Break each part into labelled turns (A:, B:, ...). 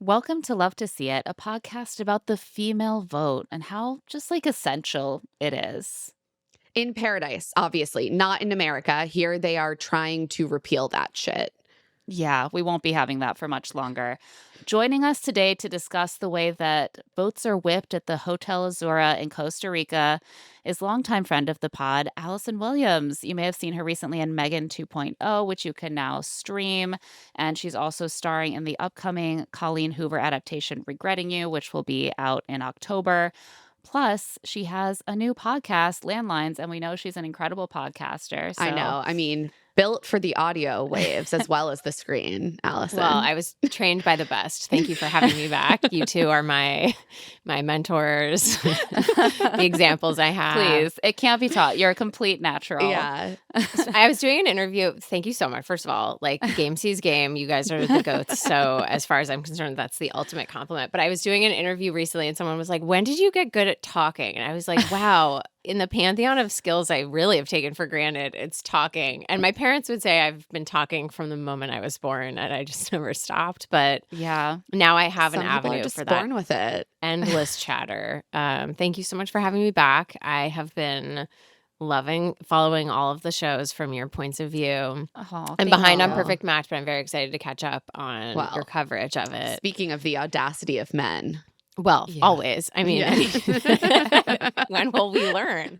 A: Welcome to Love to See It, a podcast about the female vote and how just like essential it is.
B: In paradise, obviously, not in America. Here they are trying to repeal that shit.
A: Yeah, we won't be having that for much longer. Joining us today to discuss the way that votes are whipped at the Hotel Azura in Costa Rica is longtime friend of the pod, Allison Williams. You may have seen her recently in Megan 2.0, which you can now stream. And she's also starring in the upcoming Colleen Hoover adaptation, Regretting You, which will be out in October. Plus, she has a new podcast, Landlines, and we know she's an incredible podcaster. So.
B: I know. I mean, built for the audio waves as well as the screen, Allison.
C: Well, I was trained by the best. Thank you for having me back. You two are my mentors, the examples I have.
A: Please, it can't be taught. You're a complete natural.
B: Yeah.
C: So I was doing an interview. Thank you so much. First of all, like game sees game. You guys are the goats. So as far as I'm concerned, that's the ultimate compliment. But I was doing an interview recently and someone was like, when did you get good at talking? And I was like, wow. In the pantheon of skills I really have taken for granted, it's talking. And my parents would say I've been talking from the moment I was born and I just never stopped. But
A: yeah,
C: now I have
B: Some
C: an
B: people
C: avenue
B: are just
C: for that
B: born with it.
C: endless chatter. Thank you so much for having me back. I have been loving following all of the shows from your points of view. I'm behind on Perfect Match, but I'm very excited to catch up on your coverage of it.
B: Speaking of the audacity of men.
C: Well, always. I mean, when will we learn?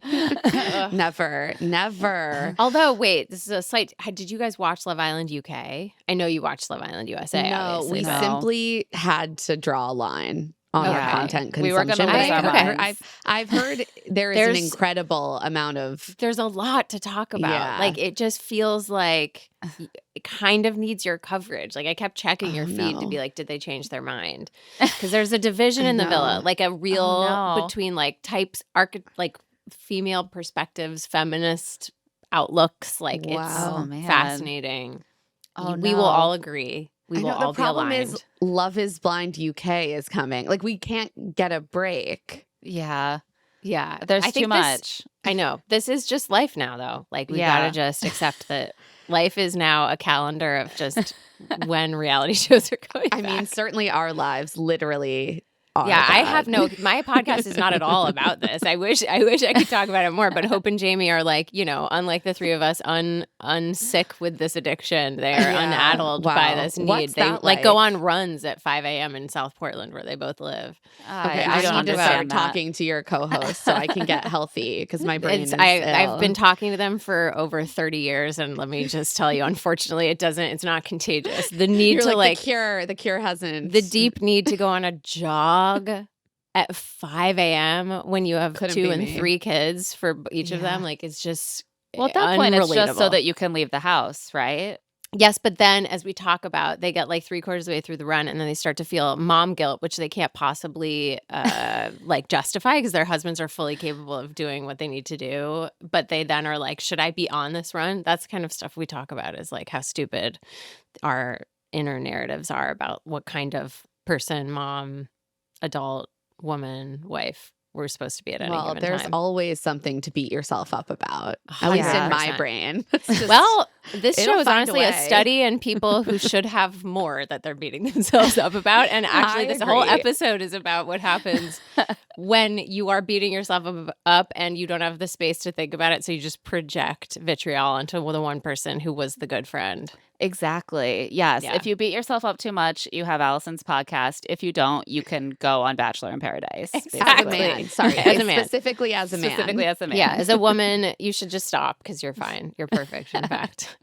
B: Never.
C: Although, wait, this is a slight. Did you guys watch Love Island UK? I know you watched Love Island USA.
B: No, we
C: but
B: simply had to draw a line on our content consumption.
A: We were going to miss our minds.
B: I've heard there's an incredible amount of...
C: There's a lot to talk about.
B: Yeah.
C: Like, it just feels like it kind of needs your coverage. Like, I kept checking your feed to be like, did they change their mind? Because there's a division in the villa, like a real between like types, like female perspectives, feminist outlooks. Like, it's fascinating. We will all agree. We will all be aligned.
B: The problem is Love is Blind UK is coming. Like, we can't get a break.
A: Yeah.
C: Yeah.
A: There's too much.
C: I know. This is just life now, though. Like, we got to just accept that life is now a calendar of just when reality shows are going back.
B: I mean, certainly our lives literally are.
C: Yeah, I have my podcast is not at all about this. I wish I could talk about it more, but Hope and Jamie are like, unlike the three of us, unsick with this addiction. They are unaddled by this need.
B: What's
C: they
B: that
C: like go on runs at 5 a.m. in South Portland where they both live.
B: Okay,
A: I don't
B: need to start
A: understand
B: talking to your co-host so I can get healthy because my brain is
C: I've been talking to them for over 30 years, and let me just tell you, unfortunately, it's not contagious. The need to
B: the cure hasn't.
C: The deep need to go on a jog at 5 a.m. when you have 2 and 3 kids for each of them, like, it's just
A: at that point it's just so that you can leave the house, right?
C: Yes, but then as we talk about, they get like 3/4 of the way through the run and then they start to feel mom guilt, which they can't possibly like justify because their husbands are fully capable of doing what they need to do. But they then are like, should I be on this run? That's kind of stuff we talk about, is like how stupid our inner narratives are about what kind of person, mom, adult, woman, wife we're supposed to be at any given time.
B: There's always something to beat yourself up about, at least in my brain.
C: This show is honestly a study in people who should have more that they're beating themselves up about. And actually, this whole episode is about what happens when you are beating yourself up and you don't have the space to think about it. So you just project vitriol onto the one person who was the good friend.
A: Exactly. Yes. Yeah. If you beat yourself up too much, you have Allison's podcast. If you don't, you can go on Bachelor in Paradise.
C: Exactly.
B: As a man. Sorry.
C: As a man.
B: Specifically as a man.
A: Specifically as a man.
C: Yeah. As a woman, you should just stop because you're fine. You're perfect, in fact.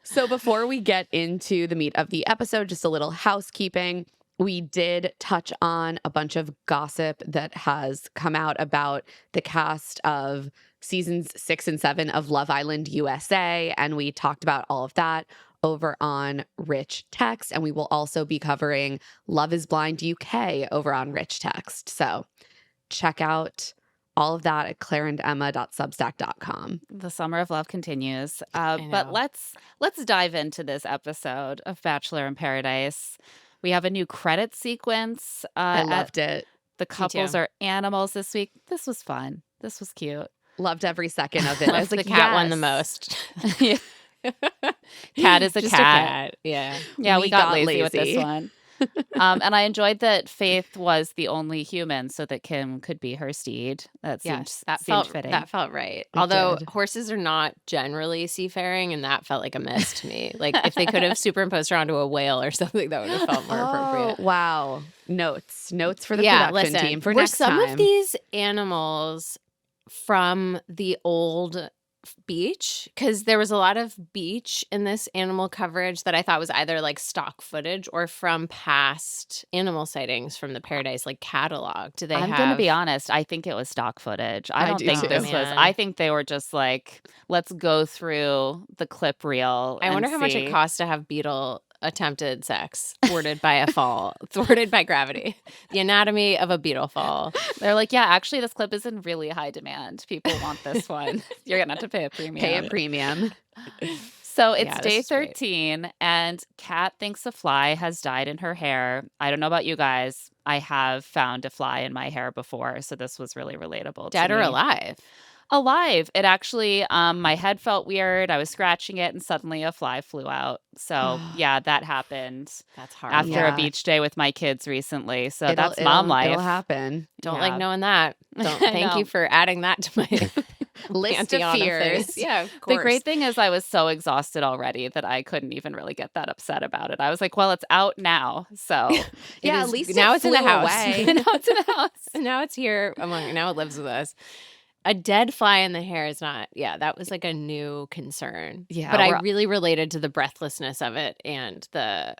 B: So before we get into the meat of the episode, just a little housekeeping. We did touch on a bunch of gossip that has come out about the cast of seasons 6 and 7 of Love Island USA, and we talked about all of that over on Rich Text, and we will also be covering Love is Blind UK over on Rich Text. So check out all of that at claireandemma.substack.com.
A: The summer of love continues. But let's dive into this episode of Bachelor in Paradise. We have a new credit sequence.
B: I loved it.
A: The couples are animals this week. This was fun. This was cute.
B: Loved every second of it. I was
C: like, the cat won the most.
A: Cat is a
C: Just
A: cat.
C: Yeah.
A: Yeah, we got lazy with this one. And I enjoyed that Faith was the only human so that Kim could be her steed. That
C: Yes,
A: seemed fitting.
C: that felt right. Although
B: did.
C: horses are not generally seafaring, and that felt like a miss to me. Like if they could have superimposed her onto a whale or something, that would have felt more appropriate.
B: Wow. Notes for the
C: Yeah,
B: production
C: listen,
B: team for
C: were
B: next
C: some
B: time.
C: of these animals from the old beach? Because there was a lot of beach in this animal coverage that I thought was either like stock footage or from past animal sightings from the Paradise like catalog. Do they
A: I'm
C: have?
A: going to be honest. I think it was stock footage. I don't
B: do
A: think
B: too.
A: this was.
C: Man.
A: I think they were just like, let's go through the clip reel.
C: I wonder how much it costs to have beetle attempted sex thwarted by a fall, thwarted by gravity. The anatomy of a beetle fall.
A: They're like, yeah, actually, this clip is in really high demand. People want this one. You're going to have to pay a premium.
B: Pay a premium.
A: So it's
C: Yeah, this
A: day
C: is great.
A: 13, and Kat thinks a fly has died in her hair. I don't know about you guys. I have found a fly in my hair before, so this was really relatable.
C: Dead
A: to
C: or
A: me.
C: alive?
A: Alive. It actually, my head felt weird. I was scratching it, and suddenly a fly flew out. So yeah, that happened
C: That's hard.
A: after
B: Yeah.
A: a beach day with my kids recently. So
B: It'll-
A: that's mom life.
B: It'll happen.
C: Don't
A: Yeah.
C: like knowing that. Don't.
A: I
C: Thank you
A: know.
C: for adding that to my
B: List of
C: pantheon
B: fears.
C: things. Yeah, of
A: The
C: course.
A: great thing is I was so exhausted already that I couldn't even really get that upset about it. I was like, well, it's out now. So
B: Yeah,
C: is-
B: at least
C: now
B: it
C: it's in the
B: flew
C: house.
B: away.
A: now it's in the house.
C: Now it's here among. Now it lives with us. A dead fly in the hair is not. Yeah, that was like a new concern.
A: Yeah,
C: but I
A: we're-
C: really related to the breathlessness of it and the.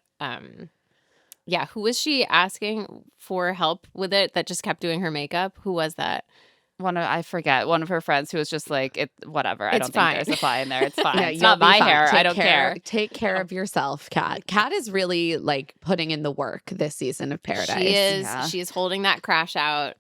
C: Yeah, who was she asking for help with it that just kept doing her makeup? Who was that?
A: I forget, one of her friends who was just like, whatever. I
C: It's
A: don't
C: fine.
A: think there's a fly in there. It's fine.
B: Yeah,
A: it's
B: you'll
A: not
B: be
A: my
B: fine.
A: hair. I
B: Take
A: don't care.
B: Take care of yourself, Kat. Kat is really like putting in the work this season of Paradise.
C: She is.
A: Yeah.
C: She's holding that crash out.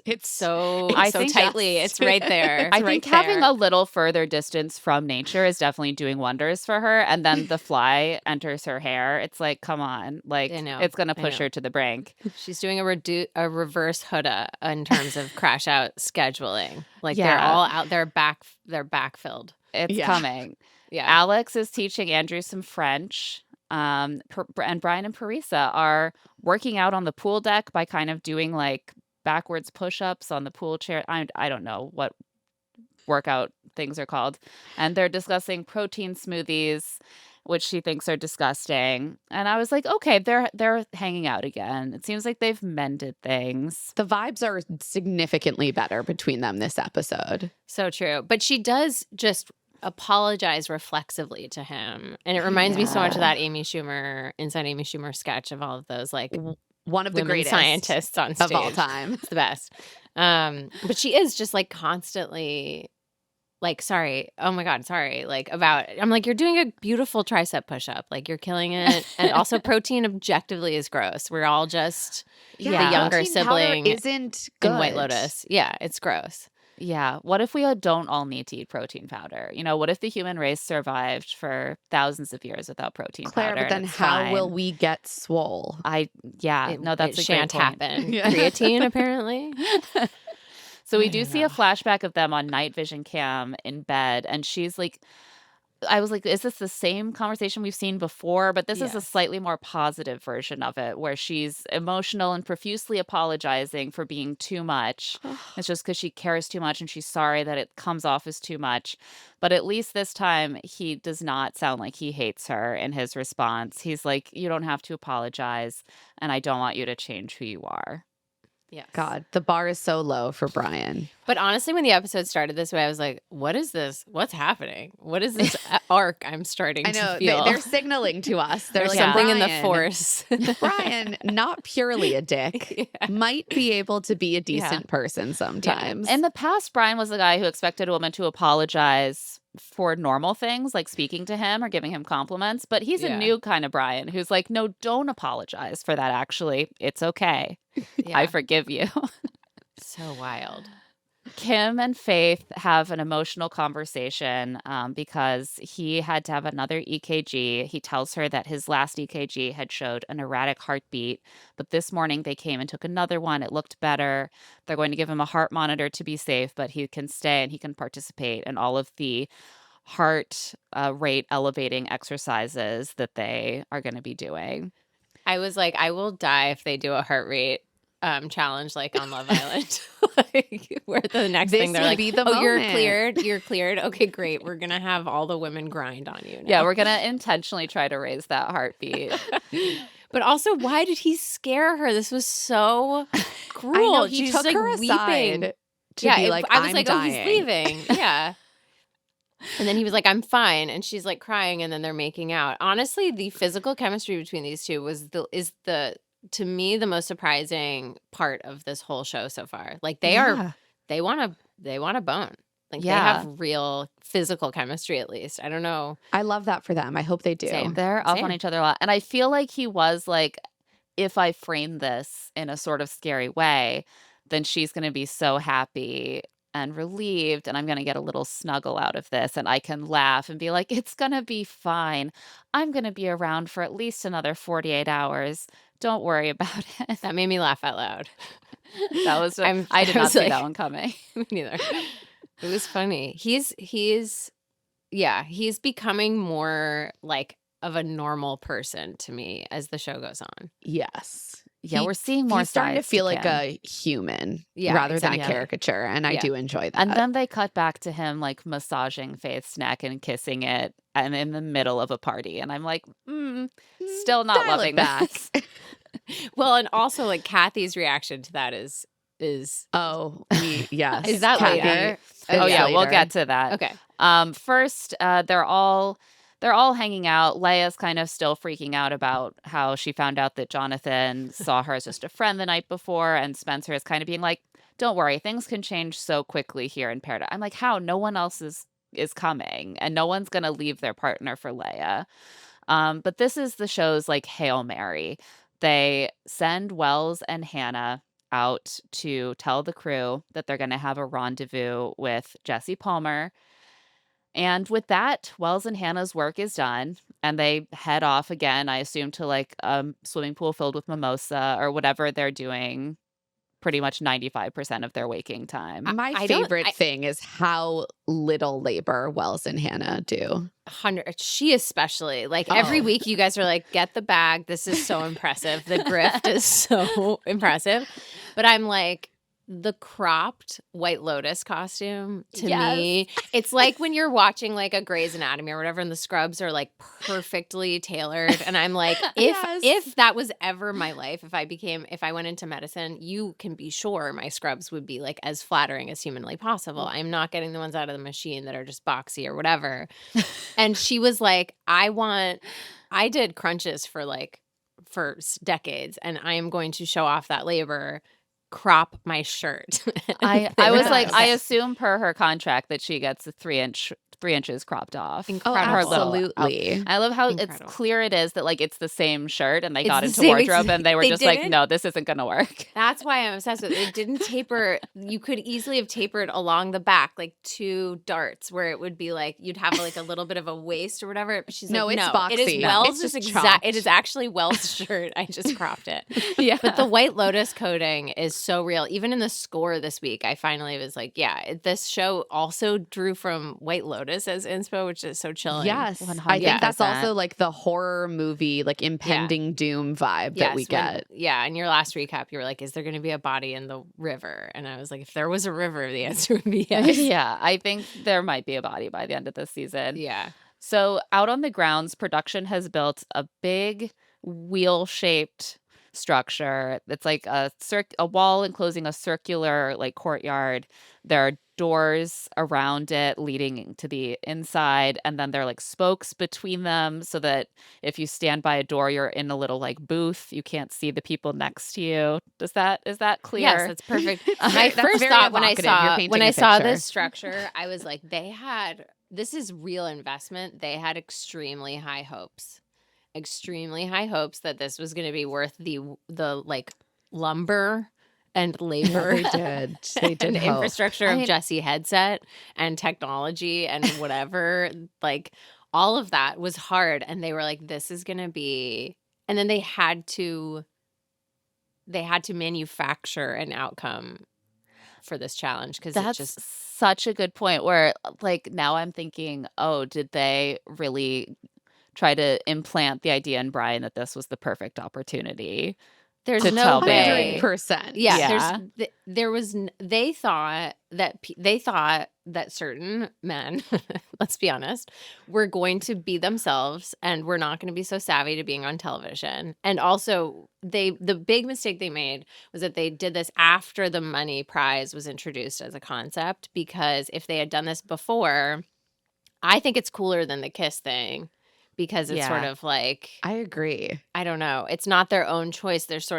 B: It's
C: so
A: I
C: so
A: think
C: tightly.
B: just-
C: It's right there.
A: I
B: It's
A: think
B: right
A: having
B: there.
A: a little further distance from nature is definitely doing wonders for her. And then the fly enters her hair. It's like, come on. Like,
C: I know,
A: it's going to
C: I
A: push
C: know.
A: her to the brink.
C: She's doing a reverse Huda in terms of crash out scheduling. Like they're
A: Yeah.
C: all out. They're backfilled.
A: It's
B: Yeah.
A: coming.
C: Yeah.
A: Alex is teaching Andrew some French. And Brian and Parisa are working out on the pool deck by kind of doing like backwards push-ups on the pool chair. I don't know what workout things are called. And they're discussing protein smoothies, which she thinks are disgusting. And I was like, okay, they're hanging out again. It seems like they've mended things.
B: The vibes are significantly better between them this episode.
C: So true. But she does just apologize reflexively to him. And it reminds me so much of that Inside Amy Schumer sketch of all of those like
B: One of the
C: women
B: greatest
C: scientists on stage
B: of all time.
C: It's the best. But she is just like constantly like, sorry, oh my God, sorry. Like I'm like, you're doing a beautiful tricep push-up. Like you're killing it. And also protein objectively is gross. We're all just the younger
B: protein powder
C: sibling
B: isn't good.
C: in White Lotus. Yeah, it's gross.
A: Yeah. What if we don't all need to eat protein powder? You know, what if the human race survived for thousands of years without protein
B: Claire,
A: powder?
B: but then
A: and it's
B: how will
A: fine?
B: we get swole?
A: No, that's
C: it
A: a great
C: shan't
A: point.
C: happen.
B: Yeah.
C: Creatine, apparently.
A: So we
C: I
A: do
C: don't
A: see
C: know.
A: a flashback of them on night vision cam in bed, and she's like, I was like, is this the same conversation we've seen before? But this is a
C: Yes.
A: slightly more positive version of it, where she's emotional and profusely apologizing for being too much. It's just because she cares too much and she's sorry that it comes off as too much. But at least this time, he does not sound like he hates her in his response. He's like, you don't have to apologize, and I don't want you to change who you are.
C: Yes.
B: God, the bar is so low for Brian.
C: But honestly, when the episode started this way, I was like, what is this? What's happening? What is this arc I'm starting
B: I know
C: to feel?
B: they're signaling to us. They're
C: There's
B: like,
C: something in the
B: "Brian,
C: force.
B: Brian, not purely a dick,
C: Yeah.
B: might be able to be a decent person sometimes.
A: In the past, Brian was the guy who expected a woman to apologize for normal things like speaking to him or giving him compliments. But he's
C: Yeah.
A: a new kind of Brian who's like, no, don't apologize for that. Actually, it's okay.
C: Yeah.
A: I forgive you.
C: So wild.
A: Kim and Faith have an emotional conversation because he had to have another EKG. He tells her that his last EKG had showed an erratic heartbeat, but this morning they came and took another one. It looked better. They're going to give him a heart monitor to be safe, but he can stay and he can participate in all of the heart rate elevating exercises that they are going to be doing.
C: I was like, I will die if they do a heart rate challenge like on Love Island. Like, where the next
B: This
C: thing they're
B: would
C: like,
B: be the
C: oh, you're
B: moment."
C: cleared. You're cleared. Okay, great. We're going to have all the women grind on you now.
A: Yeah, we're going to intentionally try to raise that heartbeat.
C: But also, why did he scare her? This was so cruel.
B: I know, he
C: She's
B: took
C: like
B: her
C: weeping.
B: aside to
C: Yeah,
B: be
C: it-
B: like,
C: I was
B: "I'm
C: like,
B: dying."
C: oh, he's leaving. Yeah. And then he was like, I'm fine. And she's like crying, and then they're making out. Honestly, the physical chemistry between these two is the to me the most surprising part of this whole show so far. Like they
A: Yeah.
C: want a bone. Like they
A: Yeah.
C: have real physical chemistry at least. I don't know.
B: I love that for them. I hope they do.
C: Same.
A: They're up on
C: Same.
A: each other a lot. And I feel like he was like, if I frame this in a sort of scary way, then she's going to be so happy and relieved, and I'm going to get a little snuggle out of this, and I can laugh and be like, it's going to be fine. I'm going to be around for at least another 48 hours. Don't worry about it.
C: That made me laugh out loud.
A: That was
C: I
A: I did not
C: was
A: see
C: like-
A: that one coming.
C: Me neither. It was funny. He's becoming more like of a normal person to me as the show goes on.
B: Yes.
A: Yeah,
B: He-
A: we're seeing more
B: He's starting to
A: sides
B: feel
A: Kim.
B: like a human
C: Yeah,
B: rather than
C: exactly.
B: a caricature. And I
C: Yeah.
B: do enjoy that.
A: And then they cut back to him like massaging Faith's neck and kissing it, and in the middle of a party. And I'm like, still not
B: Dial it
A: loving
B: back.
A: this.
C: Well, and also like Kathy's reaction to that is
B: Oh, yes.
C: Is that
B: Kathy-
C: later?
A: Oh
C: Okay.
A: yeah, we'll
B: later.
A: get to that.
C: okay.
A: First, they're all hanging out. Leia's kind of still freaking out about how she found out that Jonathan saw her as just a friend the night before, and Spencer is kind of being like, "Don't worry, things can change so quickly here in Paradise." I'm like, "How? No one else is coming, and no one's gonna leave their partner for Leia." But this is the show's like Hail Mary. They send Wells and Hannah out to tell the crew that they're going to have a rendezvous with Jesse Palmer. And with that, Wells and Hannah's work is done, and they head off again, I assume, to like a swimming pool filled with mimosa or whatever they're doing pretty much 95% of their waking time.
B: My
C: I don't-
B: favorite thing is how little labor Wells and Hannah do.
C: 100. She especially like every
B: Oh.
C: week you guys are like, get the bag. This is so impressive. The grift is so impressive. But I'm like, the cropped White Lotus costume to me, it's like when you're watching like a Grey's Anatomy or whatever, and the scrubs are like perfectly tailored. And I'm like,
B: Yes.
C: if that was ever my life, if I went into medicine, you can be sure my scrubs would be like as flattering as humanly possible. I'm not getting the ones out of the machine that are just boxy or whatever. And she was like, I did crunches for decades, and I am going to show off that labor. Crop my shirt.
A: I was like,
C: Yes.
A: I assume per her contract that she gets the 3 inches cropped off.
B: Oh,
A: Her little
B: absolutely.
A: I love how
C: Incredible.
A: it's clear it is that like it's the same shirt, and they
C: It's
A: got
C: the
A: into
C: same
A: wardrobe and they were
C: they
A: just like,
C: didn't?
A: no, this isn't gonna work.
C: That's why I'm obsessed with it. It didn't taper. You could easily have tapered along the back, like 2 darts, where it would be like you'd have like a little bit of a waist or whatever. But she's
B: No,
C: like,
B: it's
C: no, it is
B: boxy.
C: Wells'
B: It's just
C: exact.
B: chopped.
C: It is actually Wells' shirt. I just cropped it.
A: Yeah.
C: But the White Lotus coding is so real. Even in the score this week, I finally was like, yeah, this show also drew from White Lotus as inspo, which is so chilling.
B: Yes. I think that's
A: 100%.
B: also like the horror movie, like impending doom vibe that we get.
C: In your last recap, you were like, is there going to be a body in the river? And I was like, if there was a river, the answer would be yes.
A: Yeah, I think there might be a body by the end of this season.
C: Yeah.
A: So out on the grounds, production has built a big wheel-shaped structure. It's like a wall enclosing a circular like courtyard. There are doors around it leading to the inside, and then there are like spokes between them so that if you stand by a door, you're in a little like booth. You can't see the people next to you. Is that clear?
C: Yes, that's perfect. My
B: That's
C: first
B: very
C: thought when I
B: evocative. You're
C: saw
B: painting a picture.
C: this structure, I was like, this is real investment. They had extremely high hopes that this was going to be worth the like lumber and labor.
B: They did. They did
C: and
B: hope.
C: infrastructure of Jesse headset and technology and whatever. Like all of that was hard, and they were like, this is going to be, and then they had to manufacture an outcome for this challenge because it
A: That's
C: just
A: such a good point where like now I'm thinking, oh, did they really try to implant the idea in Brian that this was the perfect opportunity.
C: There's
A: to
C: no
A: tell
C: way.
A: Bailey.
B: 100%.
C: Yeah,
A: Yeah.
C: there was they thought that certain men, let's be honest, were going to be themselves and were not going to be so savvy to being on television. And also, the big mistake they made was that they did this after the money prize was introduced as a concept, because if they had done this before, I think it's cooler than the kiss thing, because it's sort
A: Yeah.
C: of like,
B: I agree.
C: I don't know. It's not their own choice. There's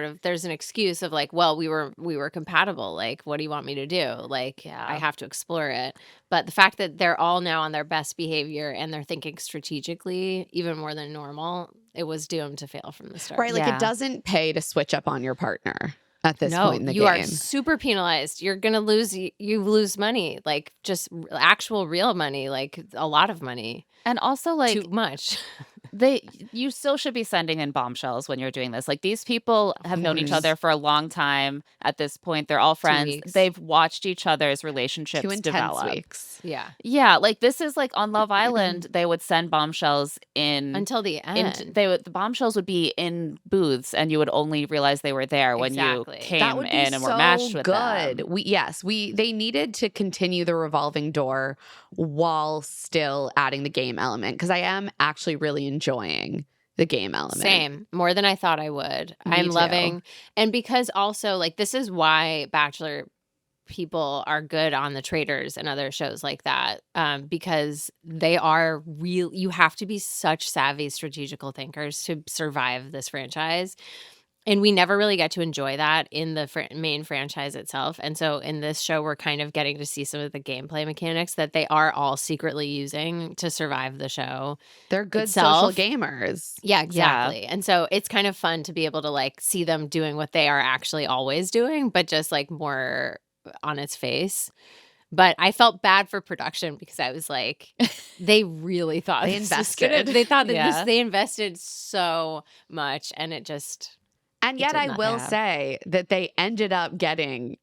C: an excuse of like, well, we were compatible. Like, what do you want me to do? Like,
A: Yeah.
C: I have to explore it. But the fact that they're all now on their best behavior and they're thinking strategically even more than normal, it was doomed to fail from the start.
B: Right. Like
A: Yeah.
B: it doesn't pay to switch up on your partner at this
C: No,
B: point in the
C: you
B: game.
C: are super penalized. You're gonna lose. You lose money, like just actual real money, like a lot of money.
A: And also, like,
C: Too much.
A: you still should be sending in bombshells when you're doing this. Like, these people have known each
B: course.
A: other for a long time. At this point, they're all friends.
C: weeks.
A: They've watched each other's relationships
B: 2 intense
A: develop.
B: weeks.
C: Yeah,
A: Yeah, like this is like on Love Island, they would send bombshells in.
C: until the end.
A: The bombshells would be in booths, and you would only realize they were there when
C: Exactly.
A: you came
B: That would be
A: in and
B: so
A: were matched with
B: good.
A: them.
B: They needed to continue the revolving door while still adding the game element, because I am actually really enjoying the game element.
C: Same, more than I thought I would.
B: Me
C: I'm
B: too.
C: loving, and because also like this is why Bachelor people are good on the Traitors and other shows like that, because they are real. You have to be such savvy strategical thinkers to survive this franchise. And we never really get to enjoy that in the main franchise itself. And so in this show, we're kind of getting to see some of the gameplay mechanics that they are all secretly using to survive the show.
B: They're good
C: Itself.
B: social gamers.
C: Yeah, exactly. And so it's kind of fun to be able to like see them doing what they are actually always doing, but just like more on its face. But I felt bad for production because I was like, they really thought
B: They
C: this was gonna-
B: invested.
C: They thought that
A: Yeah.
C: they invested so much, and it just.
B: And
C: It
B: yet
C: did
B: I
C: not
B: will
A: happen.
B: say that they ended up getting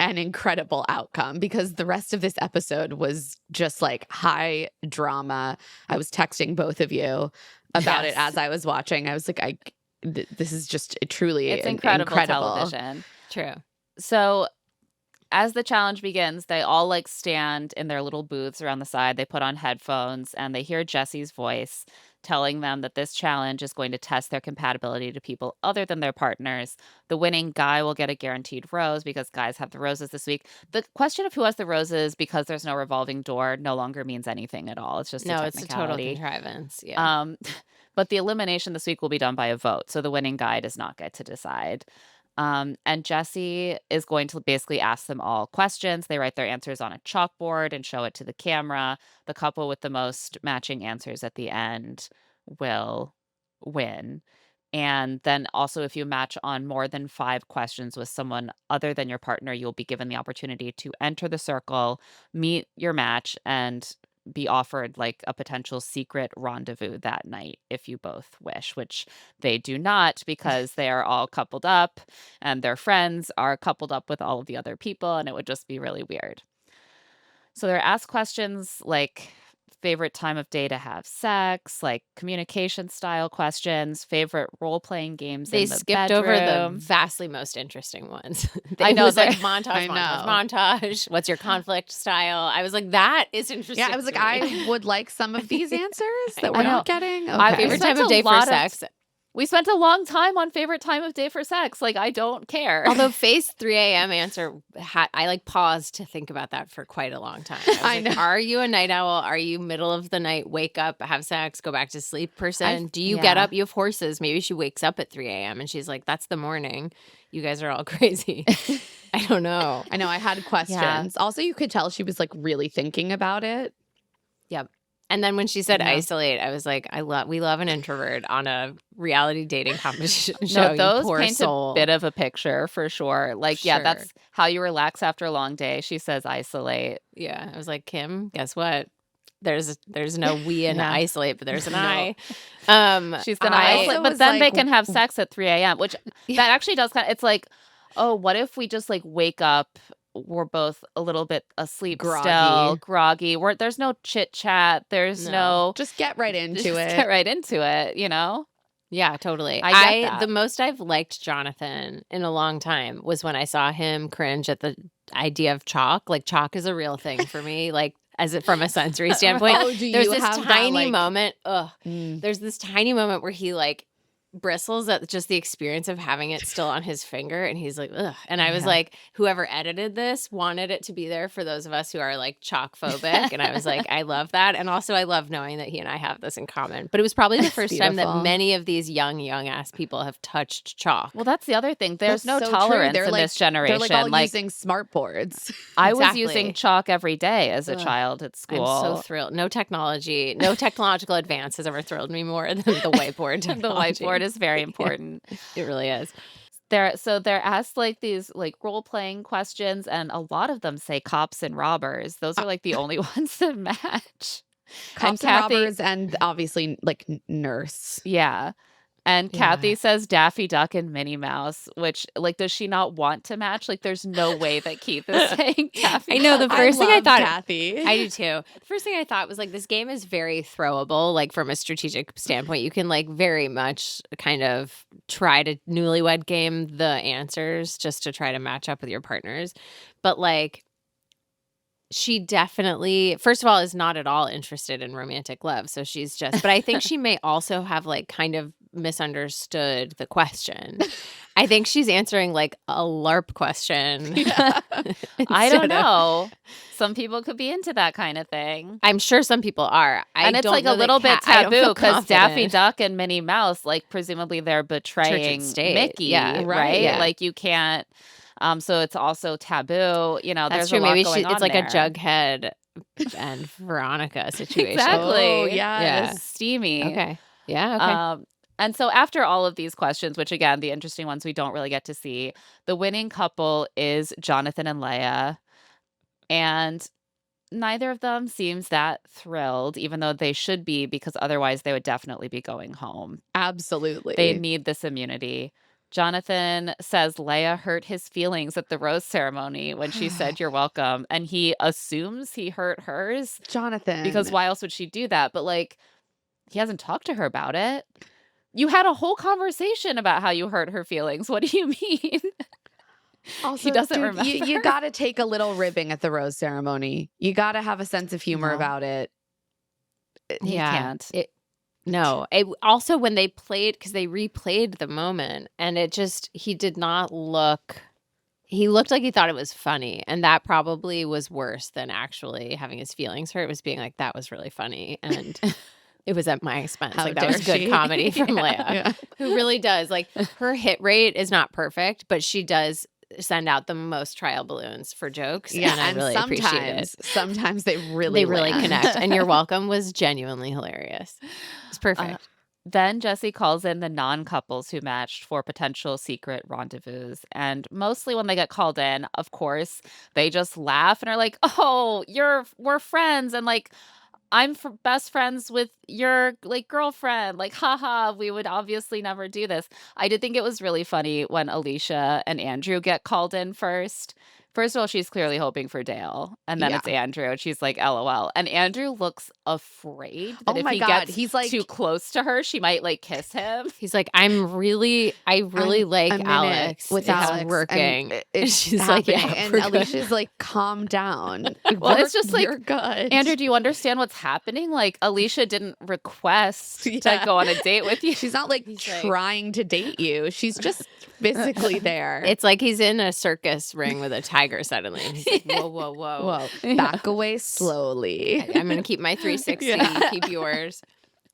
B: an incredible outcome, because the rest of this episode was just like high drama. I was texting both of you about it
C: Yes.
B: as I was watching. I was like, this is just truly
A: It's
B: an-
A: incredible television.
C: True.
A: So as the challenge begins, they all like stand in their little booths around the side. They put on headphones and they hear Jesse's voice telling them that this challenge is going to test their compatibility to people other than their partners. The winning guy will get a guaranteed rose because guys have the roses this week. The question of who has the roses, because there's no revolving door, no longer means anything at all. It's just
C: No,
A: a
C: it's a total
A: technicality.
C: contrivance. Yeah.
A: But the elimination this week will be done by a vote. So the winning guy does not get to decide. And Jesse is going to basically ask them all questions. They write their answers on a chalkboard and show it to the camera. The couple with the most matching answers at the end will win. And then also, if you match on more than 5 questions with someone other than your partner, you'll be given the opportunity to enter the circle, meet your match, and be offered like a potential secret rendezvous that night if you both wish, which they do not, because they are all coupled up and their friends are coupled up with all of the other people, and it would just be really weird. So they're asked questions like favorite time of day to have sex, like communication style questions, favorite role-playing games
C: They
A: in the
C: skipped over the
A: bedroom.
C: vastly most interesting ones.
A: I know,
C: It was like
A: they're-
C: montage,
B: I
C: montage. What's your conflict style? I was like, that is interesting.
B: Yeah, I was like,
C: to me.
B: I would like some of these answers that
C: I
B: we're
A: know.
B: not getting.
A: My
B: Okay.
C: favorite
A: spent
C: time of
A: a
C: day for
A: lot of-
C: sex.
A: We spent a long time on favorite time of day for sex. Like, I don't care.
C: Although Faith's 3 a.m. answer, I like paused to think about that for quite a long time. I was
B: I
C: like,
B: know.
C: Are you a night owl? Are you middle of the night, wake up, have sex, go back to sleep person? Do you get
A: yeah.
C: up? You have horses. Maybe she wakes up at 3 a.m. and she's like, that's the morning. You guys are all crazy. I don't know.
B: I know I had questions. Also, you could tell she was like really thinking about it.
C: Yep. And then when she said
A: Yeah.
C: isolate, I was like, we love an introvert on a reality dating competition show.
A: No, those
C: you poor
A: paint
C: soul.
A: a bit of a picture for sure. Like, yeah,
C: Sure.
A: that's how you relax after a long day. She says isolate.
C: Yeah, I was like, Kim, guess what? There's no we in
A: Yeah.
C: isolate, but there's an
B: No.
C: I.
A: She's gonna
B: I
A: isolate,
B: also
A: but
B: was
A: then they
B: like,
A: can have sex at 3 a.m., which
C: Yeah.
A: that actually does kind of, it's like, oh, what if we just like wake up we're both a little bit asleep still,
B: Groggy.
A: groggy. There's no chit chat. There's no
B: Just get right into
A: just
B: it.
A: get right into it, you know?
C: Yeah, totally.
A: I get that.
C: The most I've liked Jonathan in a long time was when I saw him cringe at the idea of chalk. Like chalk is a real thing for me. Like from a sensory standpoint.
B: Oh, do
C: There's
B: you
C: this
B: have that,
C: tiny
B: like-
C: moment.
B: Mm.
C: There's this tiny moment where he like bristles at just the experience of having it still on his finger, and he's like, ugh. And I was
B: Yeah.
C: like, whoever edited this wanted it to be there for those of us who are like chalk phobic. And I was like, I love that. And also I love knowing that he and I have this in common. But it was probably the first time
B: beautiful.
C: that many of these young ass people have touched chalk.
A: Well, that's the other thing. There's
B: That's
A: no
B: so true.
A: tolerance
B: They're
A: in
B: like-
A: this generation.
B: They're like all using smart boards.
A: I was
C: Exactly.
A: using chalk every day as a
C: Ugh.
A: child at school.
C: I'm so thrilled. No technological advance has ever thrilled me more than the whiteboard
A: The
C: technology.
A: whiteboard is very important.
C: It really is.
A: They're asked like these like role playing questions, and a lot of them say cops and robbers. Those are like the only ones that match.
B: Cops and
A: Kathy-
B: robbers, and obviously like nurse.
A: Yeah. And
B: Yeah.
A: Kathy says Daffy Duck and Minnie Mouse, which like does she not want to match? Like there's no way that Keith is saying Daffy
C: I know, the
A: Duck.
C: first thing I
B: love
C: thought-
B: Kathy.
C: I do too. The first thing I thought was like this game is very throwable, like from a strategic standpoint. You can like very much kind of try to newlywed game the answers just to try to match up with your partners. But like she definitely, first of all, is not at all interested in romantic love. So she's just, but I think she may also have like kind of misunderstood the question. I think she's answering like a LARP question.
A: I don't know. Some people could be into that kind of thing.
C: I'm sure some people are.
A: And it's
C: don't
A: like
C: know
A: a
C: that
A: little bit
C: I don't
A: taboo
C: feel
A: because Daffy
C: confident.
A: Duck and Minnie Mouse, like presumably they're betraying
C: state.
A: Mickey,
C: Yeah,
A: right?
B: right,
C: yeah.
A: Like you can't. So it's also taboo. You know,
C: That's
A: there's
C: true.
A: a lot
C: Maybe
A: going on
C: it's like
A: there.
C: a Jughead and Veronica situation.
A: Exactly.
B: Oh,
A: Yeah.
B: yes.
A: Steamy.
C: Okay. Yeah. Okay.
A: And so after all of these questions, which again, the interesting ones we don't really get to see, the winning couple is Jonathan and Leia. And neither of them seems that thrilled, even though they should be, because otherwise they would definitely be going home.
B: Absolutely.
A: They need this immunity. Jonathan says Leia hurt his feelings at the rose ceremony when she said you're welcome. And he assumes he hurt hers
B: Jonathan.
A: because why else would she do that? But like, he hasn't talked to her about it. You had a whole conversation about how you hurt her feelings. What do you mean?
B: Also,
A: doesn't
B: dude,
A: remember.
B: You got to take a little ribbing at the rose ceremony. You got to have a sense of humor
A: No.
B: about it.
A: He can't.
C: No. Also, when they played, because they replayed the moment, and it just, he did not look. He looked like he thought it was funny, and that probably was worse than actually having his feelings hurt. Was being like, that was really funny, and it was at my expense.
B: How
C: Like that was
B: dare
C: good
B: she?
C: comedy from
A: Yeah.
C: Leia,
B: Yeah.
C: who really does. Like her hit rate is not perfect, but she does send out the most trial balloons for jokes.
B: Yeah,
C: and I really appreciate it.
B: sometimes they really land.
C: Connect. And you're welcome was genuinely hilarious. It's perfect.
A: Then Jesse calls in the non-couples who matched for potential secret rendezvous. And mostly when they get called in, of course, they just laugh and are like, oh, we're friends. And like, I'm best friends with your like girlfriend. Like, haha, we would obviously never do this. I did think it was really funny when Alicia and Andrew get called in first. First of all, she's clearly hoping for Dale. And then
B: Yeah.
A: it's Andrew. And she's like, LOL. And Andrew looks afraid that
B: Oh
A: if
B: my
A: he
B: God,
A: gets
B: he's like-
A: too close to her, she might like kiss him.
C: He's like, I really like
B: a minute
C: Alex.
B: with
C: It's
B: Alex,
C: working.
B: and it's
C: She's
B: happening.
C: like, yeah,
B: and
C: we're good.
B: Alicia's like, calm down.
A: Well, it's just like,
B: you're good.
A: Andrew, do you understand what's happening? Like, Alicia didn't request
B: Yeah.
A: to go on a date with you.
B: She's not like
C: He's like-
B: trying to date you. She's just physically there.
C: It's like he's in a circus ring with a tiger suddenly. And he's like, whoa, whoa, whoa.
B: Whoa, back away slowly.
C: I'm going to keep my 360,
B: Yeah.
C: keep yours.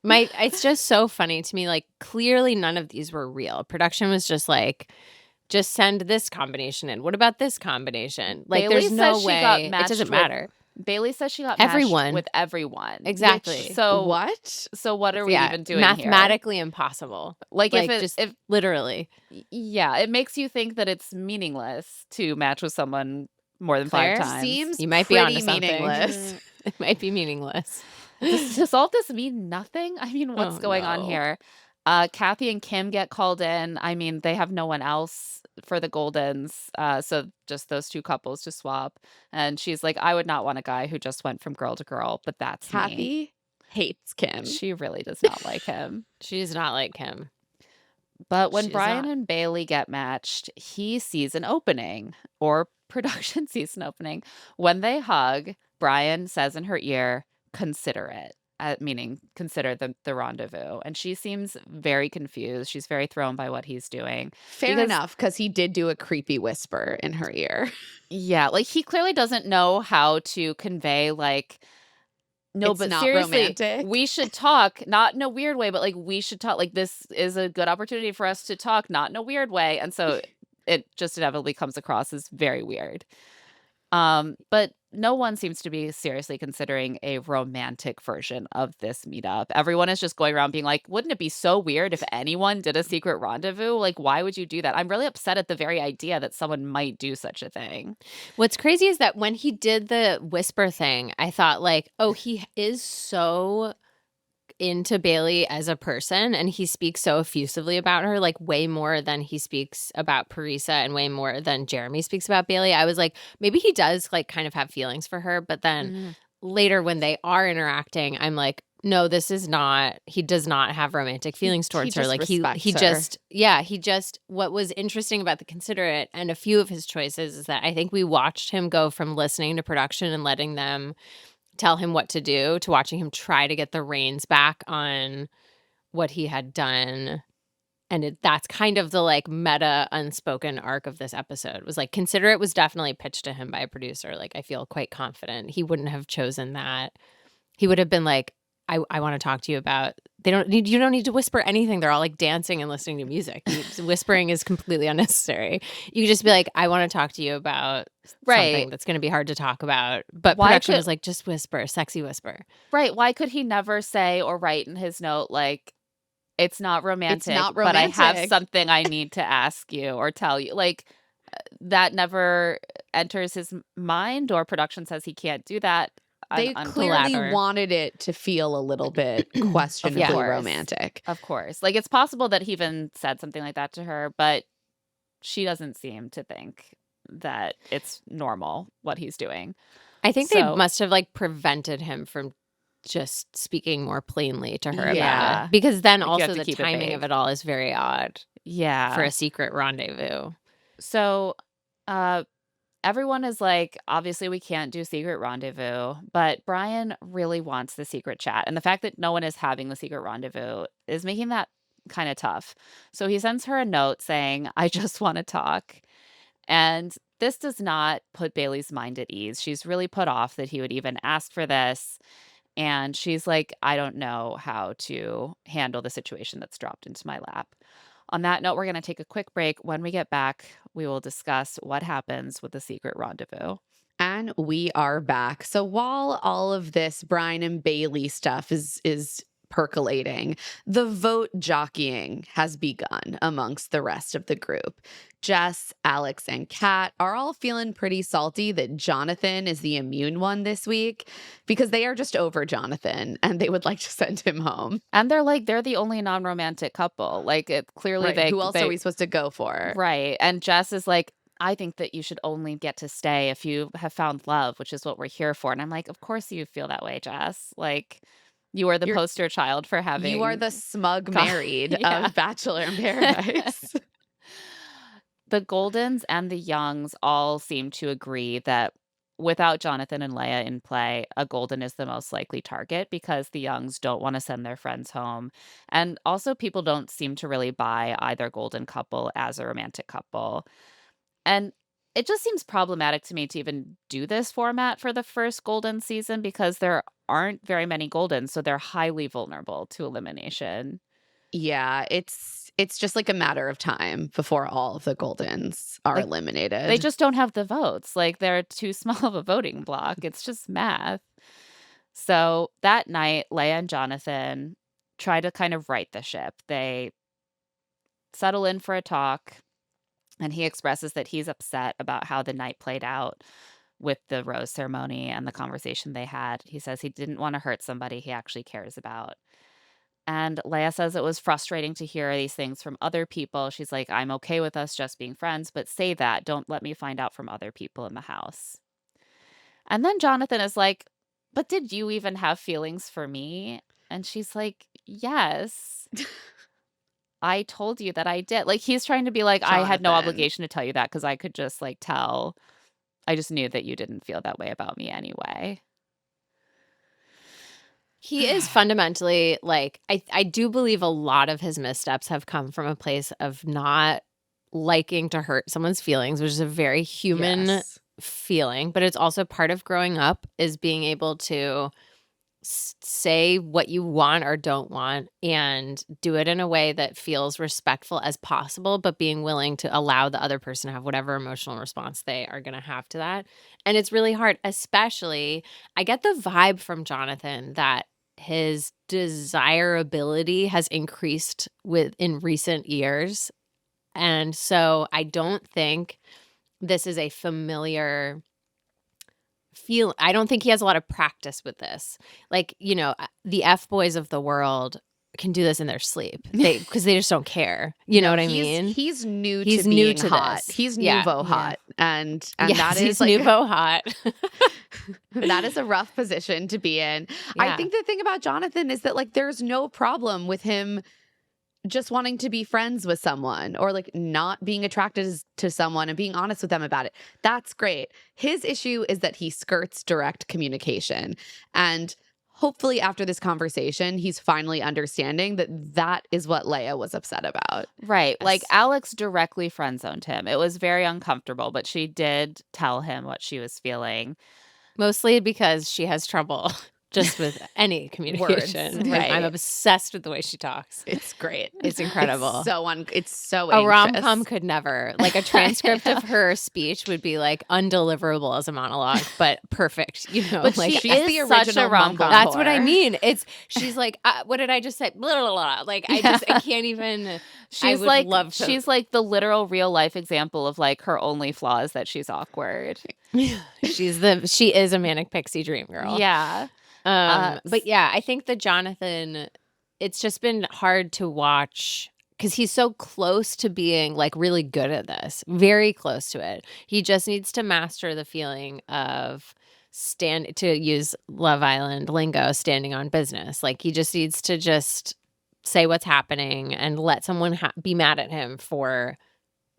C: It's just so funny to me. Like, clearly none of these were real. Production was just like, just send this combination in. What about this combination? Like,
A: Bailey
C: there's no
A: says she got
C: way. It
A: matched
C: doesn't
A: with
C: matter.
A: Bailey says she got
C: Everyone.
A: matched with everyone.
C: Exactly.
A: Which- so
B: What?
A: So what are we
C: Yeah,
A: even doing
C: mathematically impossible.
A: here? Like
C: Like,
A: if
C: just literally.
A: yeah, it makes you think that it's meaningless to match with someone more than
C: Claire,
A: 5 times.
B: Seems
C: You might be
B: pretty
C: onto something.
B: meaningless.
C: It might be meaningless.
A: Does all this mean nothing? I mean, what's
C: Oh,
A: going on
C: no.
A: here? Kathy and Kim get called in. I mean, they have no one else for the Goldens. So just those two couples to swap. And she's like, I would not want a guy who just went from girl to girl, but that's me.
B: Kathy hates Kim.
A: She really does not like him.
C: She does not like him.
A: But when
C: She's
A: Brian
C: not.
A: and Bailey get matched, he sees an opening, or production sees an opening. When they hug, Brian says in her ear, consider it, meaning consider the rendezvous. And she seems very confused. She's very thrown by what he's doing.
B: Fair
A: Because-
B: enough, because he did do a creepy whisper in her ear.
A: Yeah, like he clearly doesn't know how to convey like, no,
B: It's
A: but
B: not
A: seriously,
B: romantic.
A: we should talk, not in a weird way, but like we should talk. Like this is a good opportunity for us to talk, not in a weird way. And so it just inevitably comes across as very weird. But no one seems to be seriously considering a romantic version of this meetup. Everyone is just going around being like, wouldn't it be so weird if anyone did a secret rendezvous? Like, why would you do that? I'm really upset at the very idea that someone might do such a thing.
C: What's crazy is that when he did the whisper thing, I thought like, oh, he is so into Bailey as a person, and he speaks so effusively about her, like way more than he speaks about Parisa and way more than Jeremy speaks about Bailey. I was like, maybe he does like kind of have feelings for her, but then later when they are interacting, I'm like, no, this is not, he does not have romantic feelings towards her.
B: just
C: Like
B: respects
C: he
B: her.
C: just, what was interesting about the considerate and a few of his choices is that I think we watched him go from listening to production and letting them tell him what to do to watching him try to get the reins back on what he had done. And that's kind of the like meta unspoken arc of this episode was like, considerate was definitely pitched to him by a producer. Like, I feel quite confident he wouldn't have chosen that. He would have been like, I want to talk to you about, you don't need to whisper anything. They're all like dancing and listening to music. Whispering is completely unnecessary. You could just be like, I want to talk to you about something that's going to be hard to talk about. But production was like, just whisper, sexy whisper.
A: Right. Why could he never say or write in his note, like, it's not romantic, but I have something I need to ask you or tell you? Like, that never enters his mind, or production says he can't do that.
B: They clearly wanted it to feel a little bit questionably romantic.
A: Of course. Like, it's possible that he even said something like that to her, but she doesn't seem to think that it's normal what he's doing.
C: I think they must have like prevented him from just speaking more plainly to her about it. Because then like also the timing of it all is very odd.
A: Yeah.
C: For a secret rendezvous.
A: So, everyone is like, obviously we can't do secret rendezvous, but Brian really wants the secret chat. And the fact that no one is having the secret rendezvous is making that kind of tough. So he sends her a note saying, I just want to talk. And this does not put Bailey's mind at ease. She's really put off that he would even ask for this. And she's like, I don't know how to handle the situation that's dropped into my lap. On that note, we're going to take a quick break. When we get back, we will discuss what happens with the secret rendezvous.
B: And we are back. So while all of this Brian and Bailey stuff is percolating, the vote jockeying has begun amongst the rest of the group. Jess, Alex, and Kat are all feeling pretty salty that Jonathan is the immune one this week because they are just over Jonathan and they would like to send him home.
A: And they're like, they're the only non-romantic couple. Like, it clearly
B: who else are we supposed to go for?
A: Right. And Jess is like, I think that you should only get to stay if you have found love, which is what we're here for. And I'm like, of course you feel that way, Jess. Like, you are the poster child for having...
B: You are the smug married of Bachelor in Paradise.
A: The Goldens and the Youngs all seem to agree that without Jonathan and Leia in play, a Golden is the most likely target because the Youngs don't want to send their friends home. And also people don't seem to really buy either Golden couple as a romantic couple. And it just seems problematic to me to even do this format for the first Golden season because there aren't very many Goldens, so they're highly vulnerable to elimination.
B: Yeah, it's just like a matter of time before all of the Goldens are eliminated.
A: They just don't have the votes. Like, they're too small of a voting block. It's just math. So that night, Leia and Jonathan try to kind of right the ship. They settle in for a talk, and he expresses that he's upset about how the night played out with the rose ceremony and the conversation they had. He says he didn't want to hurt somebody he actually cares about. And Leia says it was frustrating to hear these things from other people. She's like, I'm okay with us just being friends, but say that. Don't let me find out from other people in the house. And then Jonathan is like, but did you even have feelings for me? And she's like, yes. I told you that I did. Like, he's trying to be like, I had no
B: Jonathan.
A: obligation to tell you that because I could just like tell. I just knew that you didn't feel that way about me anyway.
C: He is fundamentally like, I do believe a lot of his missteps have come from a place of not liking to hurt someone's feelings, which is a very human
B: Yes.
C: feeling, but it's also part of growing up is being able to say what you want or don't want and do it in a way that feels respectful as possible, but being willing to allow the other person to have whatever emotional response they are going to have to that. And it's really hard, especially I get the vibe from Jonathan that his desirability has increased in recent years. And so I don't think this is a familiar feel. I don't think he has a lot of practice with this. Like, you know, the F boys of the world can do this in their sleep because they just don't care. You know what I mean?
B: He's new
C: He's
B: to
C: new
B: being
C: to
B: hot.
C: this.
B: He's
C: Yeah,
B: nouveau
C: yeah.
B: hot. And
C: Yes,
B: that is
C: he's
B: like
C: nouveau hot.
B: that is a rough position to be in. I
C: Yeah.
B: think the thing about Jonathan is that like there's no problem with him just wanting to be friends with someone or like not being attracted to someone and being honest with them about it. That's great. His issue is that he skirts direct communication. And hopefully after this conversation, he's finally understanding that that is what Leia was upset about.
A: Right. Like
B: Yes.
A: Alex directly friend zoned him. It was very uncomfortable, but she did tell him what she was feeling.
C: Mostly because she has trouble just with any communication.
B: Words,
C: Right. I'm
B: right.
C: obsessed with the way she talks.
B: It's great.
C: It's incredible.
B: It's so
C: A
B: anxious.
C: rom-com could never. Like a transcript of her speech would be like undeliverable as a monologue, but perfect. You know,
A: But
C: like
A: she
B: is
A: is
B: the
A: such
B: original
A: a rom-com.
C: that's what I
B: whore.
C: mean. She's like, what did I just say? Blah, blah, blah. Like I can't even.
A: She's
C: would
A: like
C: love to-
A: she's like the literal real life example of like her only flaw is that she's awkward.
C: she is a manic pixie dream girl.
A: Yeah.
C: But yeah, I think that Jonathan, it's just been hard to watch because he's so close to being like really good at this, very close to it. He just needs to master the feeling of to use Love Island lingo, standing on business. Like he just needs to just say what's happening and let someone be mad at him for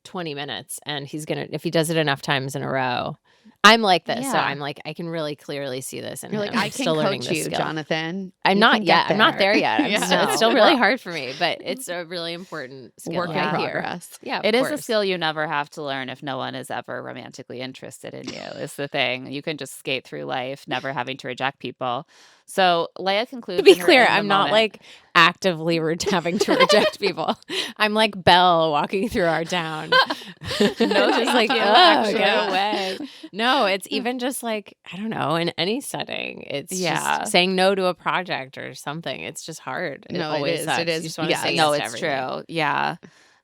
C: 20 minutes. And he's going to, if he does it enough times in a row, I'm like this. So
A: Yeah.
C: I'm like, I can really clearly see this. And
B: You're like,
C: I'm
B: I can
C: still learning
B: coach
C: this
B: you,
C: skill.
B: Jonathan.
C: I'm
B: You
C: not
B: can
C: yet.
B: get
C: I'm not there yet.
B: Yeah.
C: It's still really hard for me, but it's a really important skill.
B: Work in
A: Yeah.
B: progress.
C: Yeah, of
A: It is a
C: course.
A: skill you never have to learn if no one is ever romantically interested in you, is the thing. You can just skate through life, never having to reject people. So Leia concludes.
C: To be
A: in her
C: clear,
A: in the
C: I'm not
A: moment-
C: like actively having to reject people. I'm like Belle walking through our town. No, just like,
A: thank you,
C: oh,
A: actually.
C: get away. No, it's even just like, I don't know, in any setting. It's
A: Yeah.
C: just saying no to a project or something. It's just hard. It
B: No, it
C: always
B: is.
C: sucks.
B: It is.
C: You just want to
B: Yeah,
C: say
A: No,
C: yes to
A: it's
C: everything.
A: true. Yeah.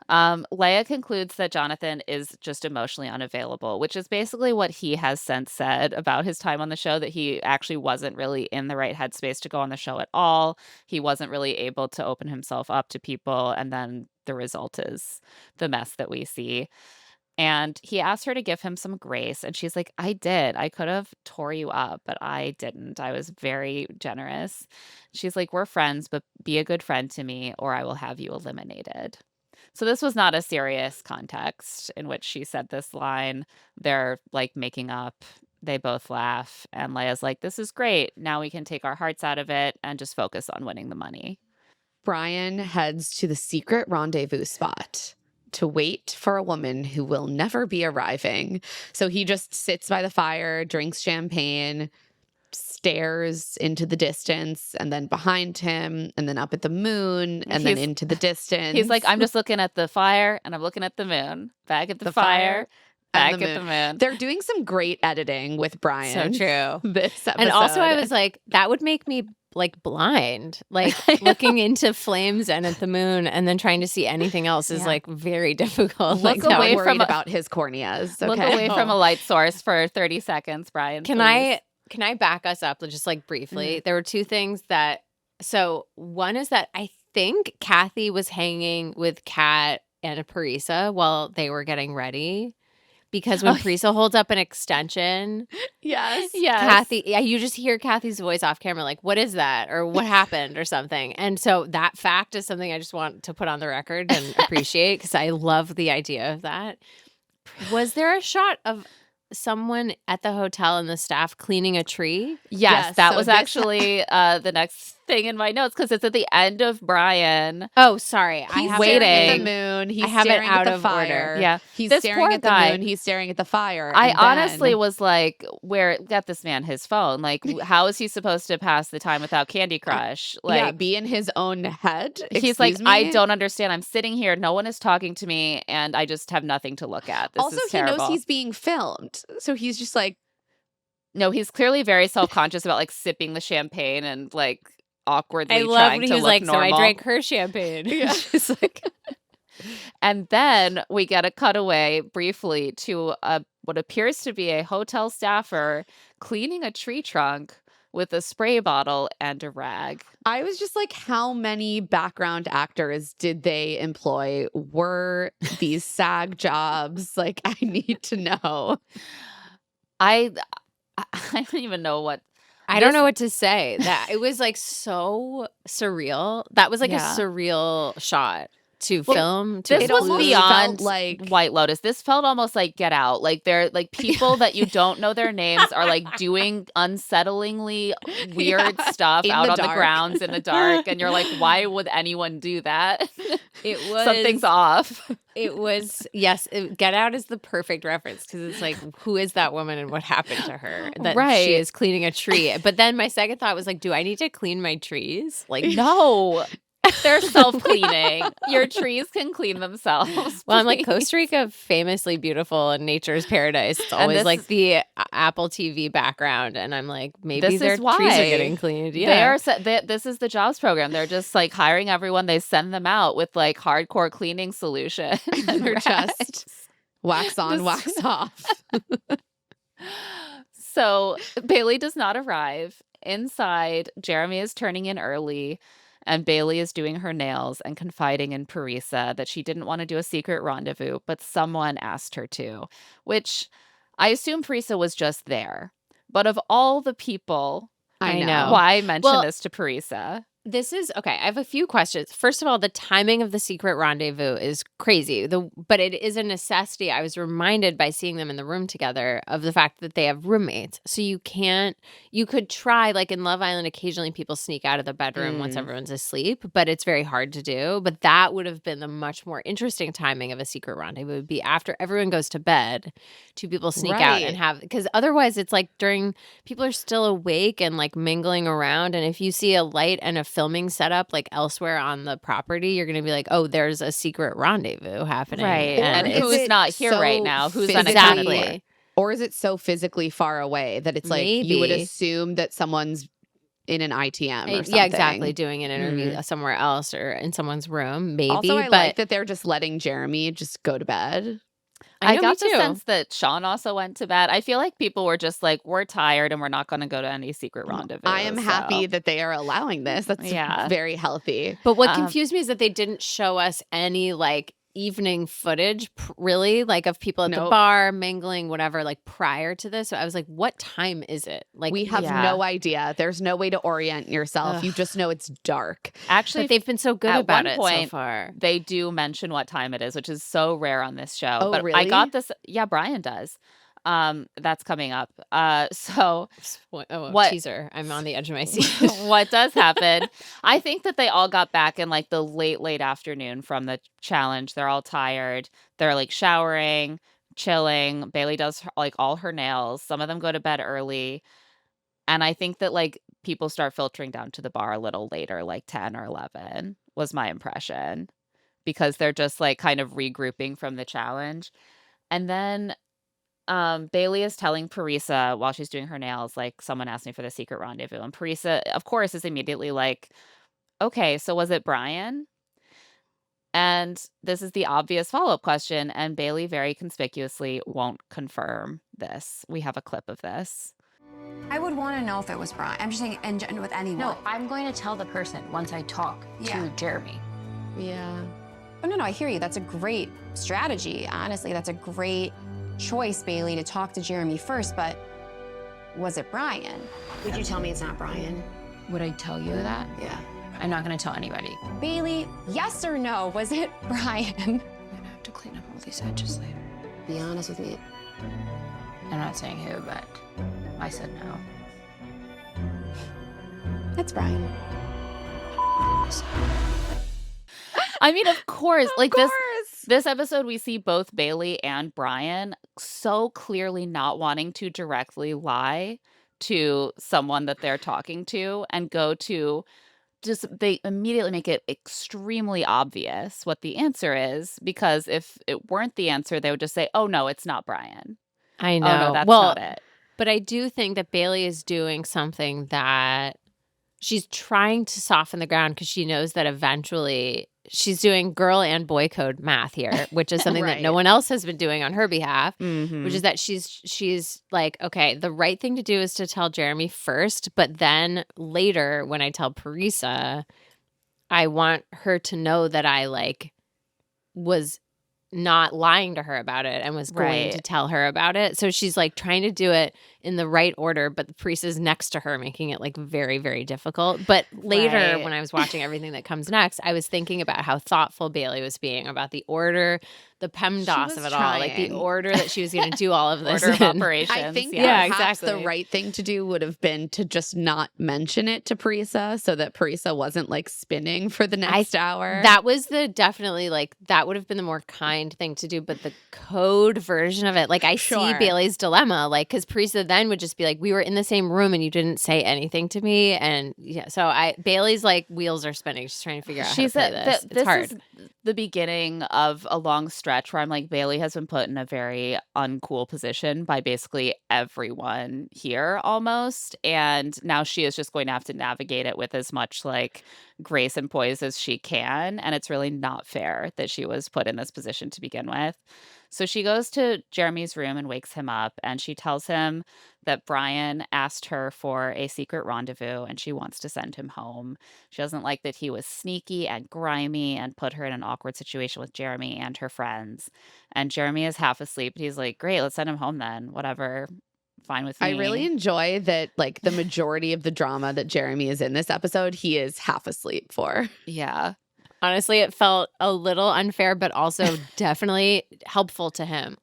A: Leia concludes that Jonathan is just emotionally unavailable, which is basically what he has since said about his time on the show, that he actually wasn't really in the right headspace to go on the show at all. He wasn't really able to open himself up to people. And then the result is the mess that we see. And he asked her to give him some grace. And she's like, I did. I could have tore you up, but I didn't. I was very generous. She's like, we're friends, but be a good friend to me or I will have you eliminated. So this was not a serious context in which she said this line. They're like making up. They both laugh. And Leia's like, this is great. Now we can take our hearts out of it and just focus on winning the money.
B: Brian heads to the secret rendezvous spot to wait for a woman who will never be arriving. So he just sits by the fire, drinks champagne, stares into the distance, and then behind him, and then up at the moon, and then
A: He's-
B: into the distance.
A: He's like, I'm just looking at the fire and I'm looking at the moon. Back at the,
B: The
A: fire, back
B: and
A: at
B: the
A: the moon.
B: They're doing some great editing with
C: So
B: Brian.
C: true.
B: This episode.
C: And also I was like, that would make me like blind, like looking into flames and at the moon and then trying to see anything else is
A: Yeah.
C: like very difficult.
A: Look
C: Like,
B: not
A: away
B: worried
A: from a-
B: about his corneas. Okay?
A: Look away from a light source for 30 seconds, Brian.
C: Can
A: please.
C: I back us up just like briefly? There were two things that, so one is that I think Kathy was hanging with Kat and Parisa while they were getting ready. Because when Parisa holds up an extension,
B: Yes.
C: Kathy, you just hear Kathy's voice off camera, like, what is that? Or what happened or something. And so that fact is something I just want to put on the record and appreciate because I love the idea of that. Was there a shot of someone at the hotel and the staff cleaning a tree?
A: Yes, that
B: so
A: was
B: this-
A: actually the next thing in my notes because it's at the end of Brian.
C: Oh, sorry.
B: He's
C: I
B: staring at
A: waiting.
B: the moon. He's
C: I have it
B: staring
C: out
B: at the
C: of order.
B: fire.
A: Yeah.
B: He's
A: This
B: staring
A: poor
B: at the
A: guy.
B: moon. He's staring at the fire.
A: I
B: and
A: honestly
B: then-
A: was like, where get this man his phone? Like, how is he supposed to pass the time without Candy Crush? Like,
B: yeah, be in his own head.
A: he's like,
B: Excuse me?
A: I don't understand. I'm sitting here, no one is talking to me, and I just have nothing to look at. This
B: Also,
A: is
B: he
A: terrible.
B: knows he's being filmed, so he's just like,
A: No, he's clearly very self-conscious about like sipping the champagne and like awkwardly
C: I love
A: trying
C: when
A: to
C: he was
A: look
C: like,
A: normal.
C: so I drank her champagne.
B: yeah.
A: It's like, and then we get a cutaway briefly to what appears to be a hotel staffer cleaning a tree trunk with a spray bottle and a rag.
B: I was just like, how many background actors did they employ? Were these SAG jobs? Like, I need to know.
A: I don't even know what.
C: I don't know what to say. That it was like so surreal. That was like
A: Yeah.
C: a surreal shot to
A: Well,
C: film. To
A: This
B: It
A: was
B: almost
A: beyond
B: felt like-
A: White Lotus. This felt almost like Get Out. Like they're like people that you don't know their names are like doing unsettlingly weird
B: Yeah,
A: stuff
B: in
A: out
B: the
A: on the
B: dark.
A: grounds in the dark, and you're like, why would anyone do that?
C: It was
A: Something's off.
C: It was Get Out is the perfect reference because it's like, who is that woman and what happened to her? That
A: Right.
C: she is cleaning a tree. But then my second thought was like, do I need to clean my trees? Like,
A: No. They're self-cleaning. Your trees can clean themselves.
C: well, I'm like
A: please.
C: Costa Rica, famously beautiful and nature's paradise. It's always
A: this
C: like
A: is-
C: the Apple TV background, and I'm like, maybe
A: This
C: their
A: is
C: trees are
A: why.
C: getting cleaned.
A: They
C: Yeah,
A: are. This is the jobs program. They're just like hiring everyone. They send them out with like hardcore cleaning solution. and
B: They're
A: rags.
B: just wax on,
A: This-
B: wax off.
A: So Bailey does not arrive. Inside, Jeremy is turning in early, and Bailey is doing her nails and confiding in Parisa that she didn't want to do a secret rendezvous, but someone asked her to, which I assume Parisa was just there. But of all the people,
C: I know.
A: why mention
C: Well,
A: this to Parisa?
C: This is okay. I have a few questions. First of all, the timing of the secret rendezvous is crazy. But it is a necessity. I was reminded by seeing them in the room together of the fact that they have roommates. So you could try, like in Love Island, occasionally people sneak out of the bedroom once everyone's asleep, but it's very hard to do. But that would have been the much more interesting timing of a secret rendezvous. It would be after everyone goes to bed, two people sneak out
B: Right.
C: and have, because otherwise it's like people are still awake and like mingling around. And if you see a light and a filming setup like elsewhere on the property, you're going to be like, oh, there's a secret rendezvous happening.
A: Right. And
B: Or is
A: who's
B: it
A: not here right
B: so
A: now? Who's
B: physically-
A: unaccounted for?
C: Exactly.
B: Or is it so physically far away that it's like you would
C: Maybe.
B: assume that someone's in an ITM or something?
C: Yeah, exactly. Doing an interview somewhere else or in someone's room, maybe.
B: Also, I
C: but
B: like that they're just letting Jeremy just go to bed.
C: I know,
A: got
C: me
A: the
C: too.
A: sense that Sean also went to bed. I feel like people were just like, we're tired and we're not going to go to any secret rendezvous.
B: I am happy
A: so.
B: that they are allowing this. That's
A: Yeah.
B: very healthy.
C: But what
A: Um,
C: confused me is that they didn't show us any like evening footage, really, like of people at the
B: Nope.
C: bar mingling, whatever, like prior to this. So I was like, what time is it? Like
B: We have
A: yeah.
B: no idea. There's no way to orient yourself. You
C: Ugh.
B: just know it's dark.
A: Actually,
C: But they've been so good
A: at
C: about
A: one
C: it so
A: point,
C: far.
A: they do mention what time it is, which is so rare on this show.
B: Oh,
A: but I
B: really?
A: got this. Yeah, Brian does. That's coming up. So What-
C: Teaser. I'm on the edge of my seat.
A: what does happen? I think that they all got back in like the late afternoon from the challenge. They're all tired. They're like showering, chilling. Bailey does like all her nails. Some of them go to bed early. And I think that like people start filtering down to the bar a little later, like 10 or 11 was my impression, because they're just like kind of regrouping from the challenge. And then Bailey is telling Parisa while she's doing her nails, like, someone asked me for the secret rendezvous. And Parisa, of course, is immediately like, okay, so was it Brian? And this is the obvious follow-up question. And Bailey very conspicuously won't confirm this. We have a clip of this.
D: I would want to know if it was Brian. I'm just saying, and with anyone.
E: No, I'm going to tell the person once I talk to Jeremy.
B: Yeah.
D: Oh, no, I hear you. That's a great strategy. Honestly, that's a great choice, Bailey, to talk to Jeremy first, but was it Brian?
E: Would you tell me it's not Brian? Would I tell you that?
D: Yeah.
E: I'm not going to tell anybody.
D: Bailey, yes or no, was it Brian?
E: I'm going to have to clean up all these edges later.
D: Be honest with me.
E: I'm not saying who, but I said no.
D: It's Brian.
A: I mean, of course. This episode, we see both Bailey and Brian so clearly not wanting to directly lie to someone that they're talking to and go to they immediately make it extremely obvious what the answer is, because if it weren't the answer, they would just say, oh, no, it's not Brian.
C: I know.
A: Oh, no, that's not it.
C: But I do think that Bailey is doing something that she's trying to soften the ground because she knows that eventually she's doing girl and boy code math here, which is something that no one else has been doing on her behalf, which is that she's like, okay, the right thing to do is to tell Jeremy first, but then later when I tell Parisa, I want her to know that I was not lying to her about it and was going to tell her about it. So she's trying to do it in the right order, but the priest is next to her, making it very, very difficult. But later, when I was watching everything that comes next, I was thinking about how thoughtful Bailey was being about the order, the PEMDAS of it all, the order that she was going to do all of this.
A: Order of operations.
B: I think
C: exactly.
B: the right thing to do would have been to just not mention it to Parisa so that Parisa wasn't spinning for the next hour.
C: That was definitely that would have been the more kind thing to do, but the code version of it, I see Bailey's dilemma, because Parisa then would just be we were in the same room and you didn't say anything to me, and so Bailey's wheels are spinning. She's trying to figure out how to play this. It's hard.
A: Is the beginning of a long stretch where I'm Bailey has been put in a very uncool position by basically everyone here almost, and now she is just going to have to navigate it with as much grace and poise as she can, and it's really not fair that she was put in this position to begin with. So she goes to Jeremy's room and wakes him up, and she tells him that Brian asked her for a secret rendezvous and she wants to send him home. She doesn't like that he was sneaky and grimy and put her in an awkward situation with Jeremy and her friends. And Jeremy is half asleep. He's like, great, let's send him home then. Whatever. Fine with me.
B: I really enjoy that, the majority of the drama that Jeremy is in this episode, he is half asleep for.
A: Yeah.
C: Honestly, it felt a little unfair, but also definitely helpful to him.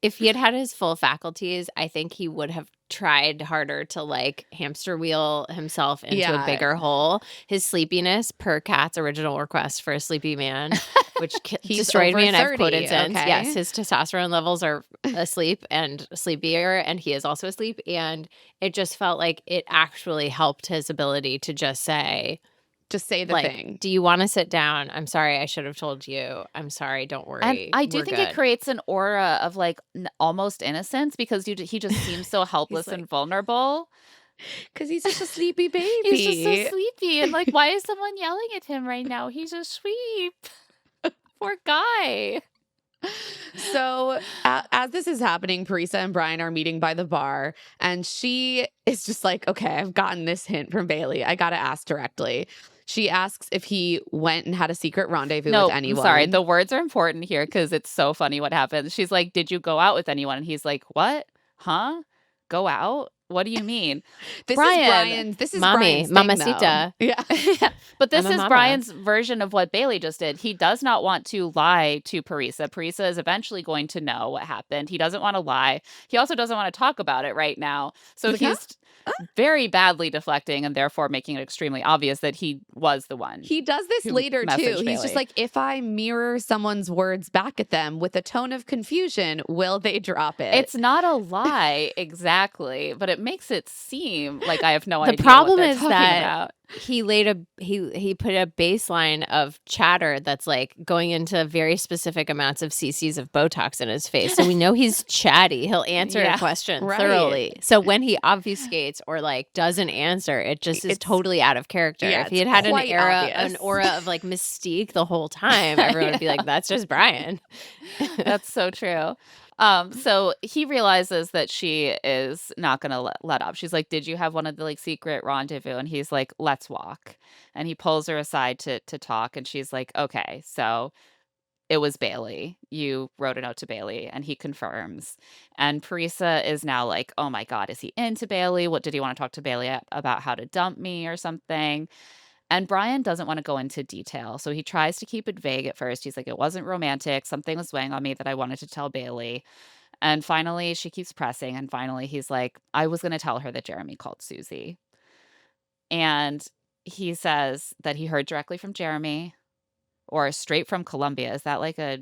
C: If he had had his full faculties, I think he would have tried harder to hamster wheel himself into a bigger hole. His sleepiness, per Kat's original request for a sleepy man, which destroyed me, and I've quoted since.
B: Okay.
C: Yes, his testosterone levels are asleep and sleepier, and he is also asleep. And it just felt like it actually helped his ability to just say
B: the thing.
C: Do you want to sit down? I'm sorry, I should have told you. I'm sorry, don't worry.
A: And I do
C: We're
A: think
C: good.
A: it creates an aura of almost innocence, because he just seems so helpless and vulnerable.
B: Because he's just a sleepy baby.
A: He's just so sleepy. And why is someone yelling at him right now? He's asleep. Poor guy.
B: So as this is happening, Parisa and Brian are meeting by the bar, and she is just okay, I've gotten this hint from Bailey. I got to ask directly. She asks if he went and had a secret rendezvous with anyone.
A: Sorry, the words are important here because it's so funny what happens. She's like, did you go out with anyone? And he's like, what? Huh? Go out? What do you mean?
B: This is Brian's thing,
C: Mamacita.
B: Yeah.
A: But this
C: I'm a
A: is
C: mama.
A: Brian's version of what Bailey just did. He does not want to lie to Parisa. Parisa is eventually going to know what happened. He doesn't want to lie. He also doesn't want to talk about it right now. So he's very badly deflecting and therefore making it extremely obvious that he was the one.
B: He does this later too.
A: messaged
B: He's just
A: Bailey.
B: if I mirror someone's words back at them with a tone of confusion, will they drop it?
A: It's not a lie exactly, but it makes it seem like I have no
C: The
A: idea
C: problem
A: what they're
C: is
A: talking
C: that
A: about.
C: he put a baseline of chatter that's like going into very specific amounts of cc's of Botox in his face. So we know he's chatty. He'll answer
A: Yeah.
C: a question
B: Right.
C: thoroughly. So when he obfuscates or like doesn't answer, it just is
B: It's-
C: totally out of character.
B: yeah,
C: if he
B: it's
C: had an
B: quite obvious.
C: aura of like mystique the whole time, everyone would be like, that's just Brian.
A: That's so true. So he realizes that she is not going to let up. She's like, "Did you have one of the like secret rendezvous?" And he's like, "Let's walk." And he pulls her aside to talk, and she's like, "Okay, so it was Bailey. You wrote a note to Bailey," and he confirms. And Parisa is now like, "Oh my God, is he into Bailey? What did he want to talk to Bailey about how to dump me or something?" And Brian doesn't want to go into detail. So he tries to keep it vague at first. He's like, "It wasn't romantic. Something was weighing on me that I wanted to tell Bailey." And finally, she keeps pressing. And finally, he's like, "I was going to tell her that Jeremy called Susie." And he says that he heard directly from Jeremy or straight from Columbia. Is that like a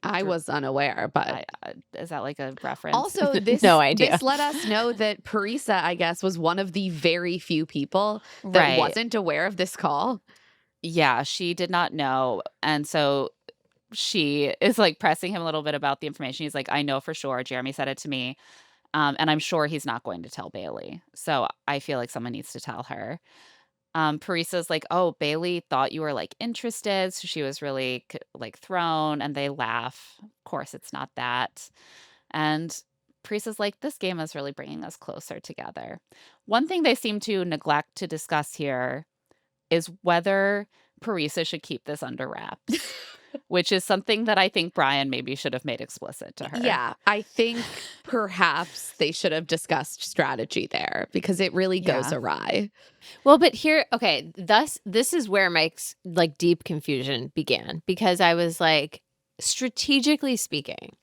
B: I was unaware, but
A: is that like a reference?
B: also this
C: No idea.
B: This let us know that Parisa, I guess, was one of the very few people that
A: Right.
B: wasn't aware of this call.
A: Yeah, she did not know. And so she is like pressing him a little bit about the information. He's like, "I know for sure. Jeremy said it to me. And I'm sure he's not going to tell Bailey. So I feel like someone needs to tell her." Parisa's like, "Oh, Bailey thought you were like interested." So she was really like thrown, and they laugh. Of course, it's not that. And Parisa's like, "This game is really bringing us closer together." One thing they seem to neglect to discuss here is whether Parisa should keep this under wraps, which is something that I think Brian maybe should have made explicit to her.
B: Yeah, I think perhaps they should have discussed strategy there because it really goes
A: Yeah.
B: awry.
C: Well, but here, okay, this is where my like deep confusion began, because I was like, strategically speaking,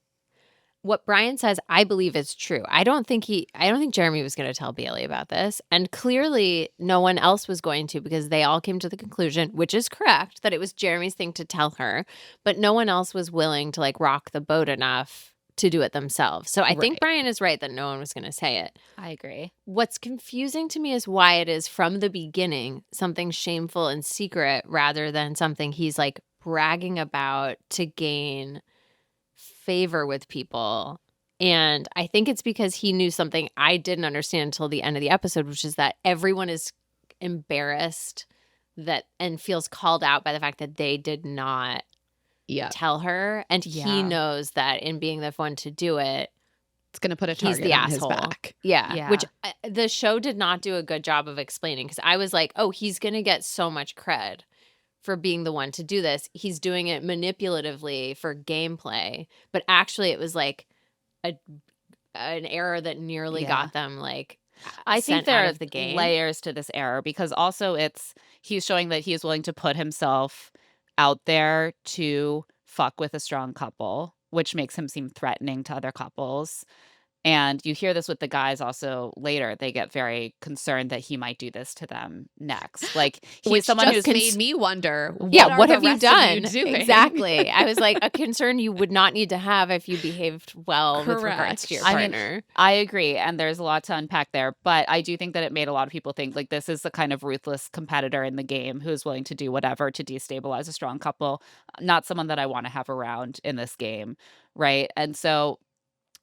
C: what Brian says, I believe is true. I don't think Jeremy was going to tell Bailey about this. And clearly no one else was going to, because they all came to the conclusion, which is correct, that it was Jeremy's thing to tell her. But no one else was willing to like rock the boat enough to do it themselves. So I think
B: Right.
C: Brian is right that no one was going to say it.
A: I agree.
C: What's confusing to me is why it is from the beginning something shameful and secret rather than something he's like bragging about to gain favor with people. And I think it's because he knew something I didn't understand until the end of the episode, which is that everyone is embarrassed that and feels called out by the fact that they did not
B: Yeah,
C: tell her. And
A: Yeah.
C: he knows that in being the one to do it,
B: it's going to put a
C: he's
B: target
C: the
B: on
C: asshole.
B: his back.
C: Yeah.
A: Yeah.
C: Which the show did not do a good job of explaining, because I was like, oh, he's going to get so much cred for being the one to do this. He's doing it manipulatively for gameplay. But actually, it was like an error that nearly
A: Yeah.
C: got them like
A: I think
C: sent
A: there
C: out
A: are
C: of the game.
A: layers to this error, because also he's showing that he is willing to put himself out there to fuck with a strong couple, which makes him seem threatening to other couples. And you hear this with the guys also later. They get very concerned that he might do this to them next. Like he's
B: Which
A: someone
B: just
A: who's
B: made me wonder, what
C: What
B: are
C: have
B: the
C: you
B: rest of
C: done?
B: doing?
C: Exactly. I was like, a concern you would not need to have if you behaved well with regards to your
A: Correct. I mean,
C: partner.
A: I agree. And there's a lot to unpack there. But I do think that it made a lot of people think like this is the kind of ruthless competitor in the game who is willing to do whatever to destabilize a strong couple, not someone that I want to have around in this game. Right. And so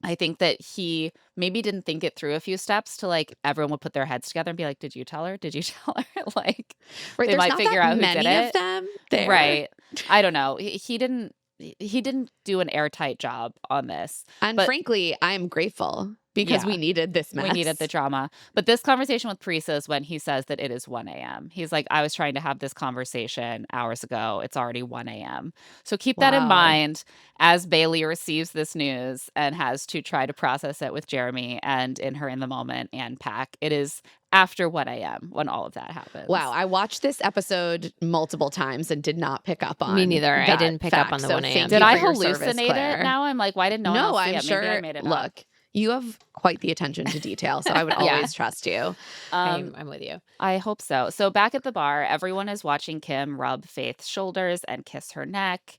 A: I think that he maybe didn't think it through a few steps to like everyone would put their heads together and be like, "Did you tell her? Did you tell her?" Like
B: Right,
A: they
B: there's
A: might
B: not
A: figure
B: that
A: out who
B: many
A: did it.
B: of them there.
A: Right. I don't know. He didn't do an airtight job on this.
B: And
A: But-
B: frankly, I'm grateful because
A: Yeah.
B: we needed this mess.
A: We needed the drama. But this conversation with Parisa is when he says that it is 1 a.m. He's like, "I was trying to have this conversation hours ago. It's already 1 a.m." So keep that in
B: Wow.
A: mind as Bailey receives this news and has to try to process it with Jeremy and in her in the moment and Pack. It is after 1 a.m. when all of that happens.
B: Wow, I watched this episode multiple times and did not pick up on
C: Me neither. I
B: that
C: didn't pick up
B: fact.
C: on the
B: So
C: 1 a.m.
B: thank
A: Did
B: you
A: I
B: for your service,
A: hallucinate it
B: Claire.
A: now? I'm like, why didn't no one else see
B: I'm
A: it?
B: sure.
A: Maybe I made it up.
B: Look, you have quite the attention to detail, so I would
C: Yeah.
B: always trust you.
C: I'm with you.
A: I hope so. So back at the bar, everyone is watching Kim rub Faith's shoulders and kiss her neck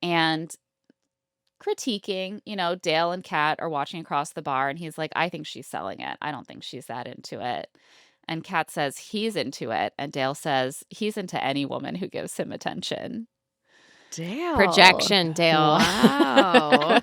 A: and critiquing. Dale and Kat are watching across the bar and he's like, "I think she's selling it. I don't think she's that into it." And Kat says he's into it. And Dale says he's into any woman who gives him attention.
B: Dale.
C: Projection, Dale.
B: Wow.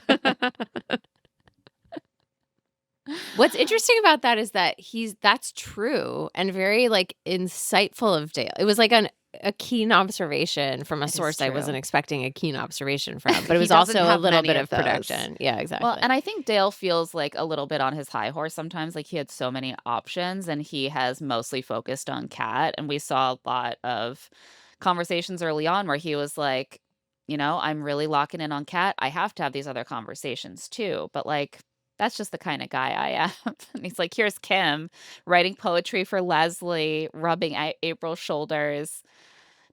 C: What's interesting about that is that that's true and very like insightful of Dale. It was like a keen observation from a
B: It is
C: source I
B: true.
C: wasn't expecting a keen observation from, but it
B: He
C: was
B: doesn't
C: also a
B: have
C: little
B: many
C: bit
B: of
C: of
B: those.
C: production. Yeah, exactly.
A: Well, and I think Dale feels like a little bit on his high horse sometimes. Like he had so many options and he has mostly focused on Kat. And we saw a lot of conversations early on where he was like, you know, I'm really locking in on Kat. I have to have these other conversations too. But like, that's just the kind of guy I am. And he's like, here's Kim writing poetry for Leslie, rubbing April's shoulders.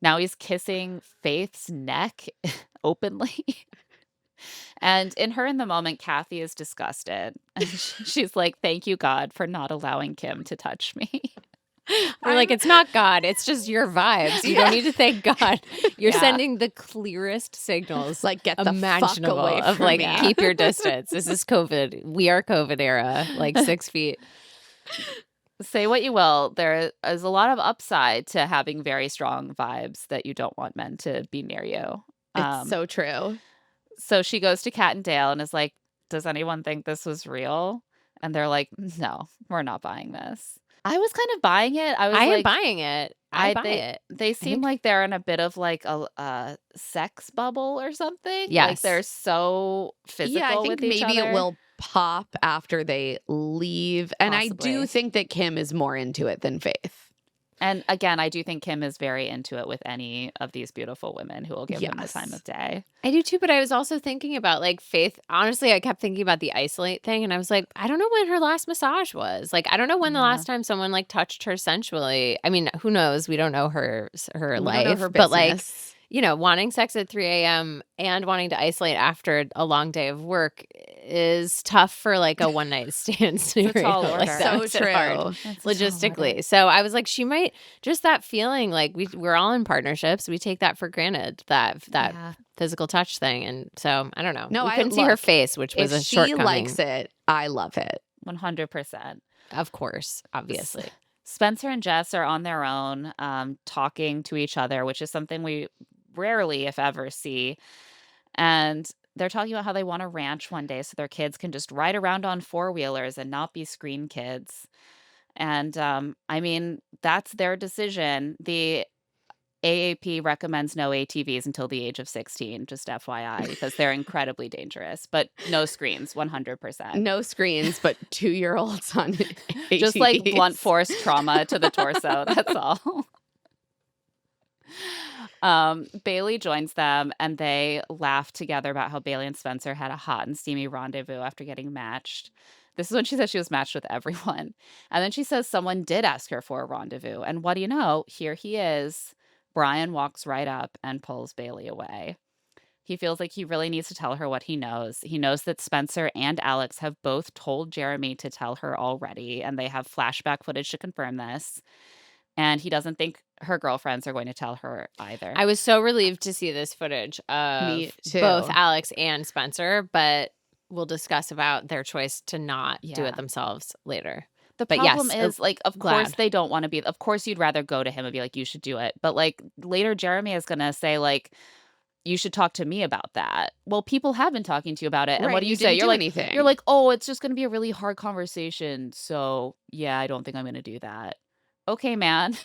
A: Now he's kissing Faith's neck openly. And in the moment, Kathy is disgusted. And she's like, thank you, God, for not allowing Kim to touch me.
C: We're like, it's not God. It's just your vibes. You don't need to thank God. You're
B: Yeah.
C: sending the clearest signals
B: Like, get the fuck
C: imaginable
B: away
C: of
B: from
C: like,
B: me.
C: keep your distance. This is COVID. We are COVID era, like 6 feet.
A: Say what you will, there is a lot of upside to having very strong vibes that you don't want men to be near you.
B: It's so true.
A: So she goes to Kat and Dale and is like, does anyone think this was real? And they're like, no, we're not buying this. I was kind of buying it. I was
C: I am
A: like,
C: buying it. I buy
A: they,
C: it.
A: They seem
C: think-
A: like they're in a bit of like a sex bubble or something. Like
C: Yes.
A: they're so physical
B: Yeah, I think
A: with each
B: maybe
A: other.
B: it will pop after they leave. And I do
A: Possibly.
B: think that Kim is more into it than Faith.
A: And again, I do think Kim is very into it with any of these beautiful women who will give him the
B: Yes.
A: time of day.
C: I do too, but I was also thinking about like Faith. Honestly, I kept thinking about the isolate thing, and I was like, I don't know when her last massage was. Like, I don't know when the
A: Yeah.
C: last time someone like touched her sensually. I mean, who knows? We don't know her
B: We don't
C: life,
B: know her
C: but like,
B: business.
C: you know, wanting sex at 3 a.m. and wanting to isolate after a long day of work is tough for like a one night stand scenario.
A: tall
C: like
A: order.
C: that.
B: So
C: Makes it hard
B: true.
C: logistically. So I was like, she might just that feeling like we're all in partnerships. We take that for granted, that
A: Yeah.
C: physical touch thing. And so I don't know.
B: No,
C: we
B: I-
C: couldn't see her
B: look,
C: face, which was
B: If
C: a
B: she
C: shortcoming.
B: likes it, I love it.
A: 100%.
C: Of course, obviously.
A: Spencer and Jess are on their own, talking to each other, which is something we rarely, if ever, see. And they're talking about how they want a ranch one day so their kids can just ride around on four-wheelers and not be screen kids. And I mean, that's their decision. The AAP recommends no ATVs until the age of 16, just FYI, because they're incredibly dangerous. But no screens, 100%.
B: No screens, but 2-year-olds on
A: Just like
B: ATVs.
A: blunt force trauma to the torso. That's all. Bailey joins them and they laugh together about how Bailey and Spencer had a hot and steamy rendezvous after getting matched. This is when she says she was matched with everyone. And then she says someone did ask her for a rendezvous. And what do you know? Here he is. Brian walks right up and pulls Bailey away. He feels like he really needs to tell her what he knows. He knows that Spencer and Alex have both told Jeremy to tell her already, and they have flashback footage to confirm this. And he doesn't think her girlfriends are going to tell her either.
C: I was so relieved to see this footage of
B: Me too.
C: both Alex and Spencer, but we'll discuss about their choice to not do
A: Yeah.
C: it themselves later.
A: The
C: But
A: problem
C: yes,
A: is, like, of
C: glad.
A: course they don't want to be. Of course you'd rather go to him and be like, you should do it. But, like, later Jeremy is going to say, like, you should talk to me about that. Well, people have been talking to you about it. And
B: Right,
A: what do you
B: you
A: say?
B: didn't
A: You're
B: do
A: like,
B: anything.
A: You're like, oh, it's just going to be a really hard conversation. So, yeah, I don't think I'm going to do that. Okay, man.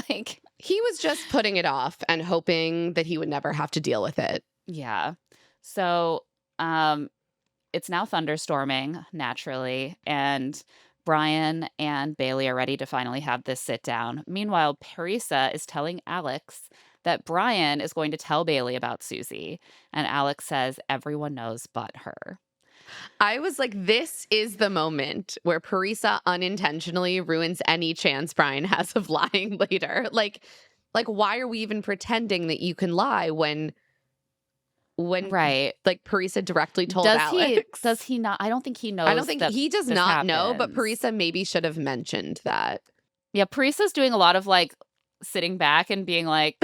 A: Like,
B: He was just putting it off and hoping that he would never have to deal with it.
A: yeah. So, it's now thunderstorming naturally, and Brian and Bailey are ready to finally have this sit down. Meanwhile, Parisa is telling Alex that Brian is going to tell Bailey about Susie, and Alex says everyone knows but her.
B: I was like, this is the moment where Parisa unintentionally ruins any chance Brian has of lying later. Like why are we even pretending that you can lie when
A: Right.
B: like Parisa directly told
A: Does
B: Alex?
A: he not? I don't think he knows.
B: I don't think
A: that
B: he does
A: this
B: not know, but
A: happens.
B: Parisa maybe should have mentioned that.
A: Yeah, Parisa's doing a lot of like sitting back and being like,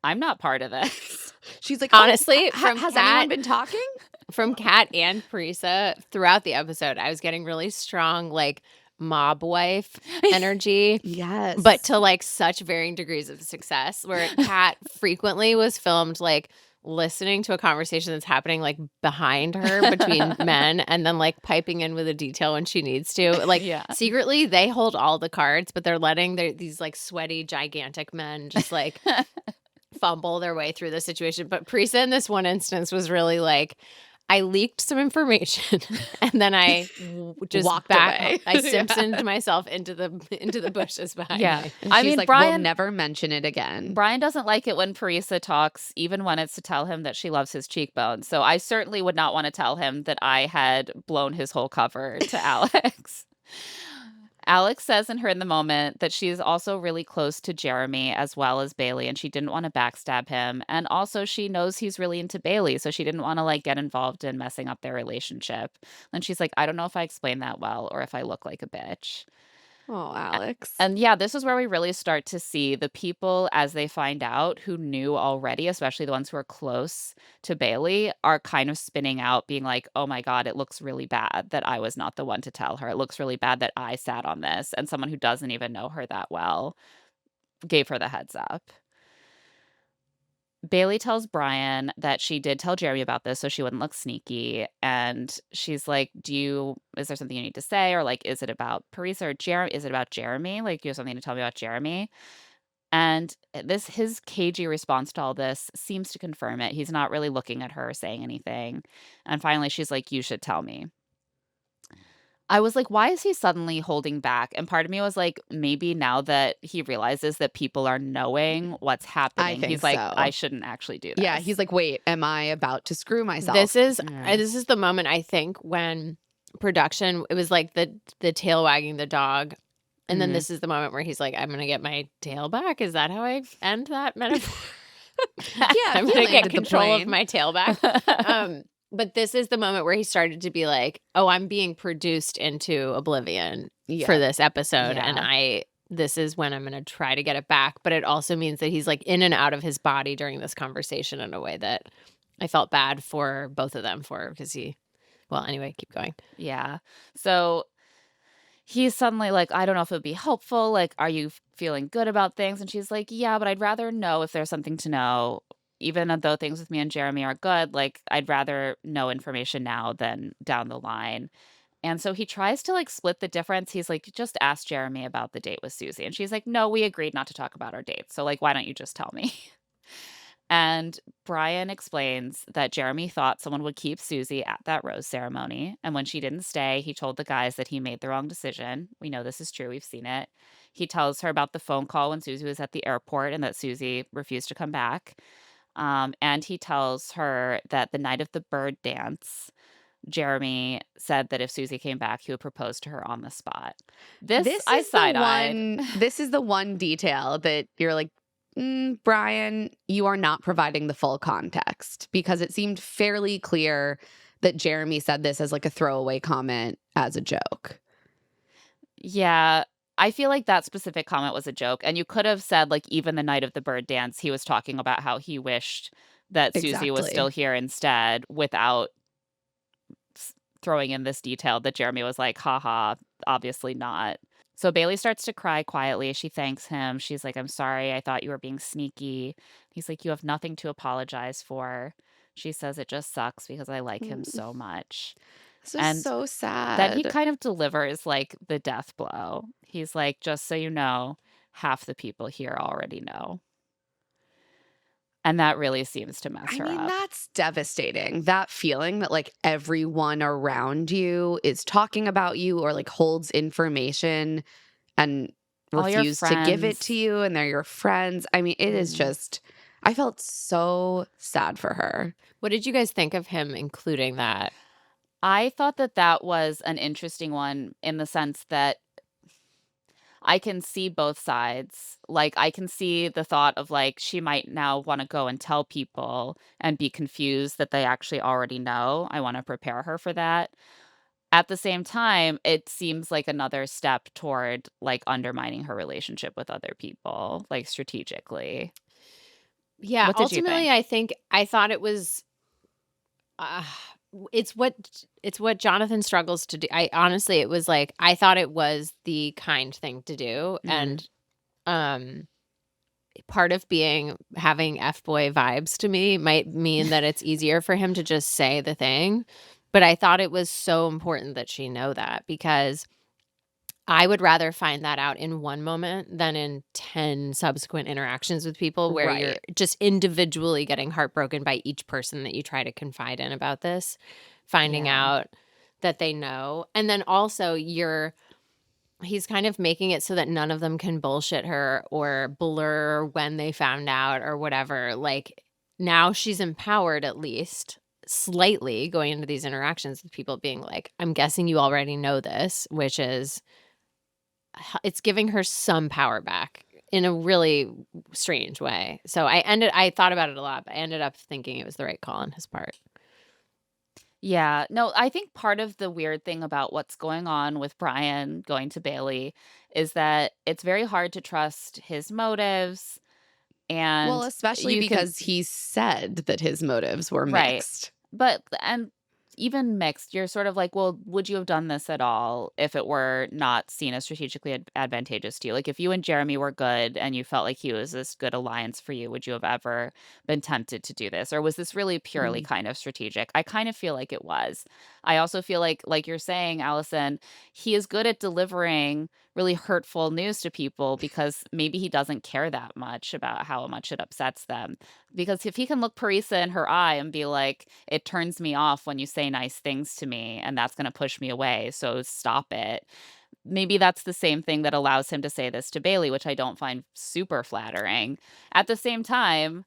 A: I'm not part of this.
B: She's like,
C: Honestly,
B: oh,
C: from
B: has
C: Kat-
B: anyone been talking?
C: From Kat and Parisa throughout the episode, I was getting really strong, like, mob wife energy.
B: Yes.
C: But to like such varying degrees of success, where Kat frequently was filmed like listening to a conversation that's happening like behind her between men and then like piping in with a detail when she needs to. Like secretly they hold all the cards, but they're letting these like sweaty, gigantic men just like fumble their way through the situation. But Parisa in this one instance was really like, I leaked some information and then I just
B: walked
C: back.
B: away.
C: I Simpsoned myself into the bushes behind me.
B: And
A: I
B: she's
A: mean,
B: like,
A: Brian
B: we'll never mention it again.
A: Brian doesn't like it when Parisa talks, even when it's to tell him that she loves his cheekbones. So I certainly would not want to tell him that I had blown his whole cover to Alex. Alex says in her in the moment that she's also really close to Jeremy as well as Bailey, and she didn't want to backstab him. And also she knows he's really into Bailey, so she didn't want to like get involved in messing up their relationship. And she's like, I don't know if I explained that well or if I look like a bitch.
B: Oh, Alex.
A: And yeah, this is where we really start to see the people as they find out who knew already, especially the ones who are close to Bailey, are kind of spinning out, being like, oh my God, it looks really bad that I was not the one to tell her. It looks really bad that I sat on this. And someone who doesn't even know her that well gave her the heads up. Bailey tells Brian that she did tell Jeremy about this so she wouldn't look sneaky. And she's like, is there something you need to say? Or like, is it about Parisa or Jeremy? Is it about Jeremy? Like, you have something to tell me about Jeremy? And his cagey response to all this seems to confirm it. He's not really looking at her or saying anything. And finally, she's like, you should tell me. I was like, why is he suddenly holding back? And part of me was like, maybe now that he realizes that people are knowing what's happening,
B: think
A: he's like,
B: so.
A: I shouldn't actually do this.
B: Yeah, he's like, wait, am I about to screw myself?
C: This is the moment I think when production, it was like the tail wagging the dog. And then this is the moment where he's like, I'm going to get my tail back. Is that how I end that metaphor? I'm going to get control of my tail back. But this is the moment where he started to be like, oh, I'm being produced into oblivion for this episode. And this is when I'm going to try to get it back. But it also means that he's like in and out of his body during this conversation in a way that I felt bad for both of them because anyway, keep going.
A: Yeah. So he's suddenly like, I don't know if it would be helpful. Like, are you feeling good about things? And she's like, yeah, but I'd rather know if there's something to know. Even though things with me and Jeremy are good, like, I'd rather know information now than down the line. And so he tries to like split the difference. He's like, just ask Jeremy about the date with Susie. And she's like, no, we agreed not to talk about our dates. So like, why don't you just tell me? And Brian explains that Jeremy thought someone would keep Susie at that rose ceremony. And when she didn't stay, he told the guys that he made the wrong decision. We know this is true. We've seen it. He tells her about the phone call when Susie was at the airport and that Susie refused to come back. And he tells her that the night of the bird dance, Jeremy said that if Susie came back, he would propose to her on the spot. This is
B: the one detail that you're like, Brian, you are not providing the full context, because it seemed fairly clear that Jeremy said this as like a throwaway comment as a joke.
A: Yeah. I feel like that specific comment was a joke. And you could have said, like, even the night of the bird dance, he was talking about how he wished that Susie was still here instead, without throwing in this detail that Jeremy was like, haha, obviously not. So Bailey starts to cry quietly. She thanks him. She's like, I'm sorry. I thought you were being sneaky. He's like, you have nothing to apologize for. She says, it just sucks because I like him so much.
B: This is so sad.
A: That he kind of delivers like the death blow. He's like, just so you know, half the people here already know. And that really seems to mess her up.
B: That's devastating. That feeling that like everyone around you is talking about you or like holds information and refuse to give it to you, and they're your friends. I mean, it is just, I felt so sad for her.
C: What did you guys think of him including that?
A: I thought that was an interesting one in the sense that I can see both sides. Like, I can see the thought of like, she might now want to go and tell people and be confused that they actually already know. I want to prepare her for that. At the same time, it seems like another step toward like undermining her relationship with other people, like strategically.
C: Yeah,
A: What did you
C: ultimately,
A: think?
C: I thought it was it's what Jonathan struggles to do. I honestly, it was like, I thought it was the kind thing to do. And part of having F-boy vibes to me might mean that it's easier for him to just say the thing. But I thought it was so important that she know that, because I would rather find that out in one moment than in 10 subsequent interactions with people where you're just individually getting heartbroken by each person that you try to confide in about this, finding out that they know. And then also he's kind of making it so that none of them can bullshit her or blur when they found out or whatever. Like, now she's empowered, at least slightly, going into these interactions with people being like, I'm guessing you already know this, which is, it's giving her some power back in a really strange way. So I thought about it a lot, but I ended up thinking it was the right call on his part.
A: Yeah. No, I think part of the weird thing about what's going on with Brian going to Bailey is that it's very hard to trust his motives. And
B: well, especially because he said that his motives were mixed.
A: But even mixed, you're sort of like, well, would you have done this at all if it were not seen as strategically advantageous to you? Like, if you and Jeremy were good and you felt like he was this good alliance for you, would you have ever been tempted to do this? Or was this really purely kind of strategic? I kind of feel like it was. I also feel like you're saying, Allison, he is good at delivering really hurtful news to people because maybe he doesn't care that much about how much it upsets them. Because if he can look Parisa in her eye and be like, it turns me off when you say nice things to me, and that's going to push me away, so stop it. Maybe that's the same thing that allows him to say this to Bailey, which I don't find super flattering. At the same time,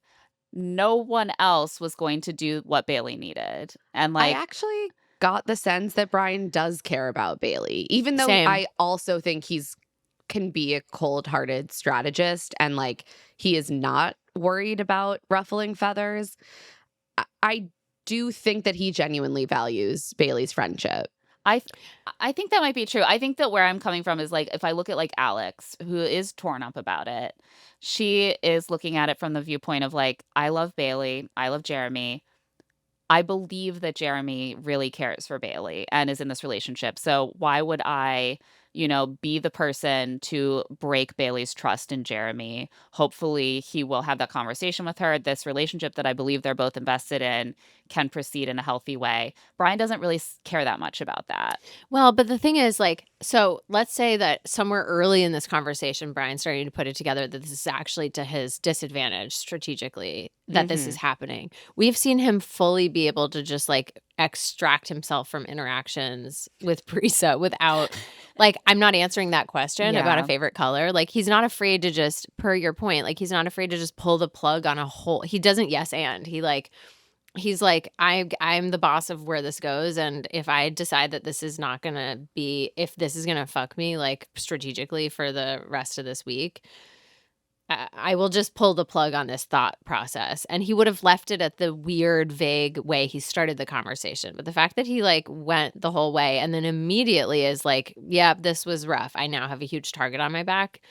A: no one else was going to do what Bailey needed. And
B: I actually got the sense that Brian does care about Bailey, even though I also think can be a cold-hearted strategist, and like, he is not worried about ruffling feathers. I do think that he genuinely values Bailey's friendship.
A: I think that might be true. I think that where I'm coming from is, like, if I look at like Alex, who is torn up about it, she is looking at it from the viewpoint of like, I love Bailey, I love Jeremy. I believe that Jeremy really cares for Bailey and is in this relationship. So why would I, be the person to break Bailey's trust in Jeremy? Hopefully he will have that conversation with her. This relationship that I believe they're both invested in can proceed in a healthy way. Brian doesn't really care that much about that.
C: Well, but the thing is, like, so let's say that somewhere early in this conversation, Brian's starting to put it together that this is actually to his disadvantage strategically, that this is happening. We've seen him fully be able to just like extract himself from interactions with Parisa without, like, I'm not answering that question about a favorite color. Like, he's not afraid to just, per your point, like, he's not afraid to just pull the plug on a whole. He doesn't yes and. He's like, I'm the boss of where this goes, and if I decide that this is not gonna be, if this is gonna fuck me like strategically for the rest of this week, I will just pull the plug on this thought process. And he would have left it at the weird, vague way he started the conversation. But the fact that he like went the whole way and then immediately is like, yeah, this was rough, I now have a huge target on my back.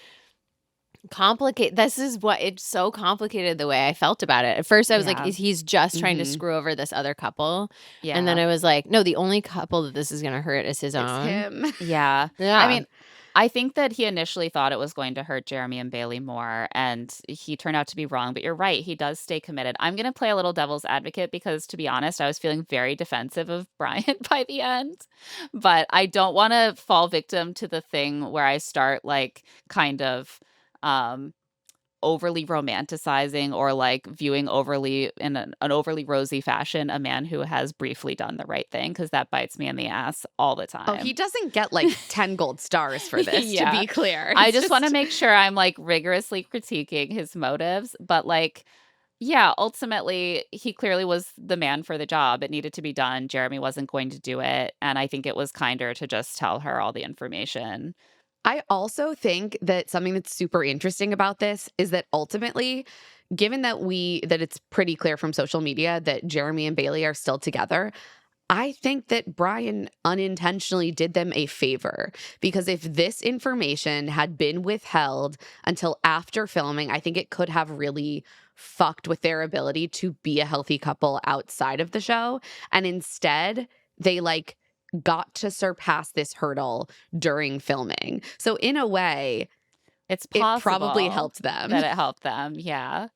C: This is what it's so complicated the way I felt about it. At first I was like, he's just trying to screw over this other couple. And then I was like, no, the only couple that this is going to hurt is his own.
B: Him.
A: Yeah. I mean, I think that he initially thought it was going to hurt Jeremy and Bailey more, and he turned out to be wrong. But you're right. He does stay committed. I'm going to play a little devil's advocate because, to be honest, I was feeling very defensive of Brian by the end. But I don't want to fall victim to the thing where I start like kind of overly romanticizing or like viewing overly in an overly rosy fashion a man who has briefly done the right thing, because that bites me in the ass all the time.
B: Oh, he doesn't get like 10 gold stars for this, to be clear.
A: I just want to make sure I'm like rigorously critiquing his motives, but like, yeah, ultimately he clearly was the man for the job. It needed to be done. Jeremy wasn't going to do it, and I think it was kinder to just tell her all the information.
B: I also think that something that's super interesting about this is that ultimately, given that it's pretty clear from social media that Jeremy and Bailey are still together, I think that Brian unintentionally did them a favor, because if this information had been withheld until after filming, I think it could have really fucked with their ability to be a healthy couple outside of the show. And instead, they like got to surpass this hurdle during filming. So in a way,
A: It's
B: it
A: possible
B: probably helped them.
A: that it helped them. Yeah.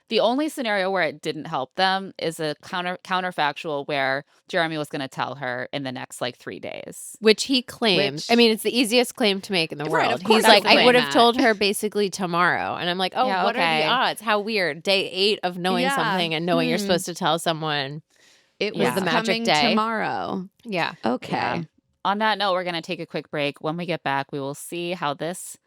A: The only scenario where it didn't help them is a counterfactual where Jeremy was going to tell her in the next like 3 days.
C: Which he claimed. I mean, it's the easiest claim to make in the
B: Right, of
C: world.
B: course
C: He's
B: that's
C: like,
B: the
C: I
B: claim,
C: would have
B: Matt.
C: told her basically tomorrow. And I'm like, oh,
A: Yeah,
C: what are
A: okay.
C: the odds? How weird. Day 8 of knowing
B: Yeah.
C: something and knowing you're
B: Hmm.
C: supposed to tell someone.
B: It
A: Yeah.
B: was
C: the magic
B: coming
C: day.
B: tomorrow.
C: Yeah.
B: Okay.
A: Yeah. On that note, we're going to take a quick break. When we get back, we will see how this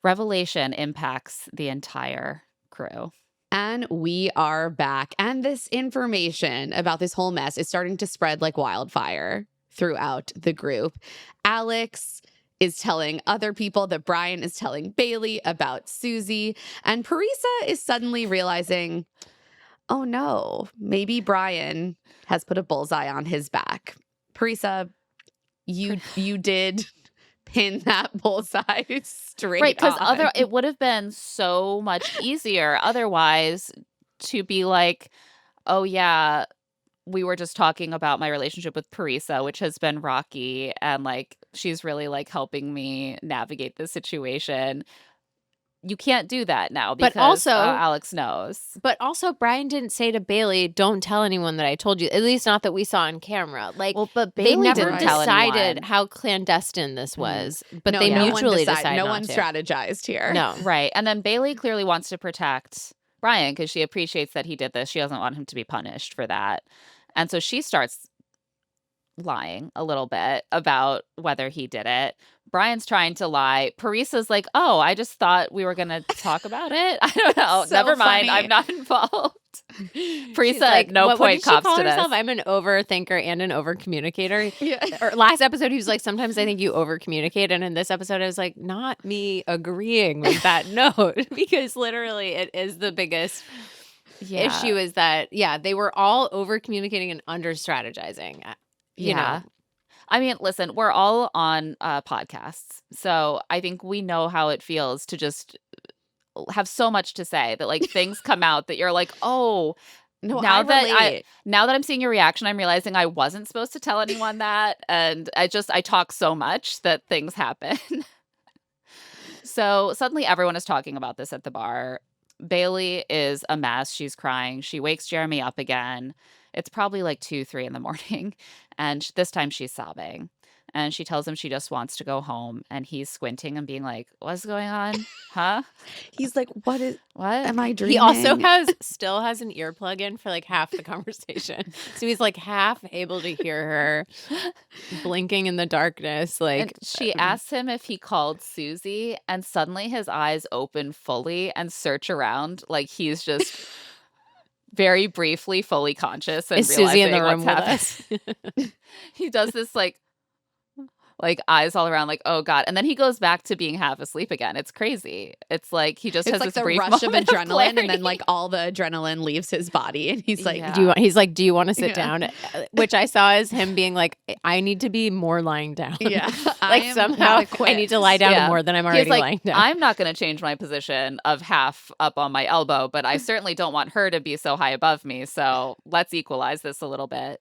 A: revelation impacts the entire crew.
B: And we are back. And this information about this whole mess is starting to spread like wildfire throughout the group. Alex is telling other people that Brian is telling Bailey about Susie. And Parisa is suddenly realizing, oh no, maybe Brian has put a bullseye on his back. Parisa, you did pin that bullseye straight
A: Right, because
B: on.
A: it would have been so much easier otherwise to be like, oh yeah, we were just talking about my relationship with Parisa, which has been rocky, and like she's really like helping me navigate the situation. You can't do that now because
C: But also-
A: Alex knows.
C: But also, Brian didn't say to Bailey, don't tell anyone that I told you. At least not that we saw on camera. Like,
A: Well, but
C: they
A: Bailey
C: never
A: didn't tell
C: decided
A: anyone.
C: how clandestine this was. But
B: No,
C: they
B: no one
C: mutually
B: decide-
C: decided
B: No
C: not
B: one
C: to.
B: strategized here.
C: No.
A: Right. And then Bailey clearly wants to protect Brian because she appreciates that he did this. She doesn't want him to be punished for that. And so she starts lying a little bit about whether he did it. Brian's trying to lie. Parisa's like, oh, I just thought we were going to talk about it. I don't know.
B: So
A: Never mind.
B: funny.
A: I'm not involved.
C: She's
A: Parisa
C: like,
A: at no
C: what
A: point
C: did she
A: cops
C: call
A: to
C: herself?
A: this.
C: I'm an overthinker and an overcommunicator.
B: Yeah.
C: Or last episode, he was like, sometimes I think you overcommunicate. And in this episode, I was like, not me agreeing with that note, because literally it is the biggest issue is that, yeah, they were all overcommunicating and under strategizing. You know,
A: I mean, listen, we're all on podcasts. So I think we know how it feels to just have so much to say that like things come out that you're like, oh,
B: No,
A: now
B: I
A: that
B: relate.
A: now that I'm seeing your reaction, I'm realizing I wasn't supposed to tell anyone that. And I talk so much that things happen. So suddenly everyone is talking about this at the bar. Bailey is a mess. She's crying. She wakes Jeremy up again. It's probably like 2, 3 in the morning. And this time she's sobbing. And she tells him she just wants to go home. And he's squinting and being like, what's going on? Huh?
B: He's like, what am I dreaming?
C: he also still has an earplug in for like half the conversation. So he's like half able to hear her blinking in the darkness. Like,
A: And she asks him if he called Susie. And suddenly his eyes open fully and search around like he's just very briefly fully conscious. And
C: is Susie in the
A: realizing
C: room
A: what's
C: with
A: happening.
C: us?
A: He does this like eyes all around like, oh God. And then he goes back to being half asleep again. It's crazy. It's like he just
B: It's
A: has
B: like
A: this
B: the
A: brief
B: rush of
A: moment
B: adrenaline, and then
A: clarity.
B: like all the adrenaline leaves his body, and he's like,
A: Yeah.
C: He's like, do you want to sit
B: Yeah.
C: down? Which I saw as him being like, I need to be more lying down.
B: yeah, I
C: Like
B: am
C: somehow
B: not
C: I need to lie down
A: Yeah.
C: more than I'm
A: He's
C: already
A: like,
C: lying down.
A: I'm not going to change my position of half up on my elbow, but I certainly don't want her to be so high above me. So let's equalize this a little bit.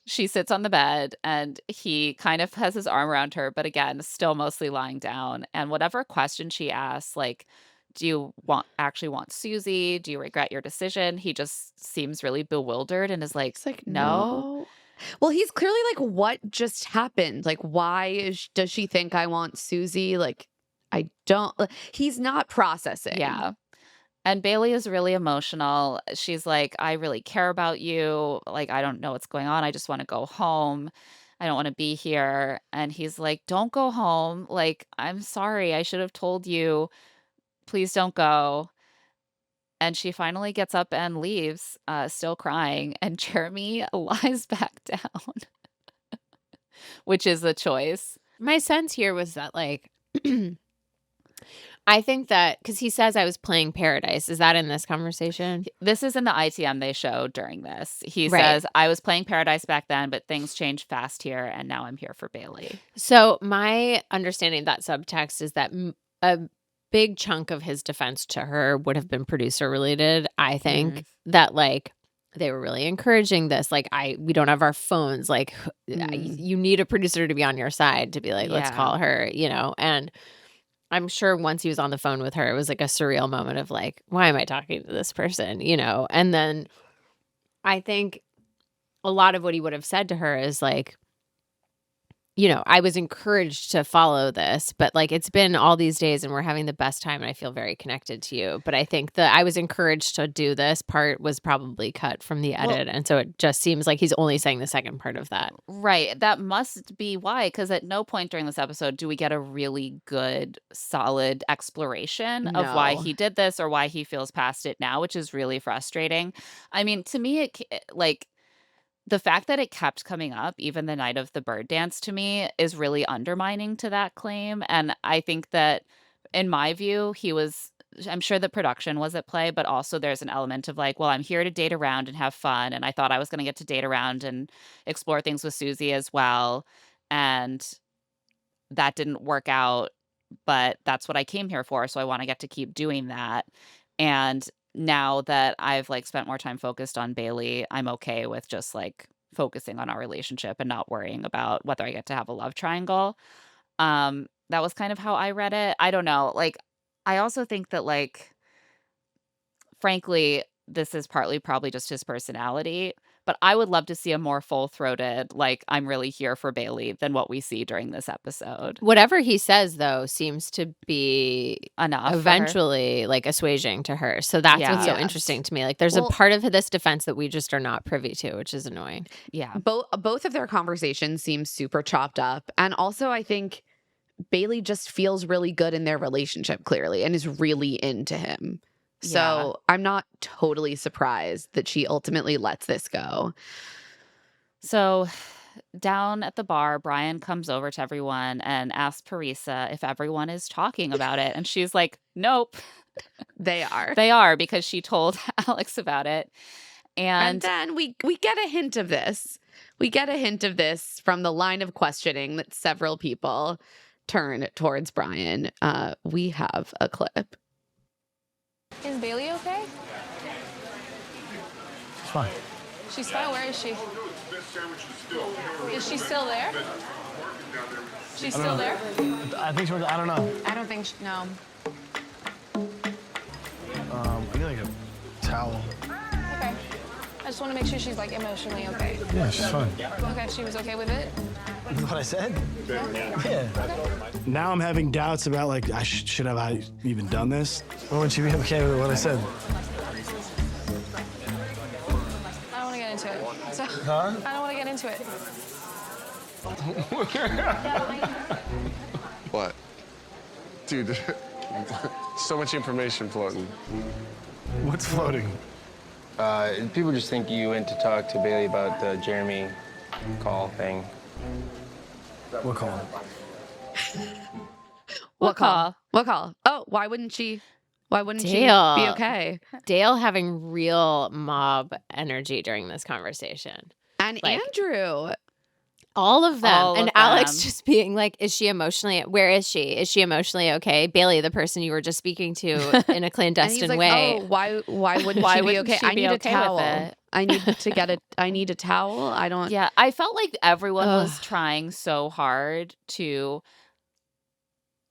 A: She sits on the bed and he kind of has his arm around her, but again, still mostly lying down. And whatever question she asks, like, do you actually want Susie? Do you regret your decision? He just seems really bewildered and is like,
B: It's like,
A: no.
B: no. Well, he's clearly like, what just happened? Like, why does she think I want Susie? Like, I don't. He's not processing.
A: Yeah. And Bailey is really emotional. She's like, I really care about you. Like, I don't know what's going on. I just want to go home. I don't want to be here. And he's like, don't go home. Like, I'm sorry. I should have told you. Please don't go. And she finally gets up and leaves, still crying. And Jeremy lies back down, which is a choice.
C: My sense here was that, like, I think that because he says I was playing Paradise. Is that in this conversation?
A: This is in the ITM they showed during this. He
C: Right.
A: says, I was playing Paradise back then, but things changed fast here, and now I'm here for Bailey.
C: So my understanding of that subtext is that big chunk of his defense to her would have been producer related. I think that like they were really encouraging this. Like we don't have our phones. Like you need a producer to be on your side to be like, let's call her, you know. And I'm sure once he was on the phone with her, it was like a surreal moment of like, why am I talking to this person, you know? And then I think a lot of what he would have said to her is like, you know, I was encouraged to follow this, but like it's been all these days and we're having the best time and I feel very connected to you. But I think that I was encouraged to do this part was probably cut from the edit. And so it just seems like he's only saying the second part of that.
A: Right. That must be why, because at no point during this episode do we get a really good, solid exploration of why he did this or why he feels past it now, which is really frustrating. I mean, to me, like, the fact that it kept coming up, even the night of the bird dance, to me is really undermining to that claim. And I think that, in my view, I'm sure the production was at play, but also there's an element of like, well, I'm here to date around and have fun. And I thought I was going to get to date around and explore things with Susie as well. And that didn't work out, but that's what I came here for. So I want to get to keep doing that. And now that I've like spent more time focused on Bailey, I'm okay with just like focusing on our relationship and not worrying about whether I get to have a love triangle. That was kind of how I read it. I don't know. Like, I also think that like, frankly, this is partly probably just his personality, but I would love to see a more full-throated, like, I'm really here for Bailey than what we see during this episode.
C: Whatever he says, though, seems to be
A: Enough
C: eventually like assuaging to her. So that's what's so interesting to me. Like there's a part of this defense that we just are not privy to, which is annoying.
A: Yeah.
B: Both of their conversations seem super chopped up. And also I think Bailey just feels really good in their relationship clearly and is really into him. So I'm not totally surprised that she ultimately lets this go.
A: So down at the bar, Brian comes over to everyone and asks Parisa if everyone is talking about it. And she's like, nope.
B: They are.
A: They are, because she told Alex about it.
B: And then we get a hint of this. We get a hint of this from the line of questioning that several people turn towards Brian. We have a clip.
F: Is Bailey okay?
G: It's fine.
F: She's fine. Where is she? Is she still there? She's still there?
G: I think I don't know.
F: I don't think no.
G: I need like a towel.
F: Okay. I just want to make sure she's like emotionally okay.
G: Yeah, she's fine.
F: Okay, she was okay with it?
G: Is what I said?
F: Yeah.
G: Yeah. Now I'm having doubts about like, should have I even done this? Or would she be okay with what I said?
F: I don't want to get into it. So,
G: Huh?
F: I don't want to get into it.
H: What? Dude, so much information floating.
G: What's floating?
I: People just think you went to talk to Bailey about the Jeremy call thing.
G: What call?
B: What call? What call? Oh, why wouldn't she be
C: Dale.
B: okay?
C: Dale having real mob energy during this conversation.
B: And
C: Like-
B: Andrew.
C: All of them.
A: All
C: and
A: of
C: Alex
A: them.
C: just being like, is she emotionally, where is she? Is she emotionally okay? Bailey, the person you were just speaking to in a
B: And he's
C: clandestine
B: like,
C: way.
B: oh, why wouldn't
A: Why
B: she be
A: wouldn't
B: okay?
A: she
B: I
A: be
B: need
A: okay
B: a
A: with
B: towel.
A: it?
B: I need a towel. I don't.
A: Yeah, I felt like everyone was trying so hard to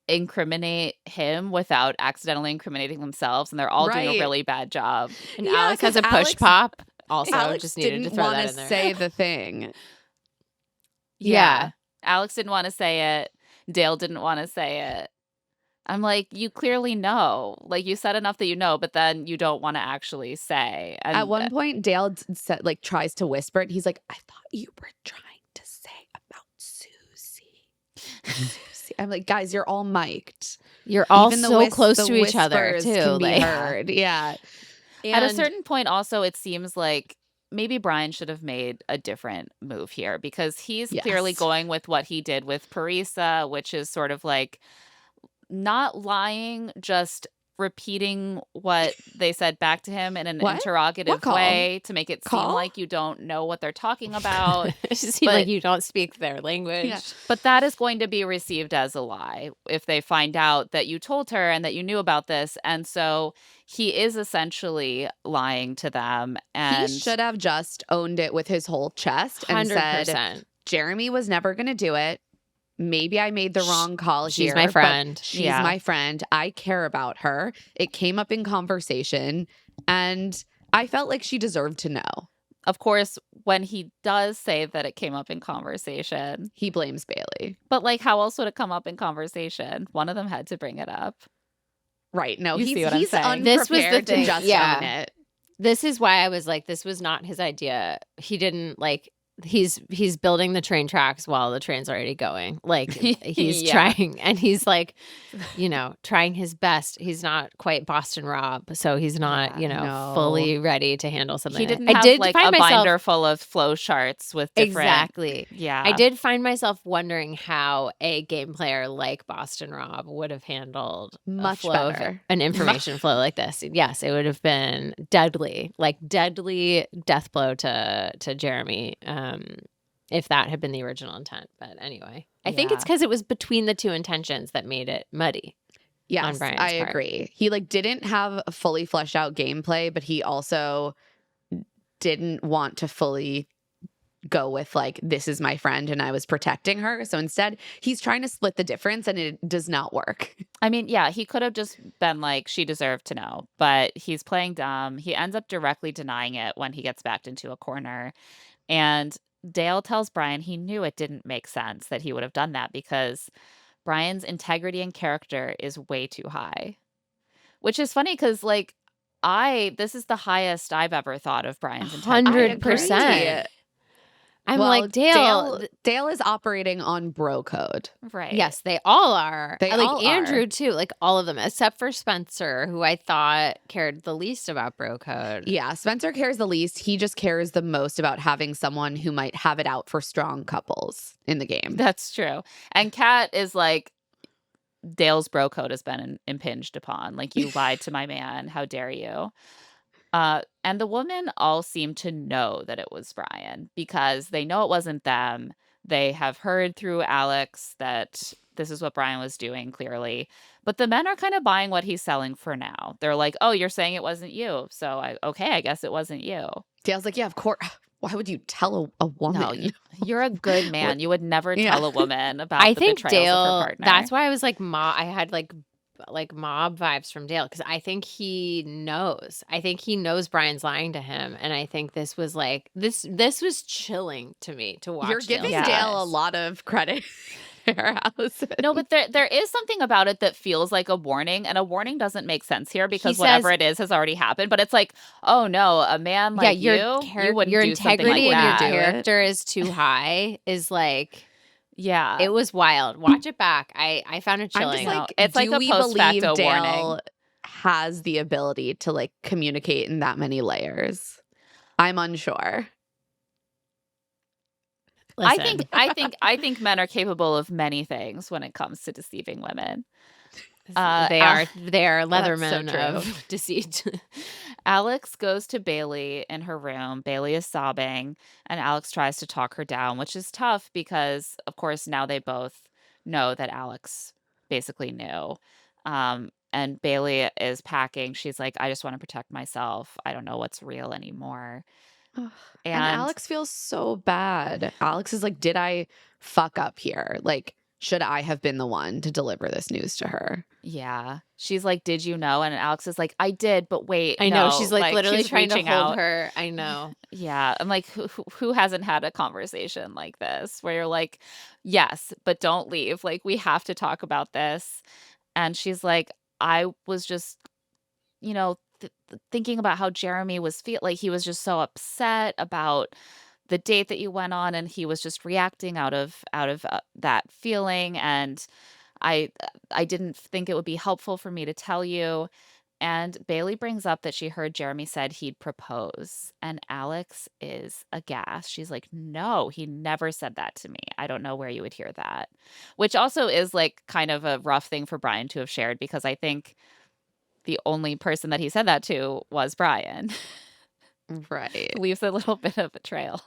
A: incriminate him without accidentally incriminating themselves, and they're all doing a
B: Right.
A: really bad job.
C: And
B: Yeah,
C: Alex has
B: 'cause
C: a push
B: Alex-
C: pop. Also,
B: Alex
C: just needed to
B: didn't
C: throw
B: want
C: that
B: to
C: in there.
B: say the thing.
A: Yeah. Alex didn't want to say it. Dale didn't want to say it. I'm like, you clearly know. Like, you said enough that you know, but then you don't want to actually say. And
B: At one point, Dale said, like, tries to whisper it. He's like, I thought you were trying to say about Susie. Susie. I'm like, guys, you're all mic'd.
C: You're all
B: Even the
C: so
B: whis-
C: close
B: the
C: to each other,
B: whispers
C: too.
B: Can be
C: Like,
B: heard. Yeah.
A: at a
B: And-
A: certain point, also, it seems like maybe Brian should have made a different move here, because he's clearly
B: Yes.
A: going with what he did with Parisa, which is sort of like not lying, just repeating what they said back to him in an
B: What?
A: interrogative
B: What call?
A: way to make it seem
B: Call?
A: like you don't know what they're talking about.
C: It just seemed
A: But-
C: like you don't speak their language.
B: Yeah.
A: But that is going to be received as a lie if they find out that you told her and that you knew about this. And so he is essentially lying to them. And
B: He should have just owned it with his whole chest and
C: 100%.
B: said, Jeremy was never going to do it. Maybe I made the wrong call
C: She's
B: here.
C: my
B: but
C: friend.
B: She's
A: Yeah.
B: my friend. I care about her. It came up in conversation, and I felt like she deserved to know.
A: of course, when he does say that it came up in conversation,
B: He blames Bailey.
A: but like, how else would it come up in conversation? One of them had to bring it up.
B: Right. No,
A: You see what I'm
B: he's
A: saying?
C: This was the
B: unprepared
C: thing.
B: to just
C: Yeah.
B: own it.
C: This is why I was like, this was not his idea. He didn't like. He's building the train tracks while the train's already going. Like he's
A: Yeah.
C: trying, and he's like, trying his best. He's not quite Boston Rob, so he's not,
A: Yeah,
B: no.
C: fully ready to handle something.
A: He
C: like-
A: didn't
C: I
A: have
C: did
A: like
C: find
A: a
C: myself-
A: binder full of flow charts with different.
C: Exactly.
A: Yeah.
C: I did find myself wondering how a game player like Boston Rob would have handled
B: Much
C: a flow
B: better.
C: of an information flow like this. Yes, it would have been deadly, like deadly death blow to Jeremy, if that had been the original intent. But anyway, I think it's
A: Yeah.
C: because it was between the two intentions that made it muddy.
B: Yes,
C: Brian's
B: I
C: part.
B: agree. He didn't have a fully fleshed out gameplay, but he also didn't want to fully go with this is my friend and I was protecting her. So instead, he's trying to split the difference and it does not work.
A: I mean, yeah, he could have just been like, she deserved to know, but he's playing dumb. He ends up directly denying it when he gets backed into a corner. And Dale tells Brian he knew it didn't make sense that he would have done that because Brian's integrity and character is way too high. Which is funny because, this is the highest I've ever thought of Brian's integrity.
C: 100%. I'm
B: Well,
C: like, Dale.
B: Dale is operating on bro code.
A: Right.
C: Yes, they all are.
B: They
C: like
B: all
C: Andrew
B: are.
C: too, like all of them, except for Spencer, who I thought cared the least about bro code.
B: Yeah, Spencer cares the least. He just cares the most about having someone who might have it out for strong couples in the game.
A: That's true. And Kat is like, Dale's bro code has been impinged upon. Like, you lied to my man. How dare you? And the women all seem to know that it was Brian because they know it wasn't them. They have heard through Alex that this is what Brian was doing, clearly. But the men are kind of buying what he's selling for now. They're like, oh, you're saying it wasn't you. So, I guess it wasn't you.
B: Dale's like, yeah, of course. Why would you tell a woman?
A: No, you're a good man. You would never
B: Yeah.
A: tell a woman about
C: I
A: the
C: think
A: betrayals of her
C: Dale.
A: partner.
C: That's why I was like, I had like mob vibes from Dale because I think he knows. I think he knows Brian's lying to him, and I think this was like this. This was chilling to me to watch.
B: You're giving
A: Dale's
B: Dale a
A: lies.
B: lot of credit there, Allison.
A: No, but there is something about it that feels like a warning, and a warning doesn't make sense here because
C: He
A: whatever
C: says-
A: it is has already happened. But it's like, oh no, a man like you wouldn't
C: your
A: do something
C: integrity
A: like
C: and
A: that.
C: your character is too high. Is like
A: Yeah,
C: it was wild. Watch it back. I found it
B: I'm
C: chilling.
B: just
A: No,
B: like,
A: it's
B: do
A: like a
B: we
A: post
B: believe
A: facto
B: Dale
A: warning.
B: has the ability to communicate in that many layers? I'm unsure.
C: Listen.
A: I think men are capable of many things when it comes to deceiving women.
C: they are Leathermen
B: true.
C: of deceit.
A: Alex goes to Bailey in her room. Bailey is sobbing, and Alex tries to talk her down, which is tough because, of course, now they both know that Alex basically knew. And Bailey is packing. She's like, I just want to protect myself. I don't know what's real anymore.
B: And Alex feels so bad. Alex is like, did I fuck up here? Should I have been the one to deliver this news to her?
A: Yeah. She's like, did you know? And Alex is like, I did, but wait.
C: I know
A: no.
C: she's like literally
A: she's
C: trying to
A: reaching
C: hold
A: out.
C: her. I know.
A: Yeah. I'm like, who hasn't had a conversation like this where you're like, yes, but don't leave. Like, we have to talk about this. And she's like, I was just, thinking about how Jeremy was like he was just so upset about the date that you went on, and he was just reacting out of that feeling, and I didn't think it would be helpful for me to tell you. And Bailey brings up that she heard Jeremy said he'd propose, and Alex is aghast. She's like, no, he never said that to me. I don't know where you would hear that, which also is kind of a rough thing for Brian to have shared, because I think the only person that he said that to was Brian.
B: Right.
A: Leaves a little bit of a trail.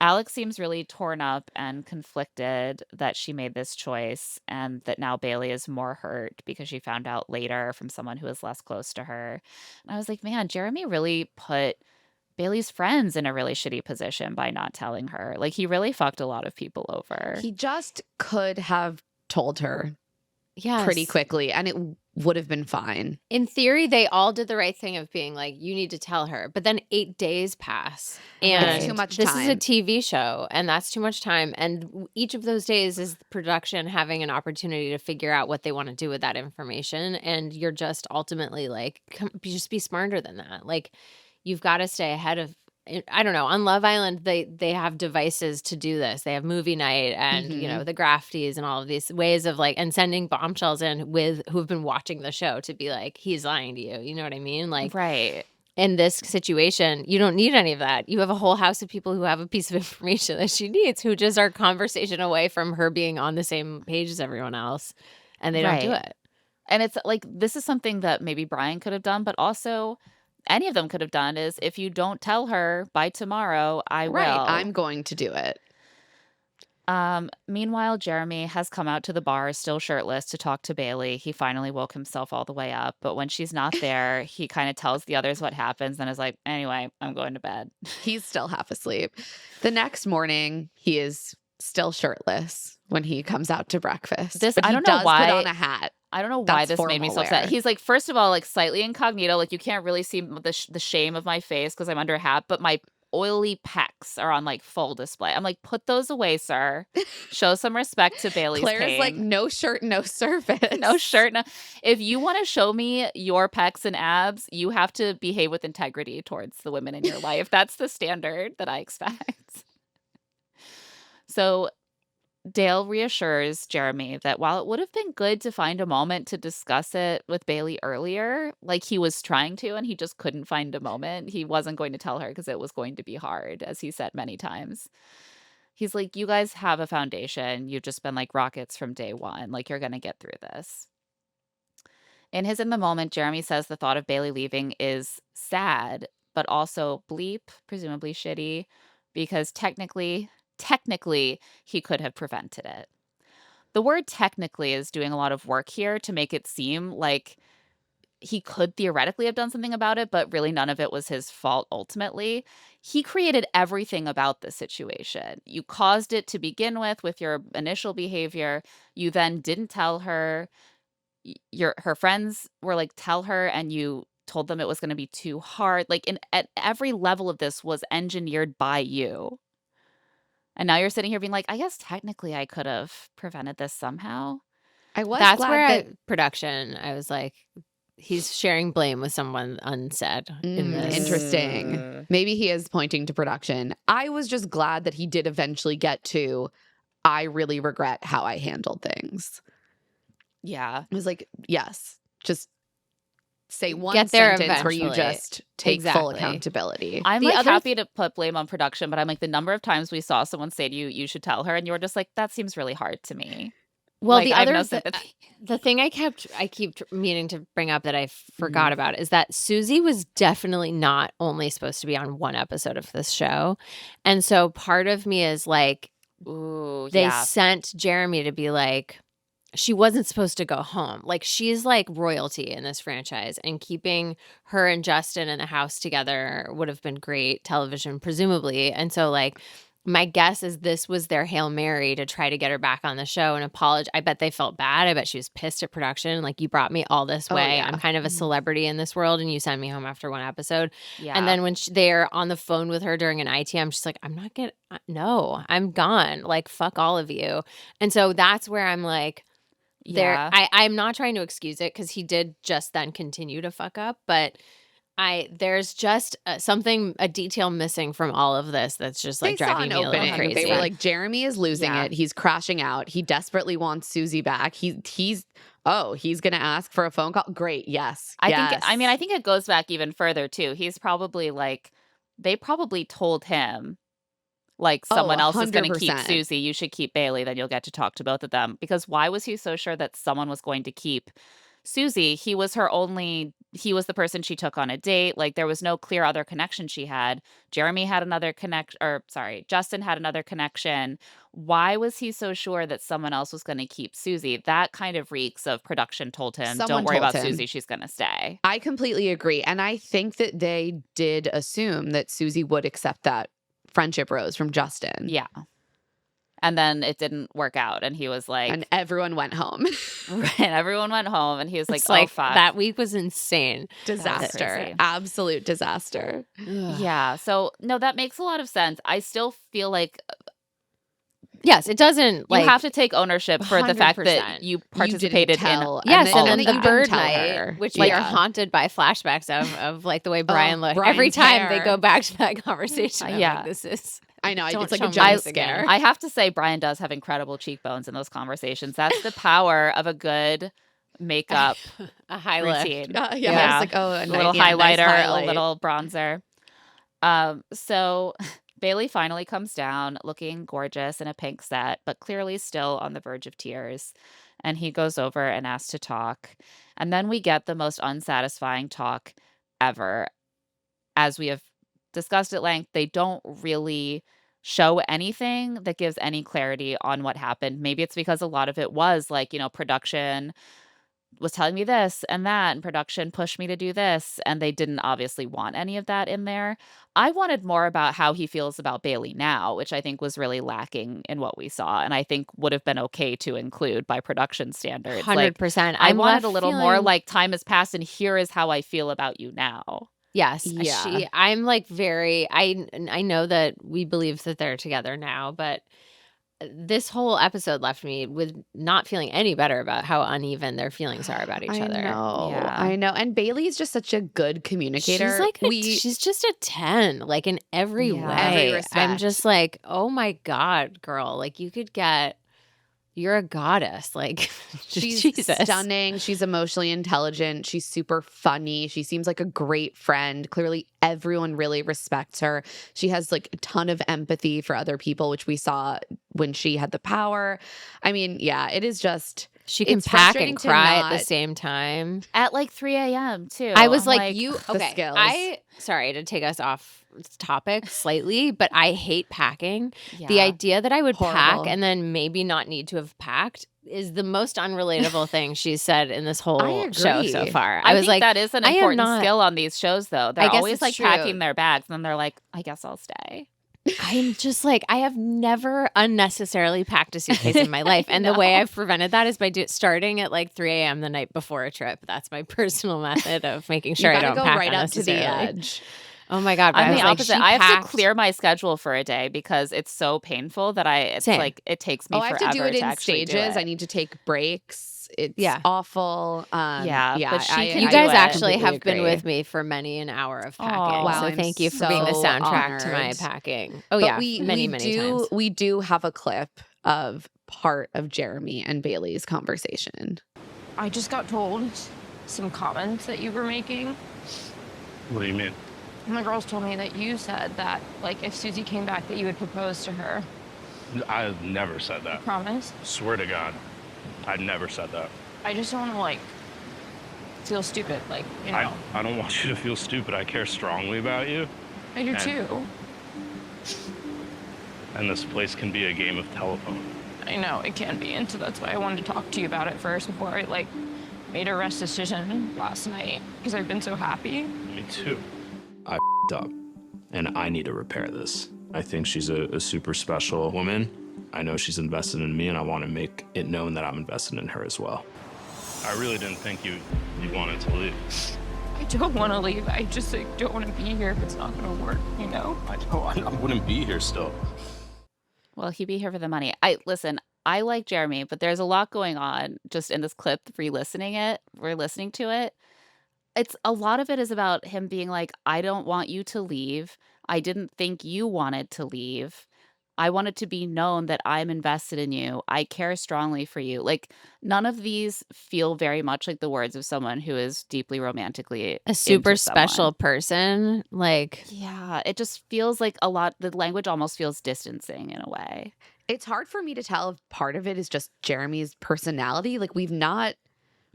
A: Alex seems really torn up and conflicted that she made this choice and that now Bailey is more hurt because she found out later from someone who is less close to her. And I was like, man, Jeremy really put Bailey's friends in a really shitty position by not telling her. Like, he really fucked a lot of people over.
B: He just could have told her
C: Yes.
B: pretty quickly and it would have been fine.
C: In theory, they all did the right thing of being like, you need to tell her. But then 8 days pass. And
B: That's too much
C: this is a
B: time.
C: TV show, and that's too much time. And each of those days is the production having an opportunity to figure out what they want to do with that information. And you're just ultimately like, just be smarter than that. Like, you've got to stay ahead of. I don't know. On Love Island, they have devices to do this. They have movie night and, you know, the grafties and all of these ways of like, and sending bombshells in with who've been watching the show to be like, he's lying to you. You know what I mean? Like,
A: right.
C: In this situation, you don't need any of that. You have a whole house of people who have a piece of information that she needs, who just are conversation away from her being on the same page as everyone else. And they don't do
A: Right.
C: it.
A: And it's like, this is something that maybe Brian could have done, but also any of them could have done is if you don't tell her by tomorrow, I will.
B: Right. I'm going to do it.
A: Meanwhile, Jeremy has come out to the bar still shirtless to talk to Bailey. He finally woke himself all the way up, but when she's not there, he kind of tells the others what happens and is like, anyway, I'm going to bed.
B: He's still half asleep. The next morning, he is still shirtless when he comes out to breakfast.
A: This-
B: But
A: I
B: he
A: don't know
B: does
A: why-
B: put on a hat.
A: I don't know why
B: That's
A: this made me so
B: formal
A: upset.
B: wear.
A: He's like, first of all, like slightly incognito, like you can't really see the shame of my face because I'm under a hat, but my oily pecs are on like full display. I'm like, put those away, sir. Show some respect to Bailey's
B: Claire's
A: pain.
B: like, no shirt, no service.
A: No shirt. No. If you want to show me your pecs and abs, you have to behave with integrity towards the women in your life. That's the standard that I expect. So Dale reassures Jeremy that while it would have been good to find a moment to discuss it with Bailey earlier, like he was trying to and he just couldn't find a moment, he wasn't going to tell her because it was going to be hard, as he said many times. He's like, you guys have a foundation. You've just been like rockets from day one. Like, you're going to get through this. In his In the Moment, Jeremy says the thought of Bailey leaving is sad, but also bleep, presumably shitty, because technically, he could have prevented it. The word technically is doing a lot of work here to make it seem like he could theoretically have done something about it, but really none of it was his fault ultimately. He created everything about the situation. You caused it to begin with your initial behavior. You then didn't tell her. Her friends were like, tell her, and you told them it was going to be too hard. Like, at every level of this was engineered by you. And now you're sitting here being like, I guess technically I could have prevented this somehow.
C: That's
B: glad
C: where
B: that
C: production, I was like, he's sharing blame with someone unsaid in this.
B: Interesting. Maybe he is pointing to production. I was just glad that he did eventually get to, I really regret how I handled things.
A: Yeah.
B: I was like, yes, just say one
C: Get there
B: sentence where you
C: eventually.
B: just take full
C: Exactly.
B: accountability.
A: I'm
C: The
A: like
C: other
A: happy to put blame on production, but I'm like, the number of times we saw someone say to you, you should tell her, and you were just like, that seems really hard to me.
C: Well,
A: Like,
C: the
A: I have
C: other
A: no sympathy.
C: the thing I keep meaning to bring up that I forgot about is that Susie was definitely not only supposed to be on one episode of this show. And so part of me is like,
A: Ooh,
C: they
A: yeah.
C: sent Jeremy to be like, she wasn't supposed to go home. Like, she's like royalty in this franchise, and keeping her and Justin in the house together would have been great television, presumably. And so, like, my guess is this was their Hail Mary to try to get her back on the show and apologize. I bet they felt bad. I bet she was pissed at production. Like, you brought me all this way.
B: yeah.
C: I'm kind of a celebrity in this world, and you send me home after one episode.
A: Yeah.
C: And then when they're on the phone with her during an ITM, she's like, no, I'm gone. Like, fuck all of you. And so that's where I'm like,
A: Yeah.
C: I'm not trying to excuse it because he did just then continue to fuck up, but there's just a detail missing from all of this that's just like
B: They saw
C: driving
B: an
C: me a little
B: opening.
C: crazy.
B: They were like, Jeremy is losing
A: Yeah.
B: it. He's crashing out. He desperately wants Susie back. He's going to ask for a phone call. Great. Yes.
A: I think it goes back even further too. He's probably like, they probably told him, like, someone else is going to keep
B: 100%.
A: Susie. You should keep Bailey. Then you'll get to talk to both of them. Because why was he so sure that someone was going to keep Susie, he was the person she took on a date. Like, there was no clear other connection she had. Jeremy had another Justin had another connection. Why was he so sure that someone else was going to keep Susie? That kind of reeks of production told him,
B: Someone
A: don't worry
B: told
A: about
B: him.
A: Susie, she's going to stay.
B: I completely agree. And I think that they did assume that Susie would accept that friendship rose from Justin.
A: Yeah. And then it didn't work out. And he was like,
B: And everyone went home.
A: and everyone went home. And he was like,
C: It's
A: oh, fuck.
C: that week was insane.
B: Disaster.
A: crazy.
B: Absolute disaster.
A: Yeah. So, no, that makes a lot of sense. I still feel like
C: Yes, it doesn't like
A: you have to take ownership for the fact
C: 100%.
A: that you participated in
B: tell,
C: Yes,
B: and
C: and
B: then
C: then
B: you
C: the
B: didn't
C: bird
B: tell
C: night,
B: her.
C: which we are
B: Yeah.
C: haunted by flashbacks of like the way Brian looked.
B: Brian's
C: Every time they
B: hair.
C: go back to that conversation, I'm
A: Yeah.
C: like, this is
B: I know.
C: Don't
B: It's like
C: show
B: a
C: me
B: jump
C: this
B: scare.
C: again.
A: I have to say, Brian does have incredible cheekbones in those conversations. That's the power of a good makeup
C: a high lift.
A: routine.
B: Yeah,
A: Yeah.
B: it's like, oh,
A: A little
B: nice
A: highlighter,
B: highlight.
A: a little bronzer. So Bailey finally comes down looking gorgeous in a pink set, but clearly still on the verge of tears. And he goes over and asks to talk. And then we get the most unsatisfying talk ever. As we have discussed at length, they don't really show anything that gives any clarity on what happened. Maybe it's because a lot of it was like, production was telling me this and that, and production pushed me to do this, and they didn't obviously want any of that in there. I wanted more about how he feels about Bailey now, which I think was really lacking in what we saw, and I think would have been okay to include by production standards.
C: 100%.
A: I
C: I'm
A: wanted
C: left
A: a little more
C: feeling-
A: like time has passed, and here is how I feel about you now.
C: Yes.
B: Yeah.
C: I'm like I know that we believe that they're together now, but this whole episode left me with not feeling any better about how uneven their feelings are about each
B: I
C: other.
B: know.
A: Yeah.
B: I know. And Bailey's just such a good communicator.
C: She's like she's just a 10, like in every
A: Yeah.
C: way.
B: Every
C: I'm
B: respect.
C: just like, oh my God, girl. Like you're a goddess. Like
B: She's
C: Jesus.
B: stunning. She's emotionally intelligent. She's super funny. She seems like a great friend. Clearly, everyone really respects her. She has like a ton of empathy for other people, which we saw when she had the power. I mean, yeah, it is just.
C: She can
B: it's
C: pack
B: frustrating
C: and
B: to
C: cry at the
B: not-
C: same time.
A: At like 3 a.m. too.
C: I was
A: I'm
C: like, you okay.
B: skills.
C: Sorry to take us off topic slightly, but I hate packing. The
A: Yeah.
C: idea that I would pack
B: Horrible.
C: and then maybe not need to have packed is the most unrelatable thing she's said in this whole
B: I
C: show
B: agree.
C: so far.
A: I
C: was
A: think
C: like,
A: that is an
C: I am
A: important
C: not-
A: skill on these shows, though. They're
C: I guess
A: always
C: it's
A: like
C: true.
A: packing their bags, and then they're like, "I guess I'll stay."
C: I'm just like, I have never unnecessarily packed a suitcase in my life. And the way I've prevented that is by starting at like 3 a.m. the night before a trip. That's my personal method of making sure
B: you
C: I
B: gotta
C: don't
B: go
C: pack
B: right up to the
C: unnecessarily.
B: edge.
C: Oh my God. But I
A: I'm
C: was
A: the
C: like,
A: opposite.
C: she
A: I have
C: packed-
A: to clear my schedule for a day because it's so painful that it's
C: Same.
A: like it takes me
B: Oh, I have
A: forever
B: to do it in
A: actually do
B: stages.
A: it.
B: I need to take breaks. It's
C: Yeah.
B: awful.
A: Yeah, but she can
C: You
A: do
C: guys
A: it.
C: actually
B: completely
C: have been
B: agree.
C: with me for many an hour of packing.
A: Aw.
B: Wow,
C: so
B: I'm
C: thank you for being the
B: so
C: soundtrack to my
B: honored.
C: packing. Oh
B: But
C: yeah,
B: we
C: many
B: do
C: times.
B: we do have a clip of part of Jeremy and Bailey's conversation.
J: I just got told some comments that you were making.
H: What do you mean?
J: And the girls told me that you said that, like, if Susie came back, that you would propose to her.
H: I never said that.
J: Promise?
H: Swear to God, I never said that.
J: I just don't want to, like, feel stupid, like, you know.
H: I don't want you to feel stupid. I care strongly about you,
J: I do
H: and-
J: too.
H: and this place can be a game of telephone.
J: I know it can be, and so that's why I wanted to talk to you about it first before I, like, made a rest decision last night, because I've been so happy.
H: Me too.
K: I up, and I need to repair this. I think she's a super special woman. I know she's invested in me, and I want to make it known that I'm invested in her as well.
H: I really didn't think you wanted to leave.
J: I don't want to leave. I just, like, don't want to be here if it's not going to work, you know?
K: I know I wouldn't be here still.
A: Well, he'd be here for the money. I like Jeremy, but there's a lot going on just in this clip, re-listening to it. It's a lot of it is about him being like, I don't want you to leave. I didn't think you wanted to leave. I want it to be known that I'm invested in you. I care strongly for you. Like, none of these feel very much like the words of someone who is deeply romantically
C: A super
A: into someone.
C: special person. Like,
A: Yeah, it just feels like a lot. The language almost feels distancing in a way.
B: It's hard for me to tell if part of it is just Jeremy's personality. Like we've not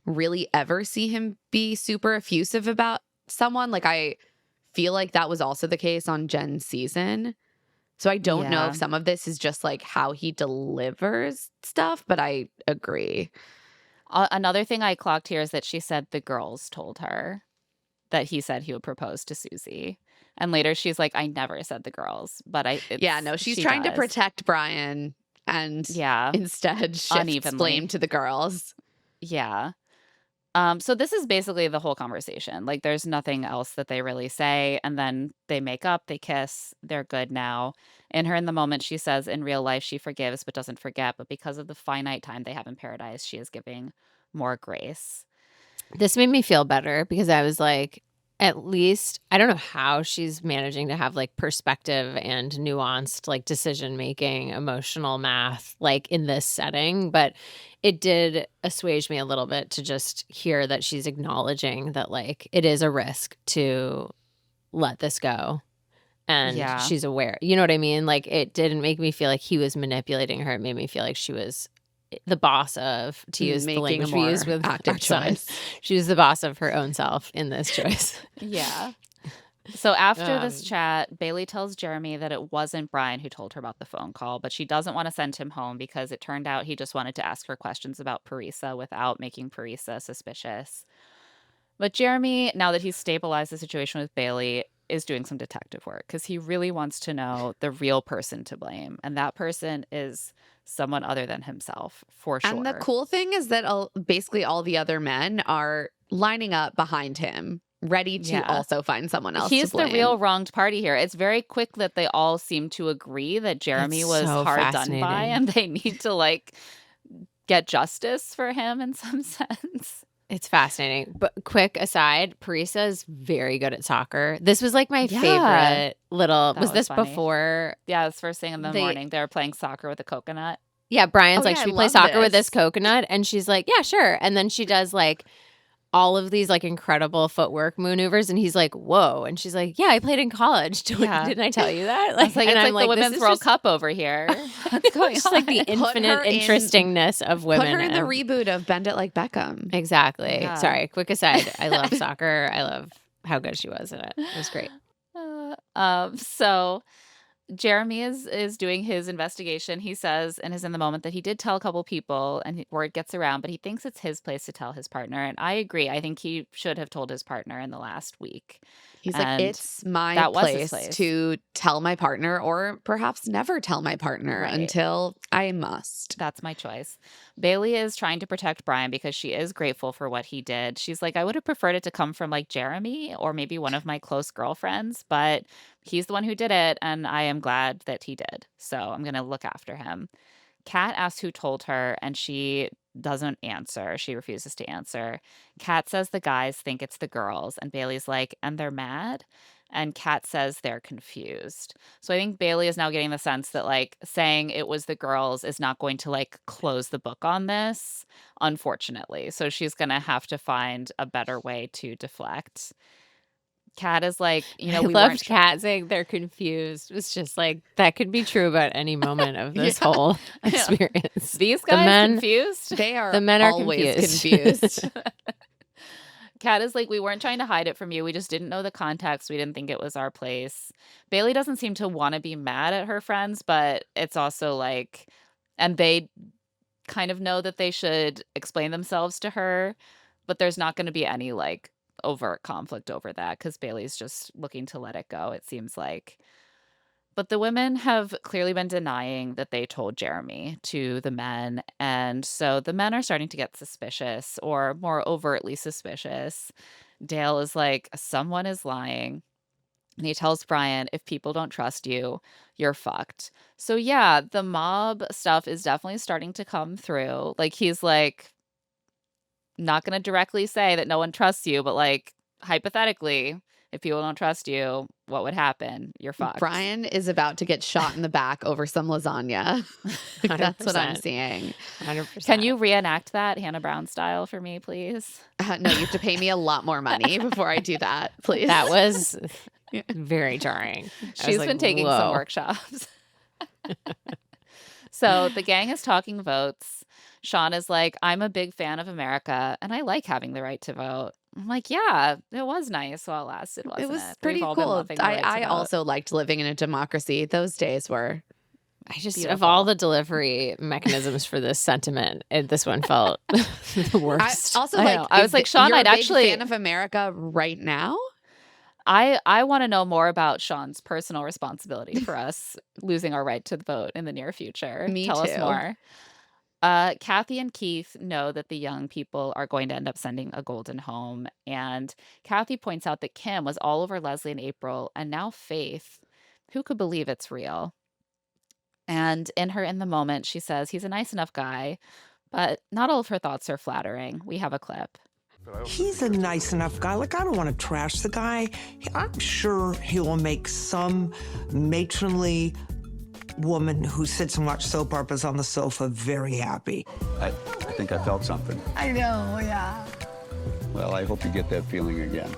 B: really ever see him be super effusive about someone. Like, I feel like that was also the case on Jen's season. So I don't know if some of this is just like how he delivers stuff, but I agree.
A: Another thing I clocked here is that she said the girls told her that he said he would propose to Susie. And later she's like, I never said the girls. But
B: she's trying to protect Brian and instead shifts
A: unevenly
B: blame to the girls.
A: Yeah. So this is basically the whole conversation. Like, there's nothing else that they really say. And then they make up, they kiss, they're good now. In the moment, she says in real life she forgives but doesn't forget. But because of the finite time they have in paradise, she is giving more grace.
C: This made me feel better because I was like, at least I don't know how she's managing to have like perspective and nuanced like decision making, emotional math like in this setting, but it did assuage me a little bit to just hear that she's acknowledging that like it is a risk to let this go. And she's aware. You know what I mean? Like, it didn't make me feel like he was manipulating her. It made me feel like she was the boss of, to use the language we use with
B: active choice.
C: She was the boss of her own self in this choice.
A: Yeah. So after this chat, Bailey tells Jeremy that it wasn't Brian who told her about the phone call, but she doesn't want to send him home because it turned out he just wanted to ask her questions about Parisa without making Parisa suspicious. But Jeremy, now that he's stabilized the situation with Bailey, is doing some detective work because he really wants to know the real person to blame. And that person is someone other than himself, for sure.
B: And the cool thing is that basically all the other men are lining up behind him, ready to also find someone else
A: He's
B: to blame.
A: the real wronged party here. It's very quick that they all seem to agree that Jeremy was
C: so
A: hard done by and they need to like get justice for him in some sense.
C: It's fascinating. But quick aside, Parisa is very good at soccer. This was like my favorite little. Was this
A: funny.
C: before?
A: Yeah, it's first thing in the morning. They were playing soccer with a coconut.
C: Yeah, Brian's like,
B: yeah,
C: should we
B: I
C: play
B: love
C: soccer with
B: this.
C: this coconut? And she's like, yeah, sure. And then she does like all of these like incredible footwork maneuvers. And he's like, whoa. And she's like, yeah, I played in college. Didn't I tell you that?
A: Like,
C: and
A: it's
C: I'm
A: like the
C: this
A: Women's
C: is
A: World
C: just-
A: Cup over here. What's going
C: Just
A: on?
C: like the infinite interestingness of women.
B: Put her in the reboot of Bend It Like Beckham.
C: Exactly.
A: Yeah.
C: Sorry, quick aside. I love soccer. I love how good she was at it. It was great.
A: So Jeremy is doing his investigation. He says and is in the moment that he did tell a couple people and word gets around, but he thinks it's his place to tell his partner. And I agree. I think he should have told his partner in the last week.
B: He's
A: And
B: like, it's my
A: that was his
B: place
A: place.
B: to tell my partner or perhaps never tell my partner
A: Right.
B: until I must.
A: That's my choice. Bailey is trying to protect Brian because she is grateful for what he did. She's like, I would have preferred it to come from like Jeremy or maybe one of my close girlfriends, but he's the one who did it, and I am glad that he did. So I'm going to look after him. Kat asks who told her, and she doesn't answer. She refuses to answer. Kat says the guys think it's the girls, and Bailey's like, and they're mad? And Kat says they're confused. So I think Bailey is now getting the sense that like saying it was the girls is not going to like close the book on this, unfortunately. So she's going to have to find a better way to deflect. Kat is like,
C: I
A: we
C: loved
A: weren't
C: Kat saying they're confused. It's just like that could be true about any moment of this whole experience.
A: These
C: The
A: guys
C: men-
A: confused.
B: They are
C: The men are
B: always
C: confused.
A: Kat is like, we weren't trying to hide it from you. We just didn't know the context. We didn't think it was our place. Bailey doesn't seem to want to be mad at her friends, but it's also like, and they kind of know that they should explain themselves to her, but there's not going to be any like overt conflict over that because Bailey's just looking to let it go, it seems like. But the women have clearly been denying that they told Jeremy to the men. And so the men are starting to get suspicious or more overtly suspicious. Dale is like, someone is lying. And he tells Brian, if people don't trust you, you're fucked. So yeah, the mob stuff is definitely starting to come through. Like he's like, not going to directly say that no one trusts you, but like hypothetically, if people don't trust you, what would happen? You're fucked.
B: Brian is about to get shot in the back over some lasagna. That's what I'm
C: 100%.
B: seeing.
C: 100%.
A: Can you reenact that Hannah Brown style for me, please?
B: No, you have to pay me a lot more money before I do that, please.
C: That was very jarring. I was
A: She's
C: like,
A: been taking some
C: whoa.
A: workshops. So the gang is talking votes. Sean is like, I'm a big fan of America and I like having the right to vote. I'm like, yeah, it was nice while it lasted, wasn't it?
B: It was
A: We've
B: pretty
A: all been
B: cool.
A: loving the right to
B: I
A: vote.
B: also liked living in a democracy. Those days were.
C: I just, of
A: Beautiful.
C: all the delivery mechanisms for this sentiment, this one felt the worst.
B: Also,
A: I
B: like,
A: know. I was like, Sean,
B: you're
A: I'd
B: a big
A: actually-
B: fan of America right now.
A: I want to know more about Sean's personal responsibility for us losing our right to vote in the near future.
B: Me
A: Tell us
B: too.
A: more. Kathy and Keith know that the young people are going to end up sending a golden home. And Kathy points out that Kim was all over Leslie and April, and now Faith. Who could believe it's real? And in the moment, she says he's a nice enough guy, but not all of her thoughts are flattering. We have a clip.
L: He's a nice enough guy. Like, I don't want to trash the guy. I'm sure he will make some matronly woman who sits and watches soap operas on the sofa very happy.
M: I think I felt something.
N: I know, yeah.
M: Well, I hope you get that feeling again.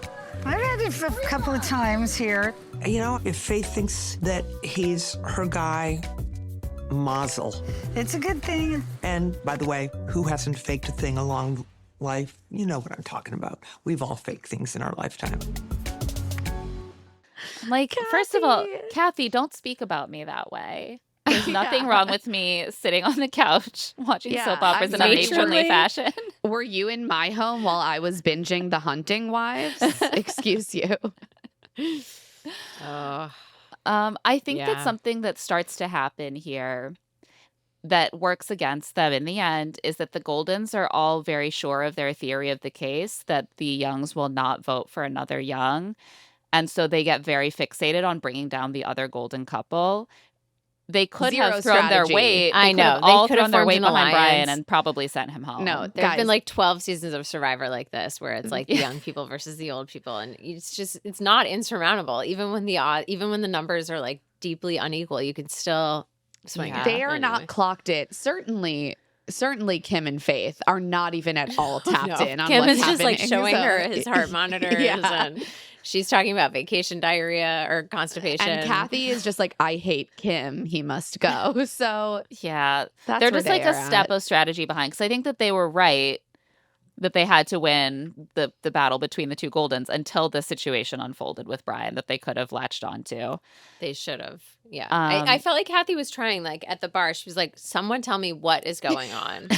N: I've had it a couple of times here.
L: You know, if Faith thinks that he's her guy, mazel.
N: It's a good thing.
L: And by the way, who hasn't faked a thing along life? You know what I'm talking about. We've all faked things in our lifetime.
A: Like, first of all, Kathy, don't speak about me that way. There's nothing wrong with me sitting on the couch watching soap operas in a matronly fashion.
B: Were you in my home while I was binging The Hunting Wives? Excuse you.
A: I think
C: Yeah.
A: that something that starts to happen here that works against them in the end is that the Goldens are all very sure of their theory of the case, that the Youngs will not vote for another Young. And so they get very fixated on bringing down the other Golden couple. They could
B: Zero
A: have thrown their
B: strategy.
A: weight.
C: I
A: They
C: know.
A: could
C: They
A: have all
C: could have
A: thrown their
C: formed
A: weight
C: an
A: behind Brian
C: alliance.
A: and probably sent him home.
B: No,
C: There have
B: guys,
C: been like 12 seasons of Survivor like this, where it's like the young people versus the old people, and it's not insurmountable. Even when the numbers are like deeply unequal, you can still swing.
A: Yeah.
C: it.
B: they are
C: Anyway.
B: not clocked it. Certainly Kim and Faith are not even at all tapped
C: No.
B: in on
C: Kim
B: what's
C: is just like
B: happening.
C: showing
B: So-
C: her his heart monitors,
B: Yeah.
C: and she's talking about vacation diarrhea or constipation.
B: And Kathy is just like, I hate Kim. He must go. So
A: Yeah.
B: that's
A: They're
B: where
A: just like
B: they
A: a
B: are
A: step
B: at.
A: of strategy behind. Because I think that they were right that they had to win the battle between the two Goldens until the situation unfolded with Brian that they could have latched onto.
C: They should have. Yeah.
A: Um,
C: I felt like Kathy was trying, like, at the bar. She was like, someone tell me what is going on.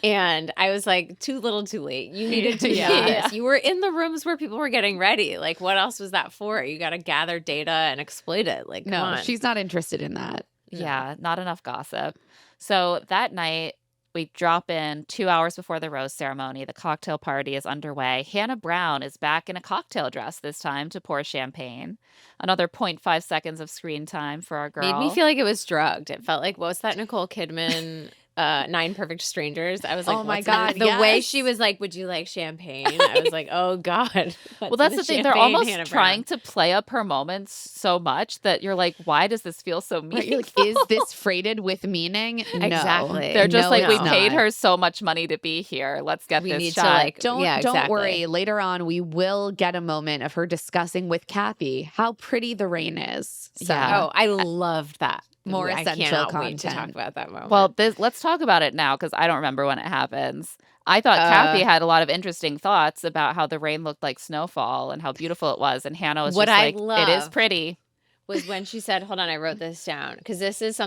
C: And I was like, too little, too late. You needed to
B: Yeah.
C: do this. You were in the rooms where people were getting ready. Like, what else was that for? You got to gather data and exploit it. Like, come
B: No,
C: on.
B: she's not interested in that.
A: Yeah, not enough gossip. So that night, we drop in 2 hours before the rose ceremony. The cocktail party is underway. Hannah Brown is back in a cocktail dress this time to pour champagne. Another 0.5 seconds of screen time for our girl.
C: Made me feel like it was drugged. It felt like, what was that Nicole Kidman 9 Perfect Strangers? I was like,
B: Oh my
C: what's that?
B: God,
C: The way
B: yes.
C: she was like, would you like champagne? I was like, oh God.
A: Well, that's the thing. They're
C: champagne,
A: almost
C: Hannah
A: trying
C: Brown?
A: to play up her moments so much that you're like, why does this feel so
B: Right, you're
A: meaningful?
B: like, is this freighted with meaning? No.
C: Exactly.
A: They're just
B: No,
A: like, we
B: it's
A: paid
B: not.
A: her so much money to be here. Let's get
C: We
A: this
C: need to,
A: shot.
C: like,
B: Don't
C: Yeah,
B: don't
C: exactly.
B: worry. Later on, we will get a moment of her discussing with Kathy how pretty the rain is. So,
A: Yeah.
C: Oh, I loved that.
B: More
C: I
B: essential
C: cannot wait to talk
B: content.
C: about that moment.
A: Well, let's talk about it now because I don't remember when it happens. I thought
C: Uh,
A: Kathy had a lot of interesting thoughts about how the rain looked like snowfall and how beautiful it was. And Hannah was
C: What
A: just
C: I
A: like, it is
C: love-
A: pretty.
C: was when she said, hold on, I wrote this down because this is a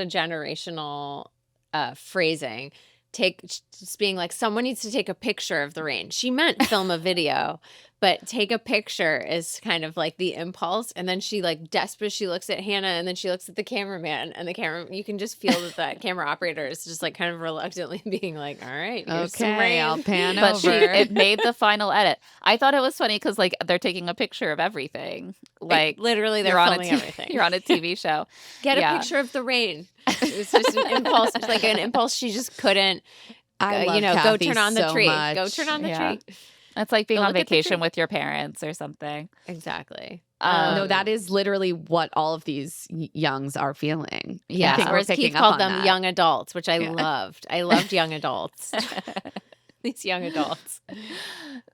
C: generational phrasing. Just being like, someone needs to take a picture of the rain. She meant film a video, but take a picture is kind of like the impulse. And then she like desperate, she looks at Hannah and then she looks at the cameraman and you can just feel that camera operator is just like kind of reluctantly being like, all right, here's some
B: okay,
C: rain.
B: I'll pan
A: But
B: over.
A: it made the final edit. I thought it was funny because like they're taking a picture of everything. Like
C: Literally, they're
A: you're on
C: filming everything.
A: You're on a TV show.
C: Get
A: Yeah.
C: a picture of the rain. It was just an impulse. It's like an impulse she just couldn't.
B: I love
C: go
B: Kathy
C: turn on the
B: so
C: tree.
B: much.
C: Go turn on the
A: Yeah.
C: tree.
A: It's like being
C: Go
A: on
C: look at the
A: vacation
C: tree.
A: with your parents or something.
C: Exactly.
B: No, that is literally what all of these youngs are feeling.
A: Yeah.
B: I think we're
C: Whereas
B: picking
C: Keith
B: up
C: called
B: on
C: them
B: that.
C: young adults, which I loved. I loved young adults. these young adults.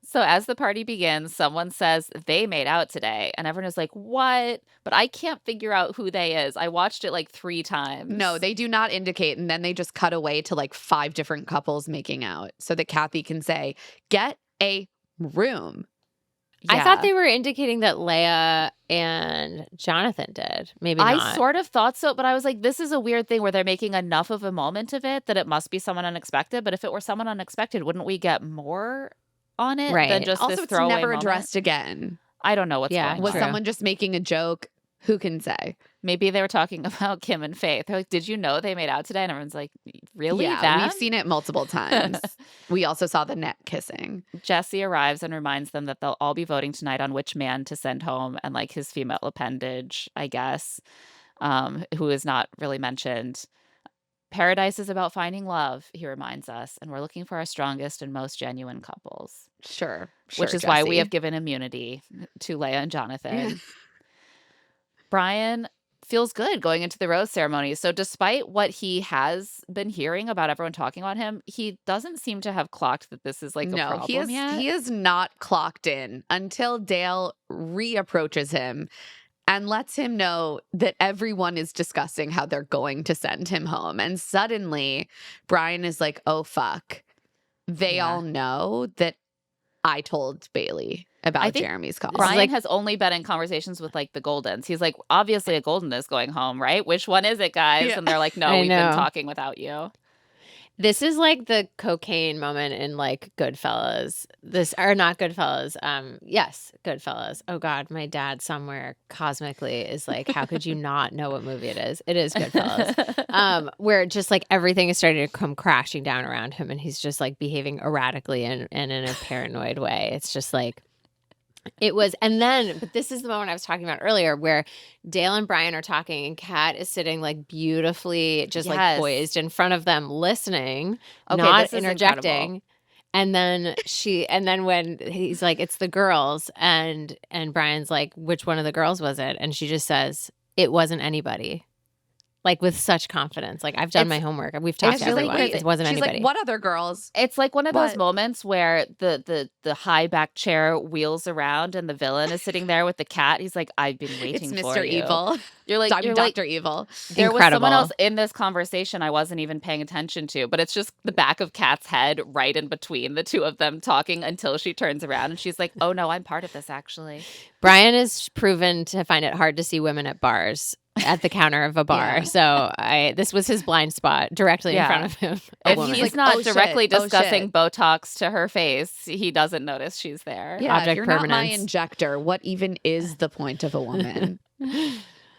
A: So as the party begins, someone says they made out today, and everyone is like, what? But I can't figure out who they is. I watched it like 3 times.
B: No, they do not indicate, and then they just cut away to like 5 different couples making out so that Kathy can say, get a room.
C: I thought they were indicating that Leia and Jonathan did. Maybe not.
A: I sort of thought so, but I was like, this is a weird thing where they're making enough of a moment of it that it must be someone unexpected. But if it were someone unexpected, wouldn't we get more on it than just
B: Also,
A: this
B: it's
A: throwaway
B: never
A: moment?
B: addressed again.
A: I don't know what's going on.
B: Was someone just making a joke? Who can say?
A: Maybe they were talking about Kim and Faith. They're like, did you know they made out today? And everyone's like, really?
B: Yeah,
A: Them?
B: we've seen it multiple times. We also saw the neck kissing.
A: Jesse arrives and reminds them that they'll all be voting tonight on which man to send home and like his female appendage, I guess, who is not really mentioned. Paradise is about finding love, he reminds us, and we're looking for our strongest and most genuine couples.
B: Sure,
A: Which is why we have given immunity to Leia and Jonathan. Brian feels good going into the rose ceremony. So despite what he has been hearing about everyone talking about him, he doesn't seem to have clocked that this is like a problem yet.
B: He is not clocked in until Dale reapproaches him and lets him know that everyone is discussing how they're going to send him home. And suddenly Brian is like, oh, fuck. They all know that I told Bailey about Jeremy's call.
A: Brian has only been in conversations with like the Goldens. He's like, obviously a Golden is going home, right? Which one is it, guys?
C: Yeah.
A: And they're like, no, we've been talking without you.
C: This is like the cocaine moment in like Goodfellas. This or not Goodfellas. Yes, Goodfellas. Oh God, my dad somewhere cosmically is like, how could you not know what movie it is? It is Goodfellas. Where just like everything is starting to come crashing down around him, and he's just like behaving erratically and in a paranoid way. It's just like. It was, and then, but this is the moment I was talking about earlier where Dale and Brian are talking and Kat is sitting like beautifully just like poised in front of them listening, not interjecting. And then when he's like, it's the girls and Brian's like, which one of the girls was it? And she just says, it wasn't anybody. Like with such confidence. Like I've done my homework. We've talked to everyone. It wasn't
B: She's
C: anybody.
B: like, what other girls?
A: It's like one of those moments where the high back chair wheels around and the villain is sitting there with the cat. He's like, I've been waiting
B: It's
A: for
B: Mr.
A: you.
B: Evil.
A: You're like
B: Dr. Evil.
A: There was someone else in this conversation I wasn't even paying attention to, but it's just the back of Kat's head right in between the two of them talking until she turns around and she's like, oh no, I'm part of this actually.
C: Brian is proven to find it hard to see women at bars. At the counter of a bar.
A: Yeah.
C: So this was his blind spot directly in front of him.
A: If he's not directly discussing Botox to her face, he doesn't notice she's there.
B: Yeah,
C: Object
B: if you're
C: permanence.
B: not my injector, what even is the point of a woman?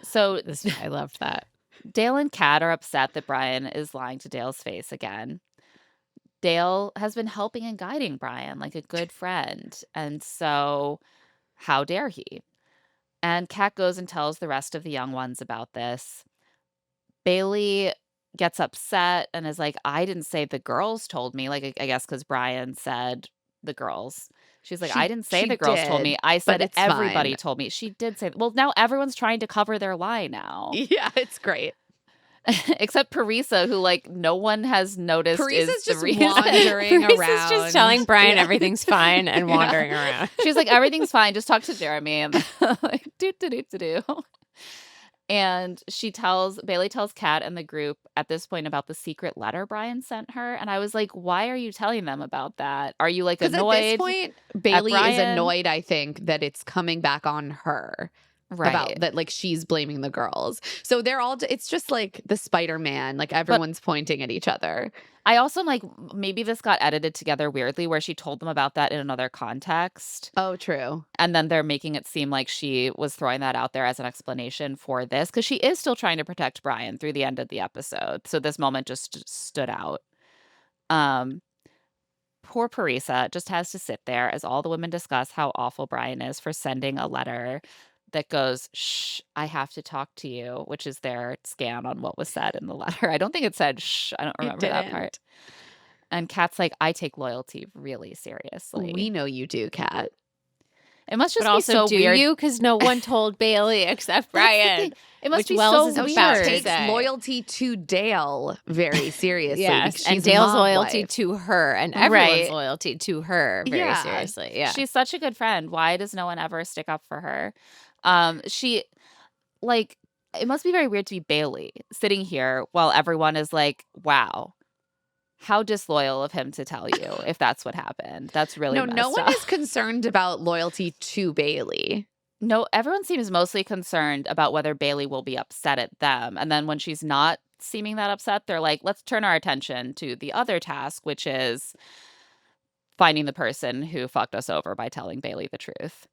A: So
C: I loved that.
A: Dale and Kat are upset that Brian is lying to Dale's face again. Dale has been helping and guiding Brian like a good friend. And so how dare he? And Kat goes and tells the rest of the young ones about this. Bailey gets upset and is like, I didn't say the girls told me. Like, I guess because Brian said the girls. She's like, I didn't say the girls told me. I said everybody told me. She did say, well, now everyone's trying to cover their lie now.
B: Yeah, it's great.
A: Except Parisa, who like no one has noticed.
B: Parisa's
A: is
B: just
A: the reason.
B: wandering around.
C: Parisa's just telling Brian everything's fine and wandering around.
A: She's like, everything's fine. Just talk to Jeremy. And like, do. And Bailey tells Kat and the group at this point about the secret letter Brian sent her. And I was like, why are you telling them about that? Are you like annoyed?
B: At this point, Bailey is annoyed, I think, that it's coming back on her.
A: Right.
B: About that, like she's blaming the girls. So they're all, it's just like the Spider-Man, like everyone's pointing at each other.
A: I also am like, maybe this got edited together weirdly where she told them about that in another context.
B: Oh, true.
A: And then they're making it seem like she was throwing that out there as an explanation for this because she is still trying to protect Brian through the end of the episode. So this moment just stood out. Poor Parisa just has to sit there as all the women discuss how awful Brian is for sending a letter that goes, shh, I have to talk to you, which is their scan on what was said in the letter. I don't think it said shh. I don't remember that part. And Kat's like, I take loyalty really seriously.
B: We know you do, Kat.
A: It must just
C: But
A: be
C: also,
A: so
C: do
A: weird.
C: you? Because no one told Bailey except Brian.
A: It must
C: which
A: be
C: Wells
A: so
C: is
A: weird.
C: about
B: She
C: to
B: takes
C: say.
B: loyalty to Dale very seriously.
C: Yes,
B: because
C: and
B: she's
C: Dale's
B: mom
C: loyalty
B: wife.
C: to her and everyone's
A: Right.
C: loyalty to her very
B: Yeah.
C: seriously. Yeah.
A: She's such a good friend. Why does no one ever stick up for her? She like it must be very weird to be Bailey sitting here while everyone is like, wow, how disloyal of him to tell you if that's what happened. That's really
B: No
A: messed
B: one
A: up.
B: is concerned about loyalty to Bailey.
A: No, everyone seems mostly concerned about whether Bailey will be upset at them. And then when she's not seeming that upset, they're like, let's turn our attention to the other task, which is finding the person who fucked us over by telling Bailey the truth.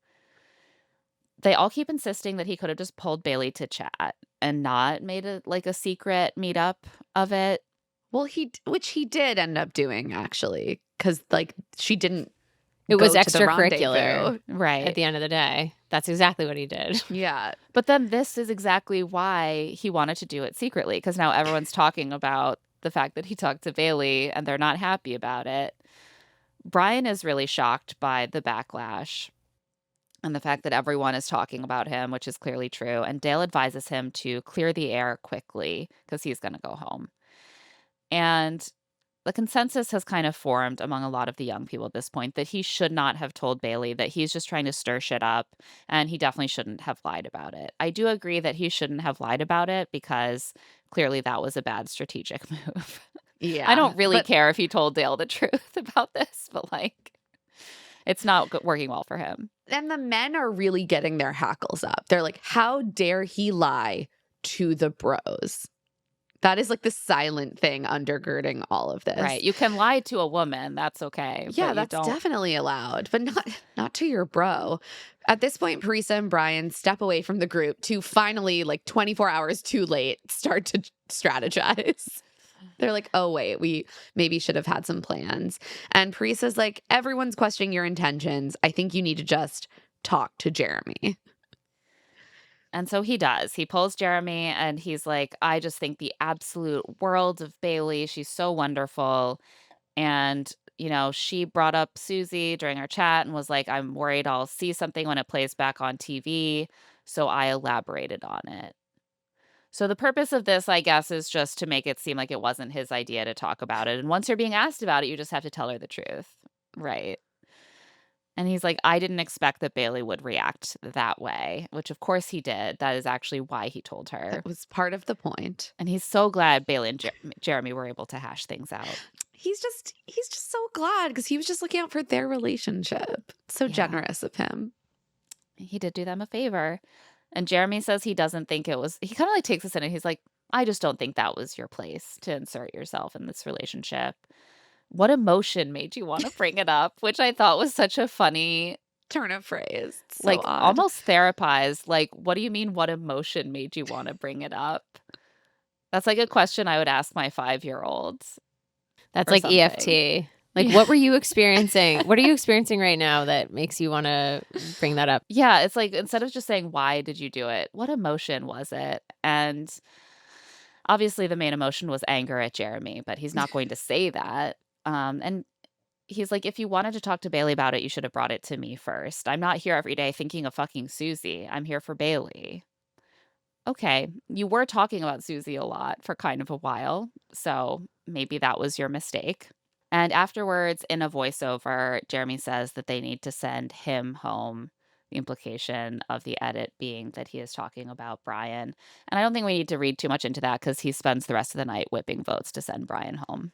A: They all keep insisting that he could have just pulled Bailey to chat and not made it like a secret meetup of it.
B: Well, which he did end up doing, actually, because like she didn't.
C: It was
B: go to the
C: extracurricular.
B: rendezvous.
A: Right.
C: At the end of the day. That's exactly what he did.
B: Yeah.
A: But then this is exactly why he wanted to do it secretly, because now everyone's talking about the fact that he talked to Bailey and they're not happy about it. Brian is really shocked by the backlash and the fact that everyone is talking about him, which is clearly true. And Dale advises him to clear the air quickly because he's going to go home. And the consensus has kind of formed among a lot of the young people at this point that he should not have told Bailey, that he's just trying to stir shit up, and he definitely shouldn't have lied about it. I do agree that he shouldn't have lied about it because clearly that was a bad strategic move.
B: Yeah.
A: I don't really care if he told Dale the truth about this, but like, it's not working well for him.
B: And the men are really getting their hackles up. They're like, how dare he lie to the bros? That is like the silent thing undergirding all of this.
A: Right. You can lie to a woman. That's okay.
B: Yeah, that's definitely allowed, but not to your bro. At this point, Parisa and Brian step away from the group to finally, like 24 hours too late, start to strategize. They're like, oh, wait, we maybe should have had some plans. And Parisa's like, everyone's questioning your intentions. I think you need to just talk to Jeremy.
A: And so he does. He pulls Jeremy and he's like, I just think the absolute world of Bailey. She's so wonderful. And, you know, she brought up Susie during our chat and was like, I'm worried I'll see something when it plays back on TV. So I elaborated on it. So the purpose of this, I guess, is just to make it seem like it wasn't his idea to talk about it. And once you're being asked about it, you just have to tell her the truth. Right. And he's like, I didn't expect that Bailey would react that way, which of course he did. That is actually why he told her.
B: That was part of the point.
A: And he's so glad Bailey and Jeremy were able to hash things out.
B: He's just so glad because he was just looking out for their relationship. So generous of him.
A: He did do them a favor. And Jeremy says he doesn't think it was, he kind of like takes us in and he's like, I just don't think that was your place to insert yourself in this relationship. What emotion made you want to bring it up? Which I thought was such a funny
B: turn of phrase. So
A: like
B: odd.
A: almost therapized. Like, what do you mean? What emotion made you want to bring it up? That's like a question I would ask my 5-year-old.
C: That's like
A: something.
C: EFT. Like, what were you experiencing? What are you experiencing right now that makes you want to bring that up?
A: Yeah, it's like instead of just saying, why did you do it? What emotion was it? And obviously the main emotion was anger at Jeremy, but he's not going to say that. And he's like, if you wanted to talk to Bailey about it, you should have brought it to me first. I'm not here every day thinking of fucking Susie. I'm here for Bailey. Okay, you were talking about Susie a lot for kind of a while, so maybe that was your mistake. And afterwards, in a voiceover, Jeremy says that they need to send him home. The implication of the edit being that he is talking about Brian. And I don't think we need to read too much into that because he spends the rest of the night whipping votes to send Brian home.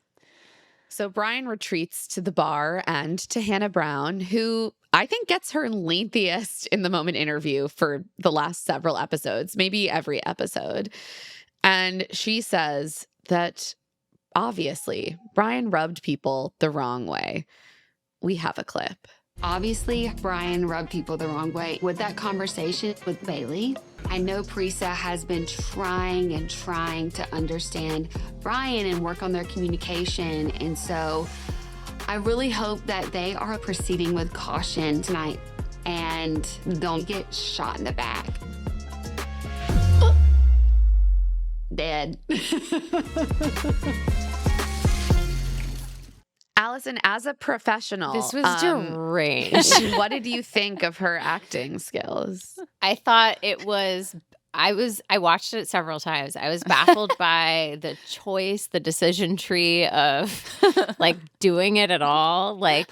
B: So Brian retreats to the bar and to Hannah Brown, who I think gets her lengthiest in the moment interview for the last several episodes, maybe every episode. And she says that obviously Brian rubbed people the wrong way. We have a clip.
D: Obviously, Brian rubbed people the wrong way with that conversation with Bailey. I know Parisa has been trying to understand Brian and work on their communication. And so I really hope that they are proceeding with caution tonight and don't get shot in the back. Dead.
B: Allison, as a professional,
C: This was deranged.
B: what did you think of her acting skills?
C: I thought it was. I watched it several times. I was baffled by the choice, the decision tree of like doing it at all. Like,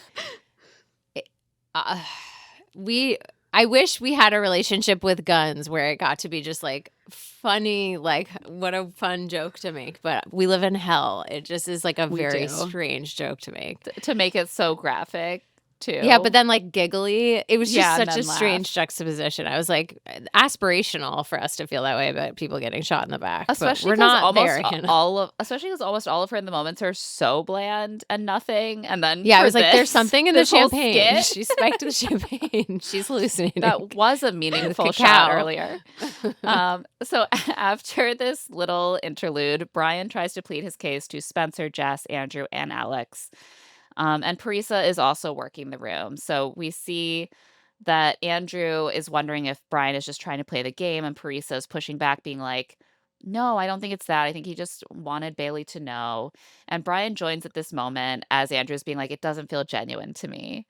C: I wish we had a relationship with guns where it got to be just like funny, like what a fun joke to make. But we live in hell. It just is like a very strange joke to make.
A: To make it so graphic, too.
C: Yeah, but then like giggly. It was just
A: and
C: such a
A: then
C: strange
A: laugh.
C: juxtaposition. I was like, aspirational for us to feel that way about people getting shot in the back.
A: Especially
C: but we're not
A: almost
C: there. You know?
A: almost all of her in the moments are so bland and nothing. And then
C: Yeah, I
A: for
C: was like, there's
A: this-
C: something in the
A: this whole
C: champagne.
A: skit-
C: She spiked the champagne. She's hallucinating.
A: That was a meaningful
C: Cacao.
A: shot earlier. So after this little interlude, Brian tries to plead his case to Spencer, Jess, Andrew, and Alex. And Parisa is also working the room. So we see that Andrew is wondering if Brian is just trying to play the game, and Parisa is pushing back, being like, no, I don't think it's that. I think he just wanted Bailey to know. And Brian joins at this moment as Andrew's being like, it doesn't feel genuine to me.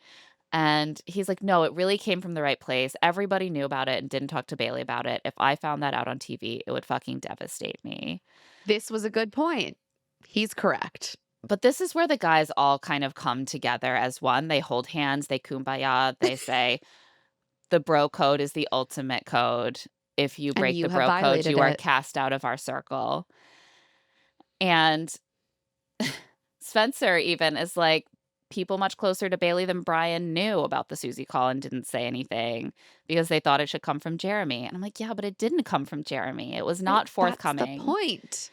A: And he's like, no, it really came from the right place. Everybody knew about it and didn't talk to Bailey about it. If I found that out on TV, it would fucking devastate me.
B: This was a good point. He's correct.
A: But this is where the guys all kind of come together as one. They hold hands, they kumbaya, they say the bro code is the ultimate code. If you break
B: you
A: the
B: have
A: bro code,
B: violated
A: you are
B: it.
A: cast out of our circle. And Spencer even is like, people much closer to Bailey than Brian knew about the Susie call and didn't say anything because they thought it should come from Jeremy. And I'm like, yeah, but it didn't come from Jeremy. It was not forthcoming.
B: That's the point.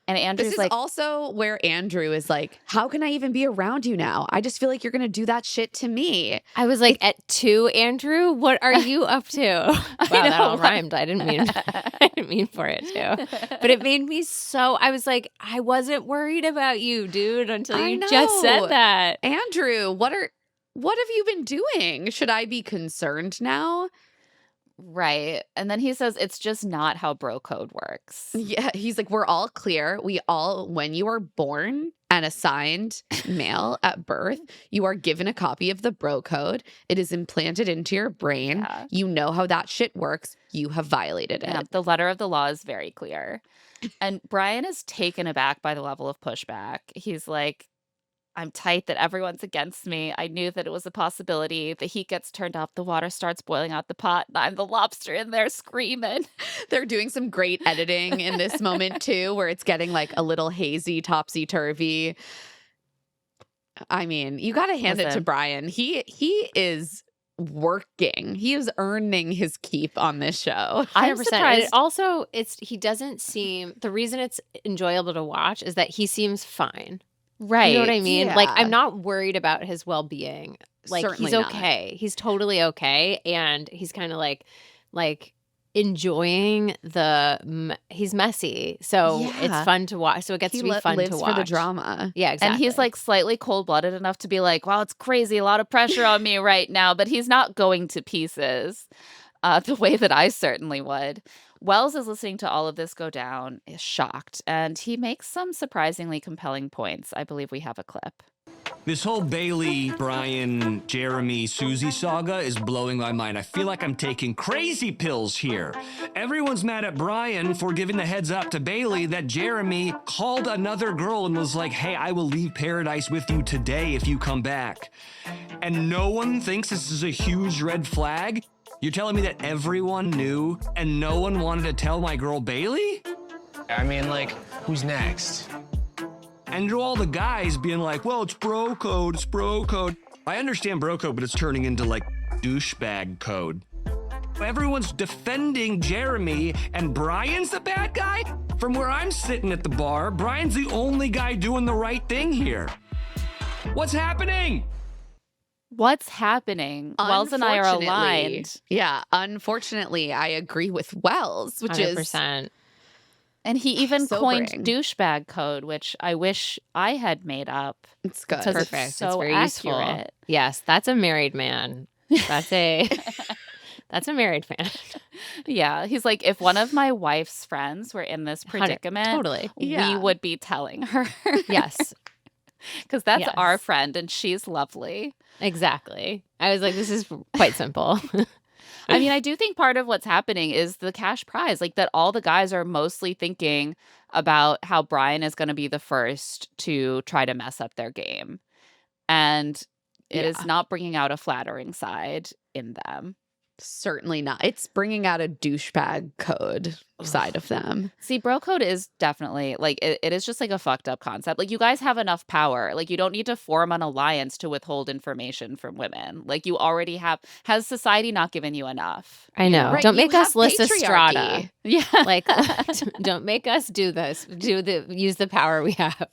A: And Andrew's
B: This is
A: like,
B: also where Andrew is like, how can I even be around you now? I just feel like you're going to do that shit to me.
C: I was like, at 2, Andrew, what are you up to? Wow, that all rhymed. I didn't mean for it to. But it made me so, I was like, I wasn't worried about you, dude, until you just said that.
B: Andrew, what have you been doing? Should I be concerned now?
A: right. And then he says, it's just not how bro code works.
B: Yeah, he's like, we're all clear. When you are born and assigned male at birth, you are given a copy of the bro code. It is implanted into your brain.
A: Yeah.
B: You know how that shit works. You have violated it.
A: Yeah, the letter of the law is very clear. And Brian is taken aback by the level of pushback. He's like, I'm tight that everyone's against me. I knew that it was a possibility. The heat gets turned up. The water starts boiling out the pot. And I'm the lobster in there screaming.
B: They're doing some great editing in this moment too, where it's getting like a little hazy, topsy-turvy. I mean, you got to hand it to
A: Listen.
B: Brian. He is working. He is earning his keep on this show.
A: I'm
C: 100%.
A: surprised.
C: And also, he doesn't seem, the reason it's enjoyable to watch is that he seems fine.
A: Right.
C: You know what I mean? Like,
B: Yeah.
C: I'm not worried about his well-being. Like,
B: Certainly
C: he's
B: not.
C: okay. He's totally okay. And he's kind of like enjoying he's messy. So
B: Yeah.
C: it's fun to watch. So it gets to be fun
B: lives
C: to watch.
B: for the drama.
C: Yeah, exactly.
A: And he's like slightly cold-blooded enough to be like, wow, it's crazy. A lot of pressure on me right now. But he's not going to pieces the way that I certainly would. Wells is listening to all of this go down, is shocked, and he makes some surprisingly compelling points. I believe we have a clip.
O: This whole Bailey, Brian, Jeremy, Susie saga is blowing my mind. I feel like I'm taking crazy pills here. Everyone's mad at Brian for giving the heads up to Bailey that Jeremy called another girl and was like, hey, I will leave paradise with you today if you come back. And no one thinks this is a huge red flag? You're telling me that everyone knew and no one wanted to tell my girl Bailey?
I: I mean, like, who's next?
O: And to all the guys being like, well, it's bro code, it's bro code. I understand bro code, but it's turning into like douchebag code. Everyone's defending Jeremy and Brian's the bad guy? From where I'm sitting at the bar, Brian's the only guy doing the right thing here. What's happening?
A: What's happening? Wells and I are aligned.
B: Yeah, unfortunately, I agree with Wells, which
C: 100%.
A: And he even coined
B: sobering.
A: douchebag code, which I wish I had made up.
B: It's good.
A: Because
C: Perfect.
A: it's so
C: it's very useful.
A: accurate.
C: Yes, that's a married man. That's a married man.
A: Yeah, he's like, if one of my wife's friends were in this predicament,
C: Totally.
A: we
B: Yeah.
A: would be telling her.
C: Yes.
A: Because that's
C: Yes.
A: our friend and she's lovely.
C: Exactly. I was like, this is quite simple.
A: I mean, I do think part of what's happening is the cash prize, like that all the guys are mostly thinking about how Brian is going to be the first to try to mess up their game. And it is not bringing out a flattering side in them.
B: Certainly not. It's bringing out a douchebag code side of them.
A: See, bro code is definitely like it is just like a fucked up concept. Like you guys have enough power. Like you don't need to form an alliance to withhold information from women. Like you already have. Has society not given you enough?
C: I know.
B: Right,
C: Don't
B: you
C: make us
B: have
C: Lyssa
B: patriarchy.
C: Strata.
A: Yeah.
C: Like, don't make us do this. Use the power we have.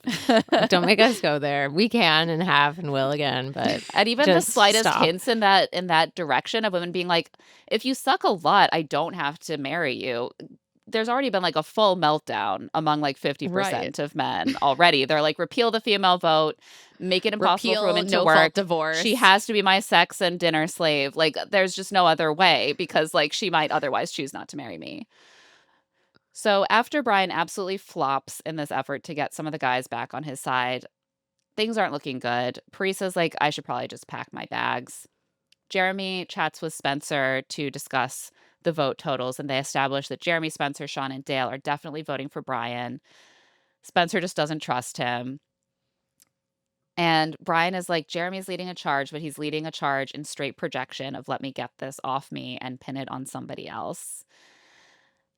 C: Don't make us go there. We can and have and will again, but
A: And even the
C: just
A: slightest
C: stop.
A: hints in that direction of women being like, if you suck a lot, I don't have to marry you. There's already been like a full meltdown among like 50%
B: Right.
A: of men already. They're like, repeal the female vote, make it impossible
B: Repeal
A: for women to
B: no-fault
A: work.
B: divorce.
A: She has to be my sex and dinner slave. Like, there's just no other way because like she might otherwise choose not to marry me. So after Brian absolutely flops in this effort to get some of the guys back on his side, things aren't looking good. Parissa's like, I should probably just pack my bags. Jeremy chats with Spencer to discuss the vote totals, and they establish that Jeremy, Spencer, Sean, and Dale are definitely voting for Brian. Spencer just doesn't trust him. And Brian is like, Jeremy's leading a charge, but he's leading a charge in straight projection of let me get this off me and pin it on somebody else.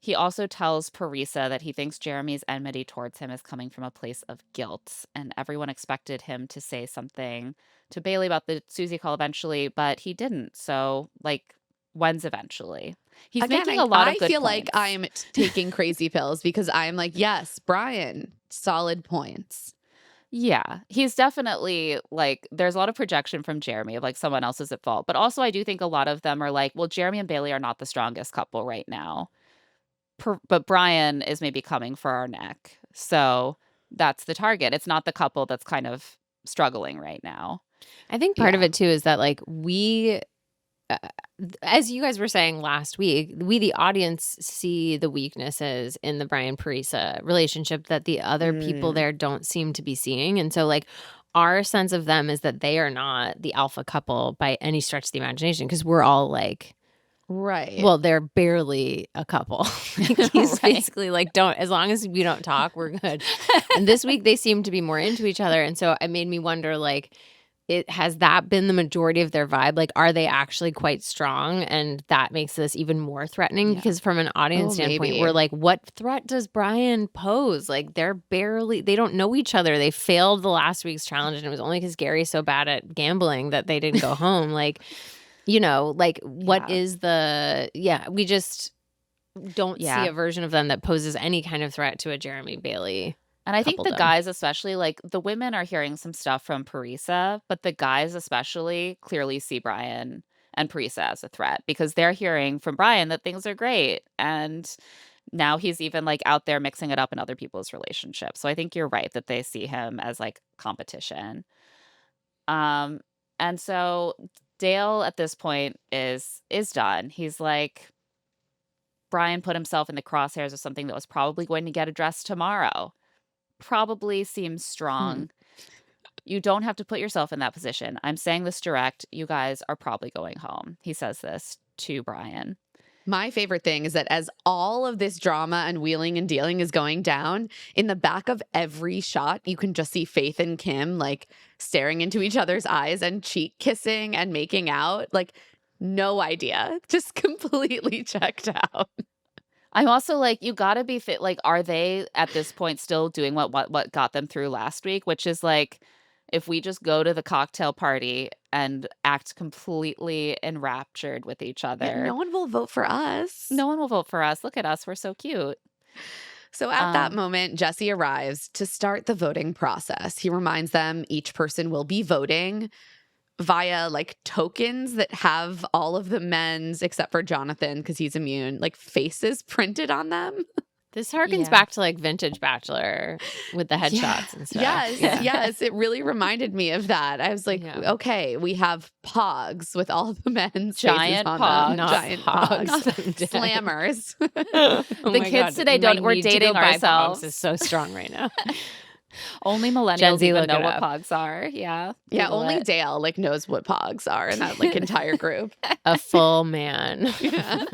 A: He also tells Parissa that he thinks Jeremy's enmity towards him is coming from a place of guilt, and everyone expected him to say something to Bailey about the Susie call eventually, but he didn't. So, like, when's eventually? He's
B: Again,
A: making a lot of good
B: I feel like
A: points.
B: I'm taking crazy pills because I'm like, yes, Brian, solid points.
A: Yeah, he's definitely like, there's a lot of projection from Jeremy of like someone else is at fault. But also, I do think a lot of them are like, well, Jeremy and Bailey are not the strongest couple right now. But Brian is maybe coming for our neck. So that's the target. It's not the couple that's kind of struggling right now.
C: I think part of it too is that like we, as you guys were saying last week, we the audience see the weaknesses in the Brian Parissa relationship that the other people there don't seem to be seeing, and so like our sense of them is that they are not the alpha couple by any stretch of the imagination because we're all like.
B: Right.
C: Well, they're barely a couple. Like, he's
A: Right.
C: basically like, as long as we don't talk, we're good. And this week they seem to be more into each other. And so it made me wonder, like, has that been the majority of their vibe? Like, are they actually quite strong? And that makes this even more threatening because from an audience standpoint,
B: maybe.
C: we're like, what threat does Brian pose? Like, they don't know each other. They failed the last week's challenge. And it was only because Gary's so bad at gambling that they didn't go home. Like, you know, like what is we just don't see a version of them that poses any kind of threat to a Jeremy Bailey.
A: And I think the
C: coupledom.
A: guys, especially, like the women are hearing some stuff from Parissa, but the guys especially clearly see Brian and Parissa as a threat because they're hearing from Brian that things are great. And now he's even like out there mixing it up in other people's relationships. So I think you're right that they see him as like competition. And so Dale at this point is done. He's like, Brian put himself in the crosshairs of something that was probably going to get addressed tomorrow. Probably seems strong. You don't have to put yourself in that position. I'm saying this direct. You guys are probably going home. He says this to Brian.
B: My favorite thing is that as all of this drama and wheeling and dealing is going down, in the back of every shot, you can just see Faith and Kim like staring into each other's eyes and cheek kissing and making out. Like, no idea. Just completely checked out.
A: I'm also like, you gotta be fit. Like, are they at this point still doing what got them through last week? Which is like, if we just go to the cocktail party and act completely enraptured with each other.
B: Yeah, no one will vote for us.
A: No one will vote for us. Look at us. We're so cute.
B: So at that moment, Jesse arrives to start the voting process. He reminds them each person will be voting via like tokens that have all of the men's, except for Jonathan, because he's immune, like faces printed on them.
C: This harkens back to like vintage Bachelor with the headshots and stuff.
B: Yes. It really reminded me of that. I was like, okay, we have pogs with all the men's
A: Giant
B: faces on
A: pogs.
B: them.
C: Not
B: Giant
C: pogs.
B: pogs. Slammers.
C: Oh
A: The
C: my
A: kids
C: God.
A: today
C: My
A: we're
C: need to
A: dating
C: go buy
A: ourselves.
C: pogs is so strong right now.
A: Only
C: Gen
A: millennials
C: Z,
A: even
C: look
A: know
C: it
A: what
C: up.
A: pogs are. Yeah.
B: Yeah,
A: Google
B: only
A: it.
B: Dale like knows what pogs are in that like entire group.
C: A full man.
B: Yeah.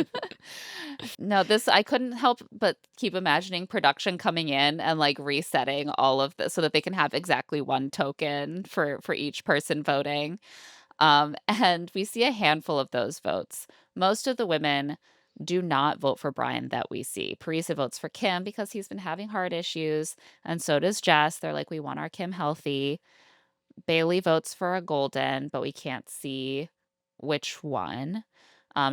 A: No, this I couldn't help but keep imagining production coming in and like resetting all of this so that they can have exactly one token for each person voting. And we see a handful of those votes. Most of the women do not vote for Brian that we see. Parisa votes for Kim because he's been having heart issues, and so does Jess. They're like, we want our Kim healthy. Bailey votes for a golden, but we can't see which one.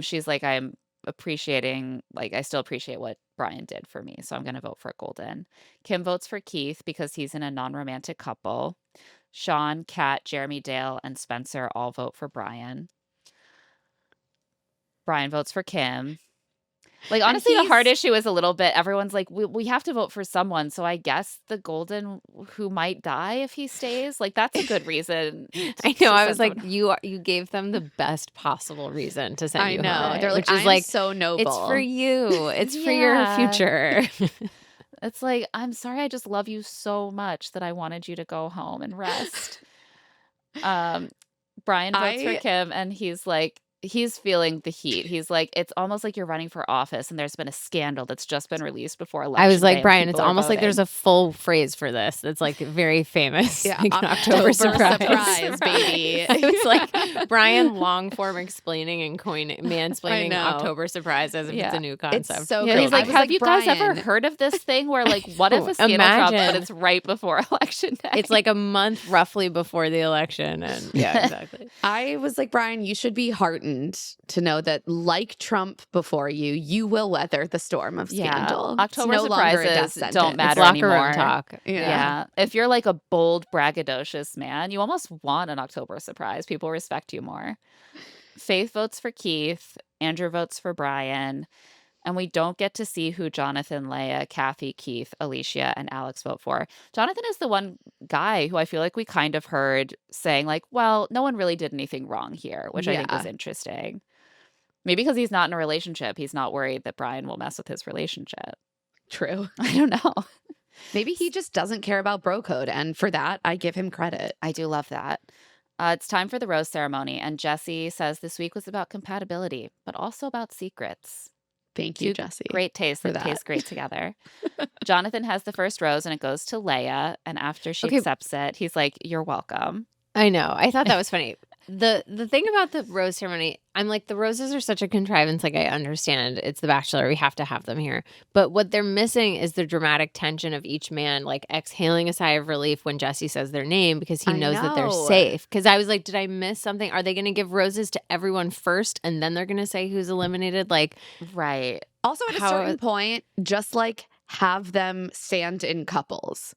A: She's like, I'm appreciating, like, I still appreciate what Brian did for me, so I'm going to vote for a golden. Kim votes for Keith because he's in a non-romantic couple. Sean, Kat, Jeremy, Dale, and Spencer all vote for Brian. Brian votes for Kim. Like, honestly, the heart issue is a little bit, everyone's like, we have to vote for someone, so I guess the golden who might die if he stays, like, that's a good reason.
C: I know. I was like, you gave them the best possible reason to send
B: I
C: you
B: know.
C: home.
B: They're like,
C: which is
B: I'm
C: like,
B: so noble.
C: it's for you. It's for your
A: Yeah.
C: future.
A: It's like, I'm sorry, I just love you so much that I wanted you to go home and rest. Brian votes for Kim, and he's like, he's feeling the heat. He's like, it's almost like you're running for office and there's been a scandal that's just been released before election
C: I was
A: day
C: like,
A: and
C: Brian, it's
A: people are
C: almost like there's
A: voting.
C: a full phrase for this that's like very famous.
B: Yeah,
C: like an
B: October
C: surprise.
B: surprise, baby.
C: It was like Brian long form explaining and mansplaining
B: know.
C: October surprise as if it's a new concept.
B: It's so
A: Yeah,
B: great.
A: he's like,
B: I was
A: have you guys ever
B: Brian,
A: heard of this thing where, like, what if a scandal drops, but
C: Imagine.
A: it's right before election day?
C: It's like a month roughly before the election. And yeah, exactly.
B: I was like, Brian, you should be heartened to know that, like Trump before you, you will weather the storm of scandal. It's
A: October
B: no longer a death
A: surprises don't
B: sentence.
A: matter
C: It's locker room
A: anymore.
C: talk.
A: Yeah. If you're like a bold, braggadocious man, you almost want an October surprise. People respect you more. Faith votes for Keith. Andrew votes for Brian. And we don't get to see who Jonathan, Leia, Kathy, Keith, Alicia, and Alex vote for. Jonathan is the one guy who I feel like we kind of heard saying, like, well, no one really did anything wrong here, which I think is interesting. Maybe because he's not in a relationship, he's not worried that Brian will mess with his relationship.
B: True.
A: I don't know.
B: Maybe he just doesn't care about bro code, and for that, I give him credit.
A: I do love that. It's time for the rose ceremony, and Jesse says this week was about compatibility, but also about secrets.
B: Thank you,
A: Two
B: Jesse.
A: Great taste that taste great together. Jonathan has the first rose, and it goes to Leia. And after she accepts it, he's like, "You're welcome."
C: I know. I thought that was funny. The thing about the rose ceremony, I'm like, the roses are such a contrivance. Like, I understand it's The Bachelor. We have to have them here. But what they're missing is the dramatic tension of each man, like, exhaling a sigh of relief when Jesse says their name because he knows that they're safe. Because I was like, did I miss something? Are they going to give roses to everyone first and then they're going to say who's eliminated? Like,
A: right.
B: Also, at a certain point, just like have them stand in couples.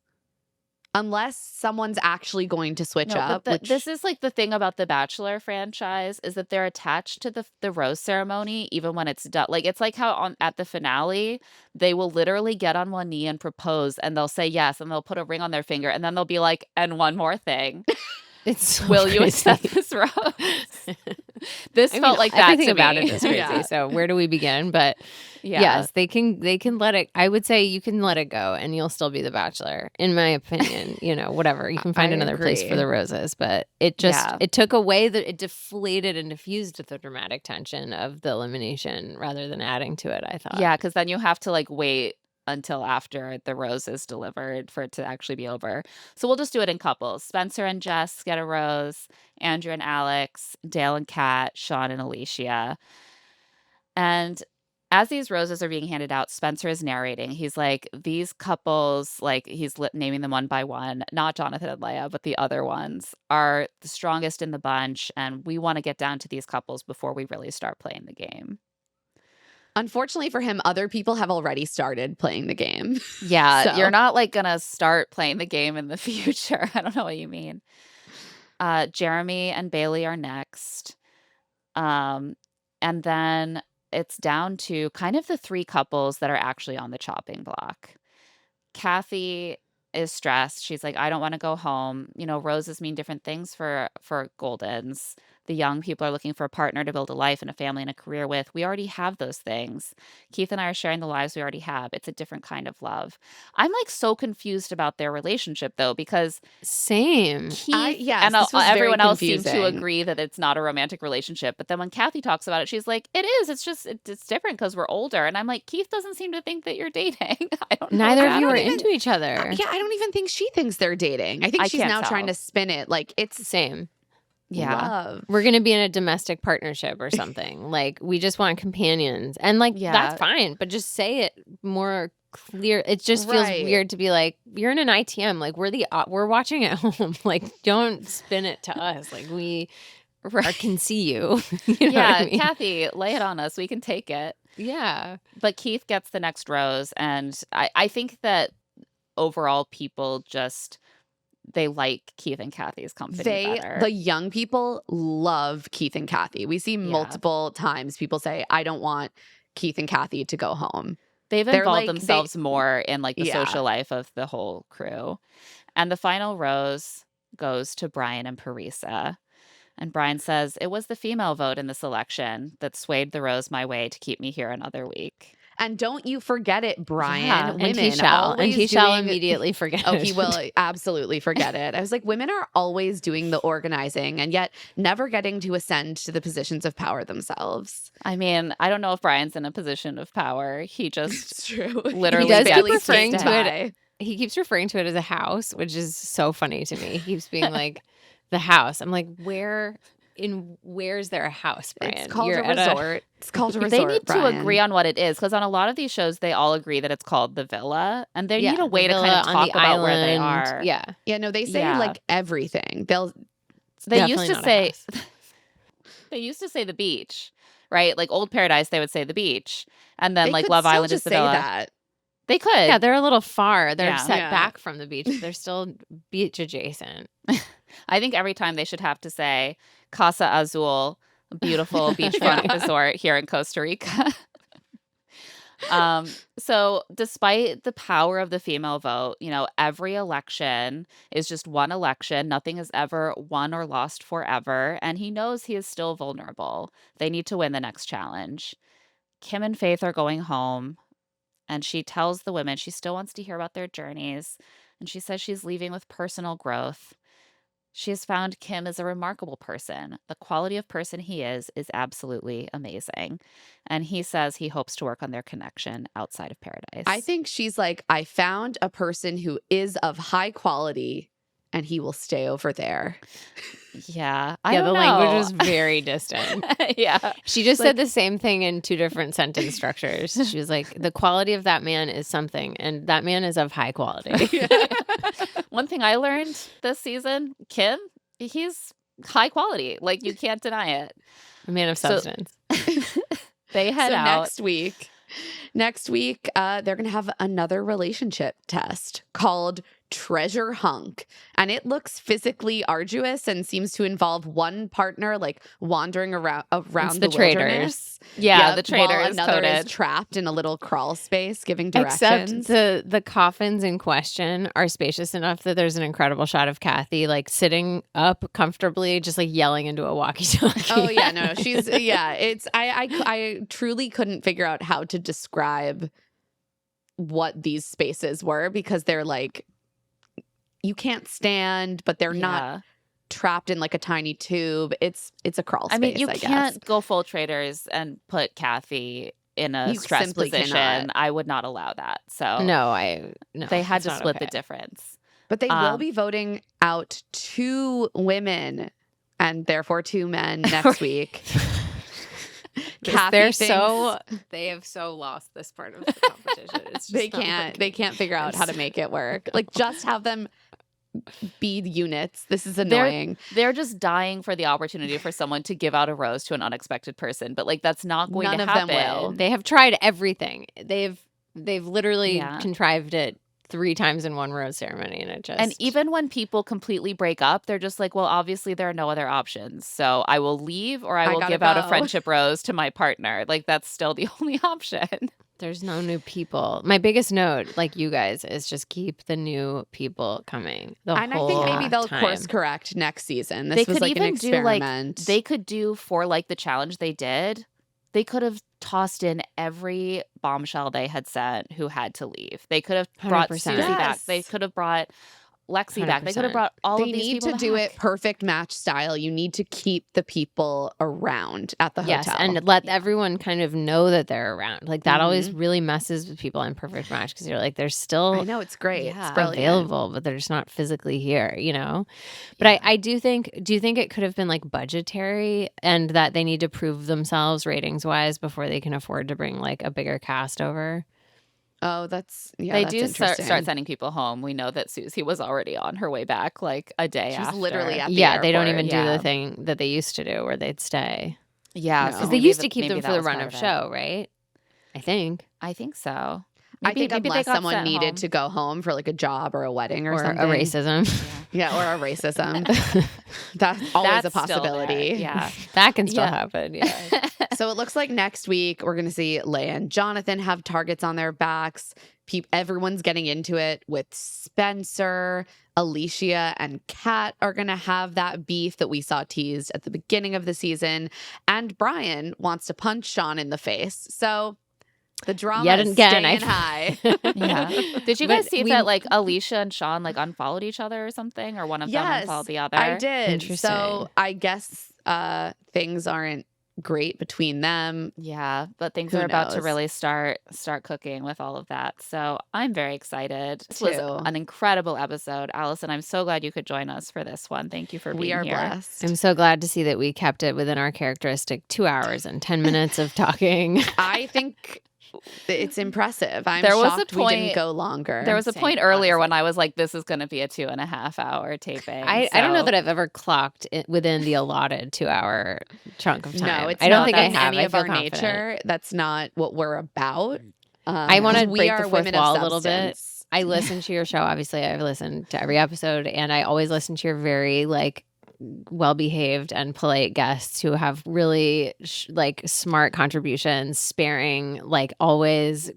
B: Unless someone's actually going to switch up.
A: But this is like the thing about the Bachelor franchise is that they're attached to the rose ceremony even when it's done. Like, it's like how at the finale they will literally get on one knee and propose, and they'll say yes, and they'll put a ring on their finger, and then they'll be like, and one more thing.
C: It's so
A: will you
C: crazy.
A: accept this rose? This felt like that
C: everything
A: to
C: about
A: me.
C: it is crazy.
A: Yeah.
C: So where do we begin? But yes, they can let it. I would say you can let it go, and you'll still be the Bachelor, in my opinion. You know, whatever, you can find another place for the roses. But it just it took away it deflated and diffused the dramatic tension of the elimination rather than adding to it. I thought.
A: Yeah, because then you have to like wait until after the rose is delivered for it to actually be over. So we'll just do it in couples. Spencer and Jess get a rose, Andrew and Alex, Dale and Kat, Sean and Alicia. And as these roses are being handed out, Spencer is narrating. He's like, these couples, like he's naming them one by one, not Jonathan and Leia, but the other ones are the strongest in the bunch. And we want to get down to these couples before we really start playing the game.
B: Unfortunately for him, other people have already started playing the game.
A: Yeah,
B: So-
A: you're not like gonna start playing the game in the future. I don't know what you mean. Jeremy and Bailey are next. And then it's down to kind of the three couples that are actually on the chopping block. Kathy is stressed. She's like, I don't want to go home. You know, roses mean different things for Goldens. The young people are looking for a partner to build a life and a family and a career with. We already have those things. Keith and I are sharing the lives we already have. It's a different kind of love. I'm like so confused about their relationship though, because
C: Same.
A: Keith
B: yes,
A: and
B: this was very
A: everyone else seem to
B: confusing.
A: agree that it's not a romantic relationship. But then when Kathy talks about it, she's like, it is. It's just, it's different because we're older. And I'm like, Keith doesn't seem to think that you're dating. I don't know.
C: Neither of you are
A: Kathy.
C: into each other.
B: Yeah, I don't even think she thinks they're dating. I think
A: I
B: she's
A: can't
B: now trying
A: tell.
B: to spin it like it's
C: Same.
A: Yeah.
B: love.
C: We're going to be in a domestic partnership or something. Like, we just want companions. And, like,
A: Yeah.
C: that's fine. But just say it more clear. It just feels
B: Right.
C: weird to be like, you're in an ITM. Like, we're watching at home. Like, don't spin it to us. Like, we can see you. You know
A: Yeah,
C: what I mean?
A: Kathy, lay it on us. We can take it.
C: Yeah.
A: But Keith gets the next rose. And I think that overall people just, they like Keith and Kathy's company better.
B: The young people love Keith and Kathy. We see multiple times people say, I don't want Keith and Kathy to go home.
A: They've
B: They're
A: involved
B: like-
A: themselves more in like the
B: Yeah.
A: social life of the whole crew. And the final rose goes to Brian and Parisa. And Brian says, it was the female vote in this election that swayed the rose my way to keep me here another week.
B: And don't you forget it, Brian.
A: Yeah,
B: Women
C: and he shall. And
B: always
C: he shall
B: doing-
C: immediately forget
B: Oh,
C: it.
B: he will absolutely forget it. I was like, women are always doing the organizing and yet never getting to ascend to the positions of power themselves.
A: I mean, I don't know if Brian's in a position of power. He just
B: It's true.
A: literally
C: He does keep
A: barely
C: referring
A: skates
C: to
A: by.
C: it. He keeps referring to it as a house, which is so funny to me. He keeps being like, the house. I'm like, where's there a house, Brian?
B: It's called
C: You're
B: a
C: at
B: resort. It's called a resort.
A: They need
B: Brian.
A: to agree on what it is, because on a lot of these shows, they all agree that it's called the villa, and they need a
C: the
A: way to kind
C: villa
A: of
C: on
A: talk
C: the
A: about where they
C: island.
A: are.
C: Yeah.
B: Yeah, no, they say
A: Yeah.
B: like everything.
A: They used
C: definitely
A: to
C: not a
A: say
C: house.
A: they used to say the beach, right? Like Old Paradise, they would say the beach, and then
B: They
A: like
B: could
A: Love
B: still
A: Island is
B: just
A: the
B: say
A: villa.
B: that.
A: They could.
C: Yeah, they're a little far. They're
A: Yeah.
C: set
B: Yeah.
C: back from the beach. They're still beach adjacent.
A: I think every time they should have to say Casa Azul, a beautiful beachfront resort here in Costa Rica. So despite the power of the female vote, you know, every election is just one election. Nothing is ever won or lost forever. And he knows he is still vulnerable. They need to win the next challenge. Kim and Faith are going home, and she tells the women she still wants to hear about their journeys. And she says she's leaving with personal growth. She has found Kim is a remarkable person. The quality of person he is absolutely amazing. And he says he hopes to work on their connection outside of paradise.
B: I think she's like, I found a person who is of high quality and he will stay over there.
A: Yeah.
C: Yeah,
A: don't
C: the language
A: know.
C: was very distant.
A: Yeah.
C: She just said the same thing in two different sentence structures. She was like, the quality of that man is something, and that man is of high quality.
A: One thing I learned this season, Kim, he's high quality. Like, you can't deny it.
C: A man of
A: So-
C: substance.
A: They head
B: So
A: out.
B: next week, they're going to have another relationship test called Treasure Hunk. And it looks physically arduous and seems to involve one partner like wandering around
C: It's
B: the
C: the traitors.
B: wilderness.
A: Yeah,
B: Yep,
A: the traitor
B: while
A: is
B: another
A: coded.
B: is trapped in a little crawl space giving
C: Except
B: directions.
C: the coffins in question are spacious enough that there's an incredible shot of Kathy like sitting up comfortably, just like yelling into a walkie-talkie.
B: Oh yeah, no, she's it's I truly couldn't figure out how to describe what these spaces were because they're like you can't stand, but they're not trapped in like a tiny tube. It's a crawl space.
A: I mean, you
B: guess.
A: can't go full traders and put Kathy in a
B: You
A: stress
B: simply
A: position.
B: cannot.
A: I would not allow that. So
C: No,
A: they had
C: it's
A: to
C: not
A: split the
C: okay.
A: difference.
B: But they will
A: Um,
B: be voting out 2 women and therefore 2 men next week.
C: They're
B: thinks
C: they have so lost this part of the competition. It's just
B: they
C: not
B: can't
C: working.
B: they can't figure out how to make it work. Like just have them be units. This is annoying.
A: They're just dying for the opportunity for someone to give out a rose to an unexpected person, but like that's not going
B: None
A: to
B: of
A: happen.
B: them will.
C: They have tried everything. They've literally
A: Yeah.
C: contrived it 3 times in one rose ceremony, and it just
A: And even when people completely break up, they're just like, well, obviously there are no other options. So I will leave or I will
B: gotta
A: give out a
B: go.
A: friendship rose to my partner. Like that's still the only option.
C: There's no new people. My biggest note, like you guys, is just keep the new people coming.
B: And I think maybe they'll
C: time.
B: course correct next season. This
A: They
B: was
A: could
B: like an
A: even do like
B: experiment.
A: they could do for like the challenge they did. They could have tossed in every bombshell they had sent who had to leave. They could have brought
C: 100%.
A: Susie back.
B: Yes.
A: They could have brought Lexi back. They could have
C: 100%.
A: brought all
B: They
A: of these
B: need
A: people
B: to do
A: back.
B: it perfect match style. You need to keep the people around at the
C: Yes,
B: hotel.
C: and let everyone kind of know that they're around. Like that always really messes with people in Perfect Match because you're like, they're still
B: I know it's great.
A: Yeah.
B: It's brilliant.
C: available, but they're just not physically here, you know? But I do think, do you think it could have been like budgetary and that they need to prove themselves ratings wise before they can afford to bring like a bigger cast over?
B: Oh, that's
A: They
B: that's
A: do start
B: interesting.
A: sending people home. We know that Susie was already on her way back like a day
B: She's
A: after.
B: literally at the
C: Yeah, they don't
B: airport.
C: even do
A: Yeah.
C: the thing that they used to do where they'd stay.
A: Yeah,
B: No.
C: Because
A: so
C: they
A: maybe
C: used to
A: the-
C: keep them
A: maybe
C: for
A: that
C: the
A: was
C: run
A: part
C: of
A: it.
C: show, right? I think.
A: I think so.
B: I think
A: maybe they
B: unless
A: got
B: someone
A: sent
B: needed
A: home.
B: to go home for like a job or a wedding or,
C: Or
B: something.
C: a racism.
B: Yeah, or a racism. That's always
A: That's
B: a
A: still there.
B: possibility.
A: Yeah.
C: That can still
A: Yeah.
C: happen. Yeah.
B: So it looks like next week we're going to see Leia and Jonathan have targets on their backs. Everyone's getting into it with Spencer. Alicia and Kat are going to have that beef that we saw teased at the beginning of the season. And Brian wants to punch Sean in the face. So the drama
C: Yet
B: is
C: again,
B: staying high.
A: Yeah. Did you
C: But
A: guys see
C: we-
A: that like Alicia and Sean like unfollowed each other or something, or one of them
B: Yes,
A: unfollowed the other?
B: I did.
C: Interesting.
B: So I guess things aren't great between them.
A: Yeah, but things
B: Who
A: are about to
B: knows?
A: really start cooking with all of that. So I'm very excited. This was
B: Too.
A: an incredible episode, Allison. I'm so glad you could join us for this one. Thank you for being
B: We are
A: here.
B: blessed.
C: I'm so glad to see that we kept it within our characteristic 2 hours and 10 minutes of talking.
B: I think it's impressive. I'm
A: There was a
B: shocked we didn't
A: point-
B: go longer.
A: There was a
C: Same,
A: point earlier
C: honestly.
A: when I was like, "This is going to be a 2.5 hour taping."
C: I don't know
A: so-
C: that I've ever clocked it within the allotted 2 hour chunk of time.
B: No, it's
C: I don't
B: not.
C: think I
B: That's
C: have.
B: any
C: I
B: of
C: feel
B: our
C: confident.
B: nature. That's not what we're about.
C: I want to
B: we
C: break
B: are
C: the fourth
B: women of
C: wall a little bit.
B: substance.
C: I listen to your show. Obviously, I've listened to every episode, and I always listen to your very like well-behaved and polite guests who have really like smart contributions, sparing, like always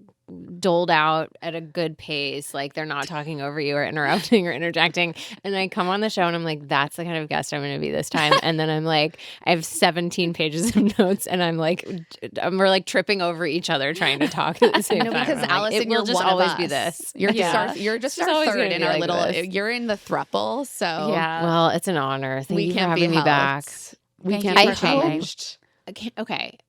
C: doled out at a good pace, like they're not talking over you or interrupting or interjecting. And I come on the show and I'm like, that's the kind of guest I'm going to be this time. And then I'm like, I have 17 pages of notes and I'm like, we're like tripping over each other trying to talk at the same
B: No,
C: time.
B: because
C: I'm like,
B: Allison,
C: it will
B: you're
C: just
B: one of
C: always
B: us.
C: be this.
B: You're
A: Yeah.
B: just our, you're just
C: She's
B: our
C: always
B: third
C: gonna
B: in
C: be
B: our
C: like
B: little.
C: this.
B: You're in the thruple, so
A: Yeah.
C: Well, it's an honor. Thank
B: we
C: you for
B: can't be
C: having me back.
B: helped. We
A: Thank
B: can't
A: you
B: be
A: for coming.
B: changed.
C: Okay.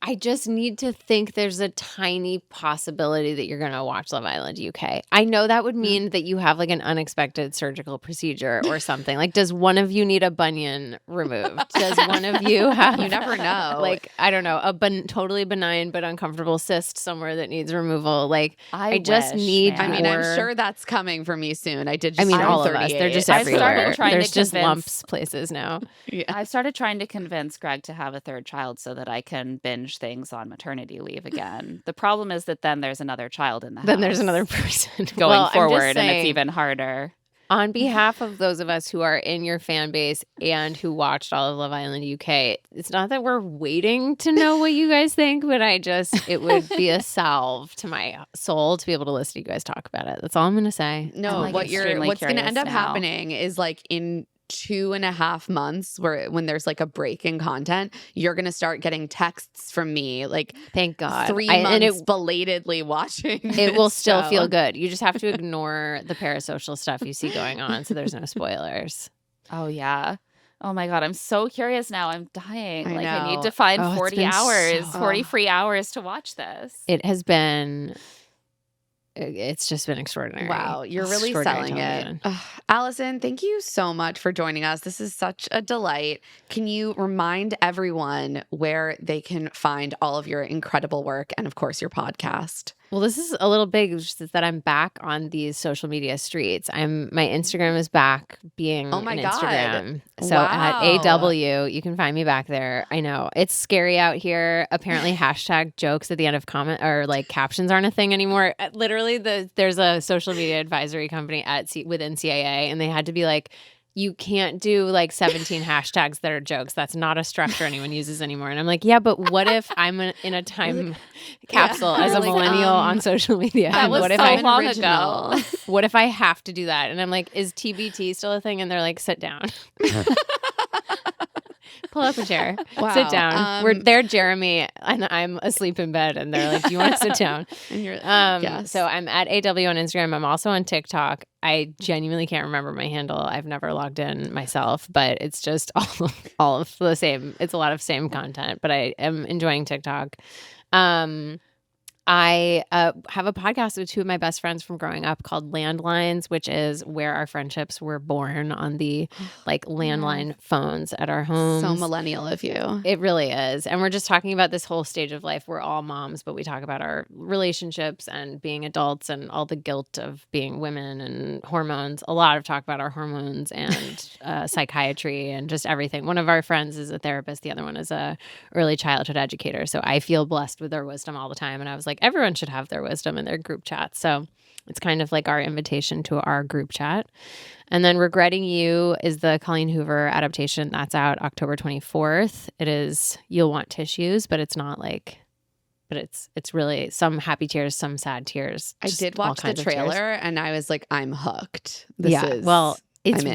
C: I just need to think there's a tiny possibility that you're going to watch Love Island UK. I know that would mean that you have like an unexpected surgical procedure or something. Like, does one of you need a bunion removed? Does one of you have,
B: You never know.
C: like, I don't know, a totally benign but uncomfortable cyst somewhere that needs removal? Like, I just
A: wish,
C: need
A: man.
B: I mean, I'm
C: more-
B: sure that's coming for me soon. I did.
C: I
B: Just
C: mean,
B: turn
C: all of us. They're
B: 38.
C: just
A: I've started
C: everywhere.
A: trying to
C: There's just
A: convince-
C: lumps places now.
A: I've started trying to convince Greg to have a third child so that I can binge things on maternity leave again. The problem is that then there's another child in the house.
C: Then there's another person
A: going
C: Well, I'm just
A: forward, and
C: saying-
A: it's even harder.
C: On behalf of those of us who are in your fan base and who watched all of Love Island UK, it's not that we're waiting to know what you guys think, but it would be a salve to my soul to be able to listen to you guys talk about it. That's all I'm going to say.
B: No,
A: I'm, like,
B: what's
A: extremely
B: going to end
A: curious
B: up
A: now.
B: happening is like in 2.5 months when there's like a break in content, you're going to start getting texts from me like
C: Thank God.
B: 3
C: and
B: months belatedly watching
C: it will
B: this
C: still
B: show.
C: feel good. You just have to ignore the parasocial stuff you see going on so there's no spoilers.
A: Oh yeah. Oh my God, I'm so curious now. I'm dying.
B: I
A: I need
B: know.
A: to find
C: Oh, it's
A: 40
C: been
A: hours,
C: so-
A: 40 free hours to watch this.
C: It has been, it's just been extraordinary.
B: Wow, you're really
C: Extraordinary
B: selling it.
C: television.
B: Ugh. Allison, thank you so much for joining us. This is such a delight. Can you remind everyone where they can find all of your incredible work and, of course, your podcast?
C: Well, this is a little big, just that I'm back on these social media streets. My Instagram is back being
B: Oh my
C: an
B: God.
C: Instagram. So
B: Wow.
C: at AW, you can find me back there. I know it's scary out here. Apparently, hashtag jokes at the end of comment or like captions aren't a thing anymore. Literally, there's a social media advisory company within CAA, and they had to be like, you can't do like 17 hashtags that are jokes. That's not a structure anyone uses anymore. And I'm like, yeah, but what if I'm in a time capsule as a millennial on social media?
A: That was
C: what if
A: so long ago.
C: What if I have to do that? And I'm like, is TBT still a thing? And they're like, sit down. Pull up a chair.
B: Wow.
C: Sit down. They're Jeremy and I'm asleep in bed and they're like, do you want to sit down?
B: And you're
C: yes. So I'm at AW on Instagram. I'm also on TikTok. I genuinely can't remember my handle. I've never logged in myself, but it's just all of the same. It's a lot of same content, but I am enjoying TikTok. I have a podcast with two of my best friends from growing up called Landlines, which is where our friendships were born on the like landline phones at our homes.
B: So millennial of you.
C: It really is. And we're just talking about this whole stage of life. We're all moms, but we talk about our relationships and being adults and all the guilt of being women and hormones. A lot of talk about our hormones and psychiatry and just everything. One of our friends is a therapist. The other one is a early childhood educator. So I feel blessed with their wisdom all the time. And I was like, everyone should have their wisdom in their group chat. So it's kind of like our invitation to our group chat. And then Regretting You is the Colleen Hoover adaptation. That's out October 24th. It is You'll Want Tissues, but it's not like, but it's really some happy tears, some sad tears.
B: I did watch the trailer and I was like, I'm hooked.
C: It's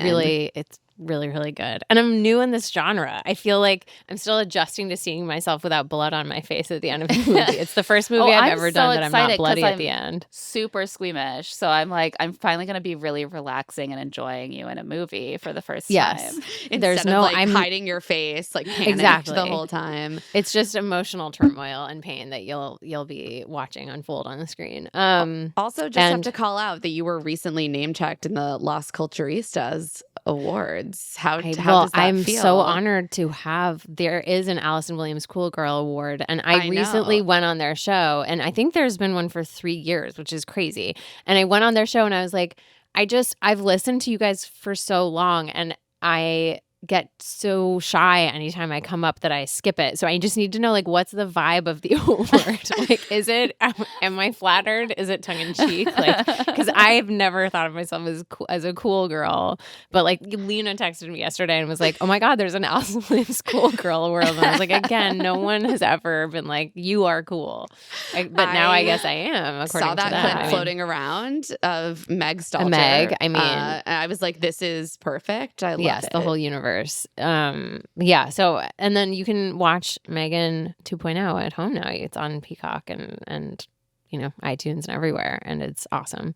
C: really, really good. And I'm new in this genre. I feel like I'm still adjusting to seeing myself without blood on my face at the end of the movie. It's the first movie I've ever done that I'm not bloody at the end.
A: Super squeamish. So I'm like, I'm finally going to be really relaxing and enjoying you in a movie for the first time.
B: There's no I'm hiding your face, like panicked the whole time.
C: It's just emotional turmoil and pain that you'll be watching unfold on the screen.
B: Also, just have to call out that you were recently name checked in the Las Culturistas Awards. How does that
C: I'm
B: feel?
C: so honored to have. There is an Allison Williams Cool Girl Award, and I recently went on their show, and I think there's been one for 3 years, which is crazy. And I went on their show, and I was like, I've listened to you guys for so long, and I get so shy anytime I come up that I skip it. So I just need to know, like, what's the vibe of the award? Like, is it, am I flattered? Is it tongue in cheek? Like, because I've never thought of myself as a cool girl. But like, Lena texted me yesterday and was like, oh my God, there's an Allison Williams Cool Girl Award. And I was like, again, no one has ever been like, you are cool. But now I guess I am, according
B: saw that
C: to them.
B: clip floating around of Meg Stalter.
C: And
B: I was like, this is perfect. I love it.
C: The whole universe. So, and then you can watch Megan 2.0 at home now. It's on Peacock and you know, iTunes and everywhere, and it's awesome.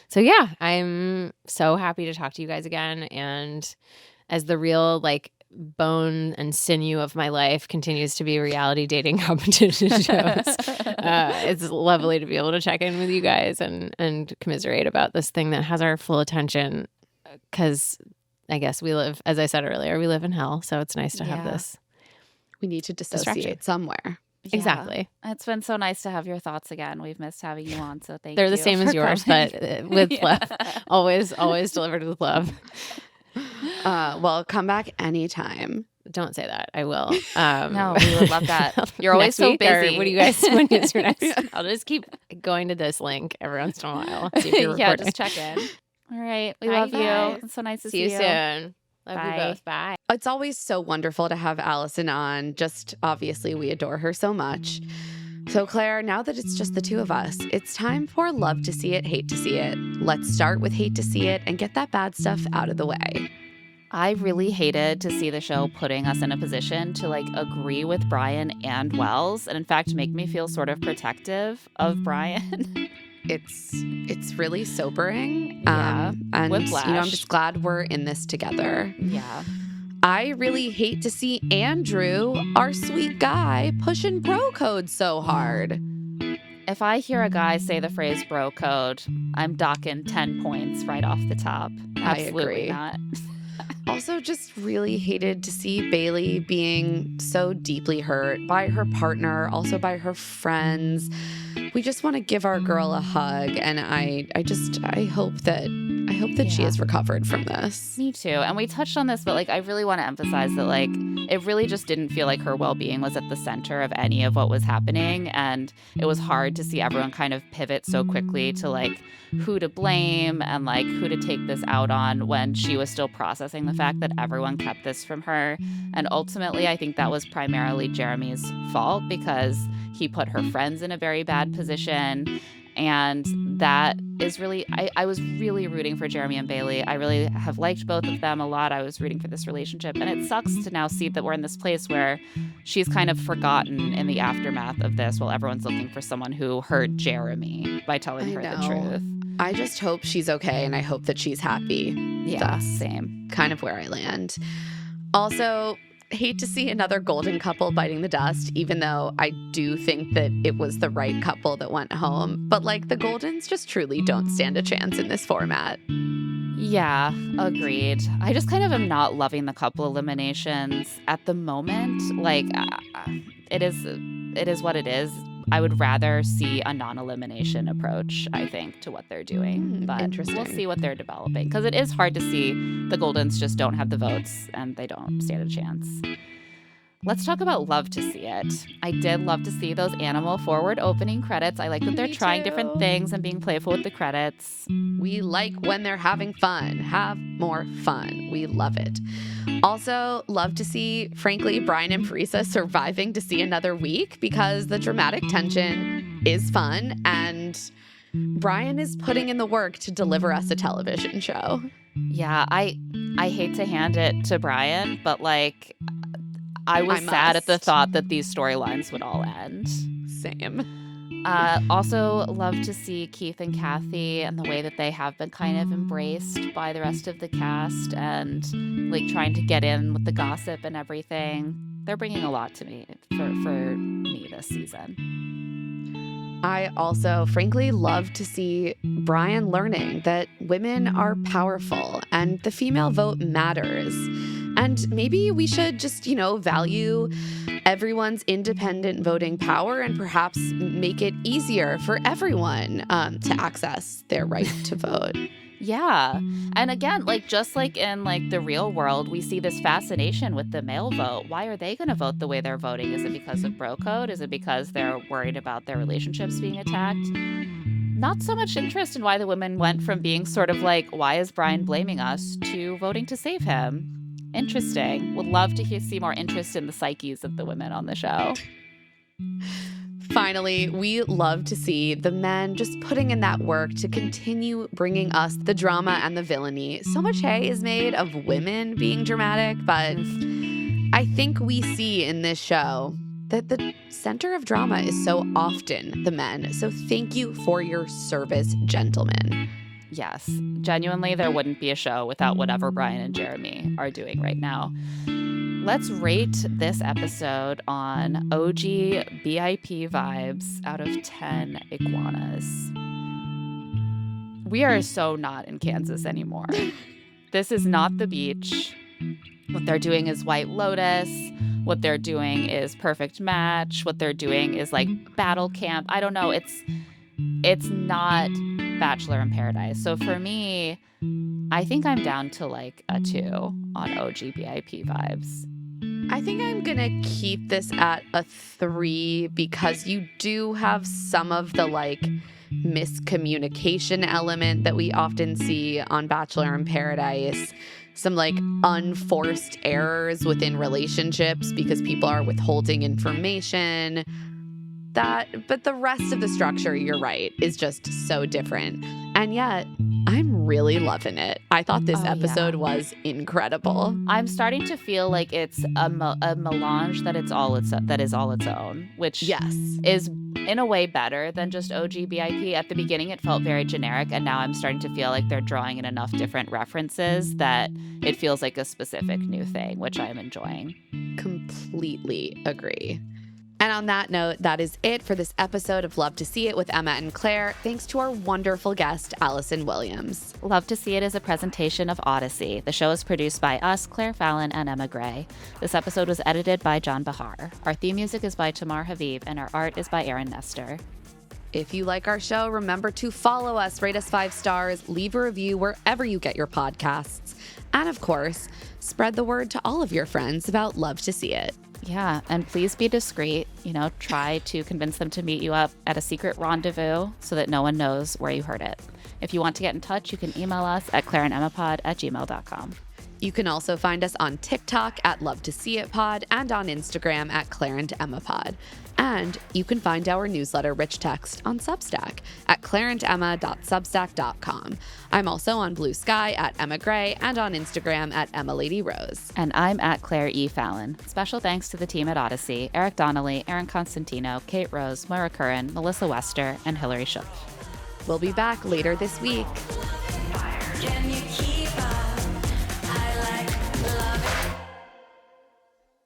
C: So yeah, I'm so happy to talk to you guys again. And as the real like bone and sinew of my life continues to be reality dating competition shows, it's lovely to be able to check in with you guys and commiserate about this thing that has our full attention, because I guess we live, as I said earlier, we live in hell. So it's nice to have this.
B: We need to dissociate somewhere.
C: Yeah. Exactly.
A: It's been so nice to have your thoughts again. We've missed having you on, so thank you.
C: They're the same as yours, but with love. Always delivered with love.
B: Well, come back anytime.
C: Don't say that. I will.
A: No, we would love that. You're always so busy.
C: What do you guys? When is your next? I'll just keep going to this link every once in a while. See if you're recording.
A: Just check in. All right. We love you. It's so nice to see you.
C: See you soon. Love you both. Bye.
B: It's always so wonderful to have Allison on. Just obviously, we adore her so much. So, Claire, now that it's just the two of us, it's time for Love to See It, Hate to See It. Let's start with Hate to See It and get that bad stuff out of the way.
A: I really hated to see the show putting us in a position to like agree with Brian and Wells, and in fact make me feel sort of protective of Brian.
B: It's really sobering.
A: Yeah.
B: And
A: Whiplash.
B: I'm just glad we're in this together.
A: Yeah.
B: I really hate to see Andrew, our sweet guy, pushing bro code so hard.
A: If I hear a guy say the phrase bro code, I'm docking 10 points right off the top. Absolutely
B: I agree.
A: Not.
B: Also, just really hated to see Bailey being so deeply hurt by her partner, also by her friends. We just want to give our girl a hug, and I I hope that she has recovered from this.
A: Me too. And we touched on this, but like I really want to emphasize that like it really just didn't feel like her well-being was at the center of any of what was happening. And it was hard to see everyone kind of pivot so quickly to like who to blame and like who to take this out on when she was still processing the fact that everyone kept this from her. And ultimately, I think that was primarily Jeremy's fault because he put her friends in a very bad position. And that is really, I was really rooting for Jeremy and Bailey. I really have liked both of them a lot. I was rooting for this relationship. And it sucks to now see that we're in this place where she's kind of forgotten in the aftermath of this while everyone's looking for someone who hurt Jeremy by telling her the truth.
B: I just hope she's okay and I hope that she's happy.
A: Yeah,
B: That's
A: same.
B: kind of where I land. Also, hate to see another golden couple biting the dust, even though I do think that it was the right couple that went home. But like the Goldens just truly don't stand a chance in this format.
A: Yeah, agreed. I just kind of am not loving the couple eliminations at the moment. Like, it is what it is. I would rather see a non-elimination approach, I think, to what they're doing. But we'll see what they're developing. Because it is hard to see the Goldens just don't have the votes and they don't stand a chance. Let's talk about love to see it. I did love to see those animal forward opening credits. I like that they're trying different things and being playful with the credits.
B: We like when they're having fun. Have more fun. We love it. Also, love to see, frankly, Brian and Parisa surviving to see another week because the dramatic tension is fun and Brian is putting in the work to deliver us a television show.
A: Yeah, I hate to hand it to Brian, but like I was sad at the thought that these storylines would all end.
B: Same.
A: Also, love to see Keith and Kathy and the way that they have been kind of embraced by the rest of the cast and like trying to get in with the gossip and everything. They're bringing a lot to me for me this season.
B: I also, frankly, love to see Brian learning that women are powerful and the female vote matters. And maybe we should just, value everyone's independent voting power and perhaps make it easier for everyone to access their right to vote.
A: Yeah. And again, like just like in like the real world, we see this fascination with the male vote. Why are they going to vote the way they're voting? Is it because of bro code? Is it because they're worried about their relationships being attacked? Not so much interest in why the women went from being sort of like, why is Brian blaming us, to voting to save him. Interesting. Would love to see more interest in the psyches of the women on the show.
B: Finally, we love to see the men just putting in that work to continue bringing us the drama and the villainy. So much hay is made of women being dramatic, but I think we see in this show that the center of drama is so often the men. So thank you for your service, gentlemen.
A: Yes, genuinely, there wouldn't be a show without whatever Brian and Jeremy are doing right now. Let's rate this episode on OG BIP vibes out of 10 iguanas. We are so not in Kansas anymore. This is not the beach. What they're doing is White Lotus. What they're doing is Perfect Match. What they're doing is like Battle Camp. I don't know. It's not Bachelor in Paradise. So for me, I think I'm down to like a 2 on OG BIP vibes.
B: I think I'm going to keep this at a 3 because you do have some of the like miscommunication element that we often see on Bachelor in Paradise. Some like unforced errors within relationships because people are withholding information. But the rest of the structure, you're right, is just so different. And yet, I'm really loving it. I thought this episode was incredible.
A: I'm starting to feel like it's a melange that is all its own, which is in a way better than just OG BIP. At the beginning, it felt very generic, and now I'm starting to feel like they're drawing in enough different references that it feels like a specific new thing, which I'm enjoying.
B: Completely agree. And on that note, that is it for this episode of Love to See It with Emma and Claire. Thanks to our wonderful guest, Allison Williams.
A: Love to See It is a presentation of Odyssey. The show is produced by us, Claire Fallon, and Emma Gray. This episode was edited by John Bahar. Our theme music is by Tamar Habib, and our art is by Aaron Nestor.
B: If you like our show, remember to follow us, rate us 5 stars, leave a review wherever you get your podcasts. And of course, spread the word to all of your friends about Love to See It.
A: Yeah, and please be discreet. Try to convince them to meet you up at a secret rendezvous so that no one knows where you heard it. If you want to get in touch, you can email us at claireandemmapod@gmail.com.
B: You can also find us on TikTok at Love to See It Pod and on Instagram at Claire and Emma Pod. And you can find our newsletter Rich Text on Substack at claireandemma.substack.com. I'm also on Blue Sky at Emma Gray and on Instagram at EmmaLadyRose.
A: And I'm at Claire E. Fallon. Special thanks to the team at Odyssey, Eric Donnelly, Aaron Constantino, Kate Rose, Moira Curran, Melissa Wester, and Hillary Schupp.
B: We'll be back later this week.